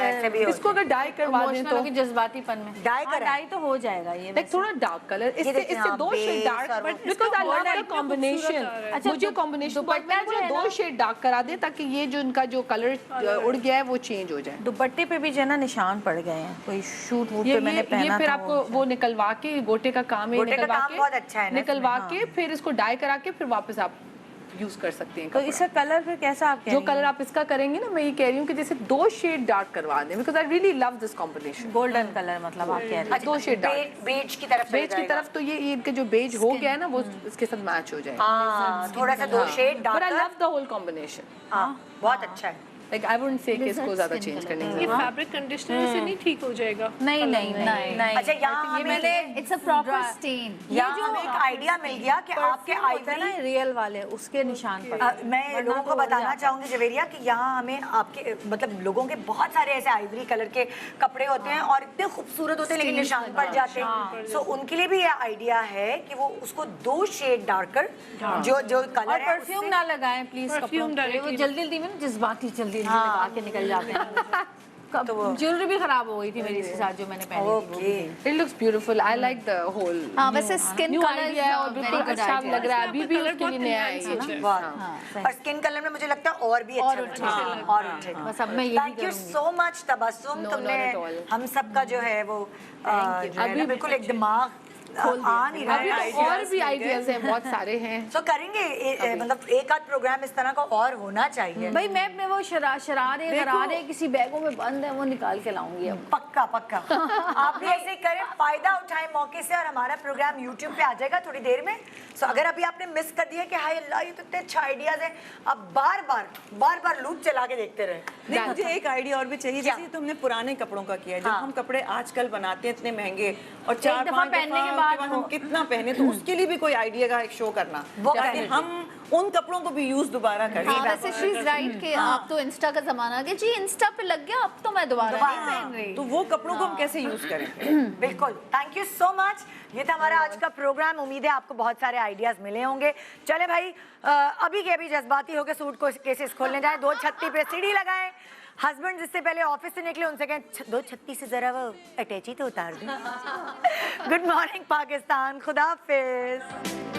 ऐसे भी इसको अगर डाई करवा दें तो जज्बातीपन में डाई तो हो जाएगा। ये लाइक थोड़ा डार्क कलर, इससे दो shade dark, but because I love the combination. अच्छा मुझे कॉम्बिनेशन दुपट्टा जो है दो शेड डार्क करा दे ताकि ये जो इनका जो कलर उड़ गया है वो चेंज हो जाए। दुपट्टे पे भी जो है ना निशान पड़ गए हैं, कोई शूट वूट पे मैंने पहना था। ये फिर आपको वो निकलवा के गोटे का काम है, निकलवा के फिर इसको डाई करा के फिर वापस आप यूज कर सकते हैं। तो इसका कलर फिर कैसा आप जो कलर आप इसका करेंगे ना, मैं ये कह रही हूँ कि जैसे दो शेड डार्क करवा दें, because I really love this combination. Golden colour मतलब आप कह रहे हैं दो शेड डार्क बेज की तरफ तो ये इनके जो बेज हो गया है ना वो इसके साथ मैच हो जाएगा। थोड़ा सा दो shade dark, but I love the whole combination. बहुत अच्छा है। लाइक आई वुडंट से कि इसको ज्यादा चेंज करने की ये फैब्रिक कंडीशनर से नहीं ठीक हो जाएगा। नहीं। अच्छा यहाँ हमें इट्स अ प्रॉपर स्टेन। यहाँ हमें एक आइडिया मिल गया कि आपके आइवरी रियल वाले उसके निशान पर मैं लोगों को बताना चाहूंगी जवेरिया कि यहाँ हमें आपके मतलब लोगों के बहुत सारे ऐसे आइवरी कलर के कपड़े होते हैं और इतने खूबसूरत होते हैं लेकिन निशान पड़ जाते हैं। सो उनके लिए भी ये आइडिया है कि वो उसको दो शेड डार्कर जो कलर है परफ्यूम ना लगाएं प्लीज, परफ्यूम वो जल्दी में जज्बाती जल्दी लगा के निकल जाते हैं। ज्वेलरी भी खराब हो गई थी मेरी इसके साथ जो मैंने पहनी थी। It looks beautiful, I like the whole. हाँ वैसे स्किन कलर है और बिल्कुल अच्छा लग रहा है, अभी भी उसके लिए नया है ये। और स्किन कलर में मुझे लगता है और भी अच्छा लगेगा। बस अब मैं यही thank you so much Tabassum, तुमने हम सबका जो है वो अभी बिल्कुल एक दिमाग आ नहीं रहा है। और भी आइडियाज हैं, बहुत सारे हैं। तो करेंगे मतलब एक आध प्रोग्राम इस तरह का और होना चाहिए। भाई मैं वो शरारे गरारे किसी बैगों में बंद है वो निकाल के लाऊंगी अब। पक्का आप भी ऐसे ही करें, फायदा उठाएं मौके से, और हमारा प्रोग्राम YouTube पे आ जाएगा थोड़ी देर में। सो अगर अभी आपने मिस कर दिया कि हाय अल्लाह ये तो इतने अच्छे आइडियाज हैं, अब बार बार लूप चला के देखते रहे। नहीं मुझे एक आइडिया और भी चाहिए, जैसे तुमने पुराने कपड़ों का किया, जब हम कपड़े आजकल बनाते हैं इतने महंगे और 4-5 पहनने के बाद हम कितना पहने, तो उसके लिए भी कोई आइडिया का एक शो करना ताकि हम उन कपड़ों को भी यूज दोबारा करें। वैसे शी इज राइट कि आप तो इंस्टा का जमाना आ गया जी, इंस्टा पे लग गया, अब तो मैं दोबारा नहीं पहन रही। तो वो कपड़ों को हम कैसे यूज करें? बिल्कुल, थैंक यू सो मच। ये था हमारा आज का प्रोग्राम। उम्मीद है आपको बहुत सारे आइडियाज मिले होंगे। चले भाई अभी के अभी जज्बाती होकर सूट को केसेस खोलने जाए, 236 पे सीढ़ी लगाएं। हस्बैंड जिससे पहले ऑफिस से निकले उनसे कहें 236 से जरा वो अटैची तो उतार दो। गुड मॉर्निंग पाकिस्तान, खुदा हाफिज।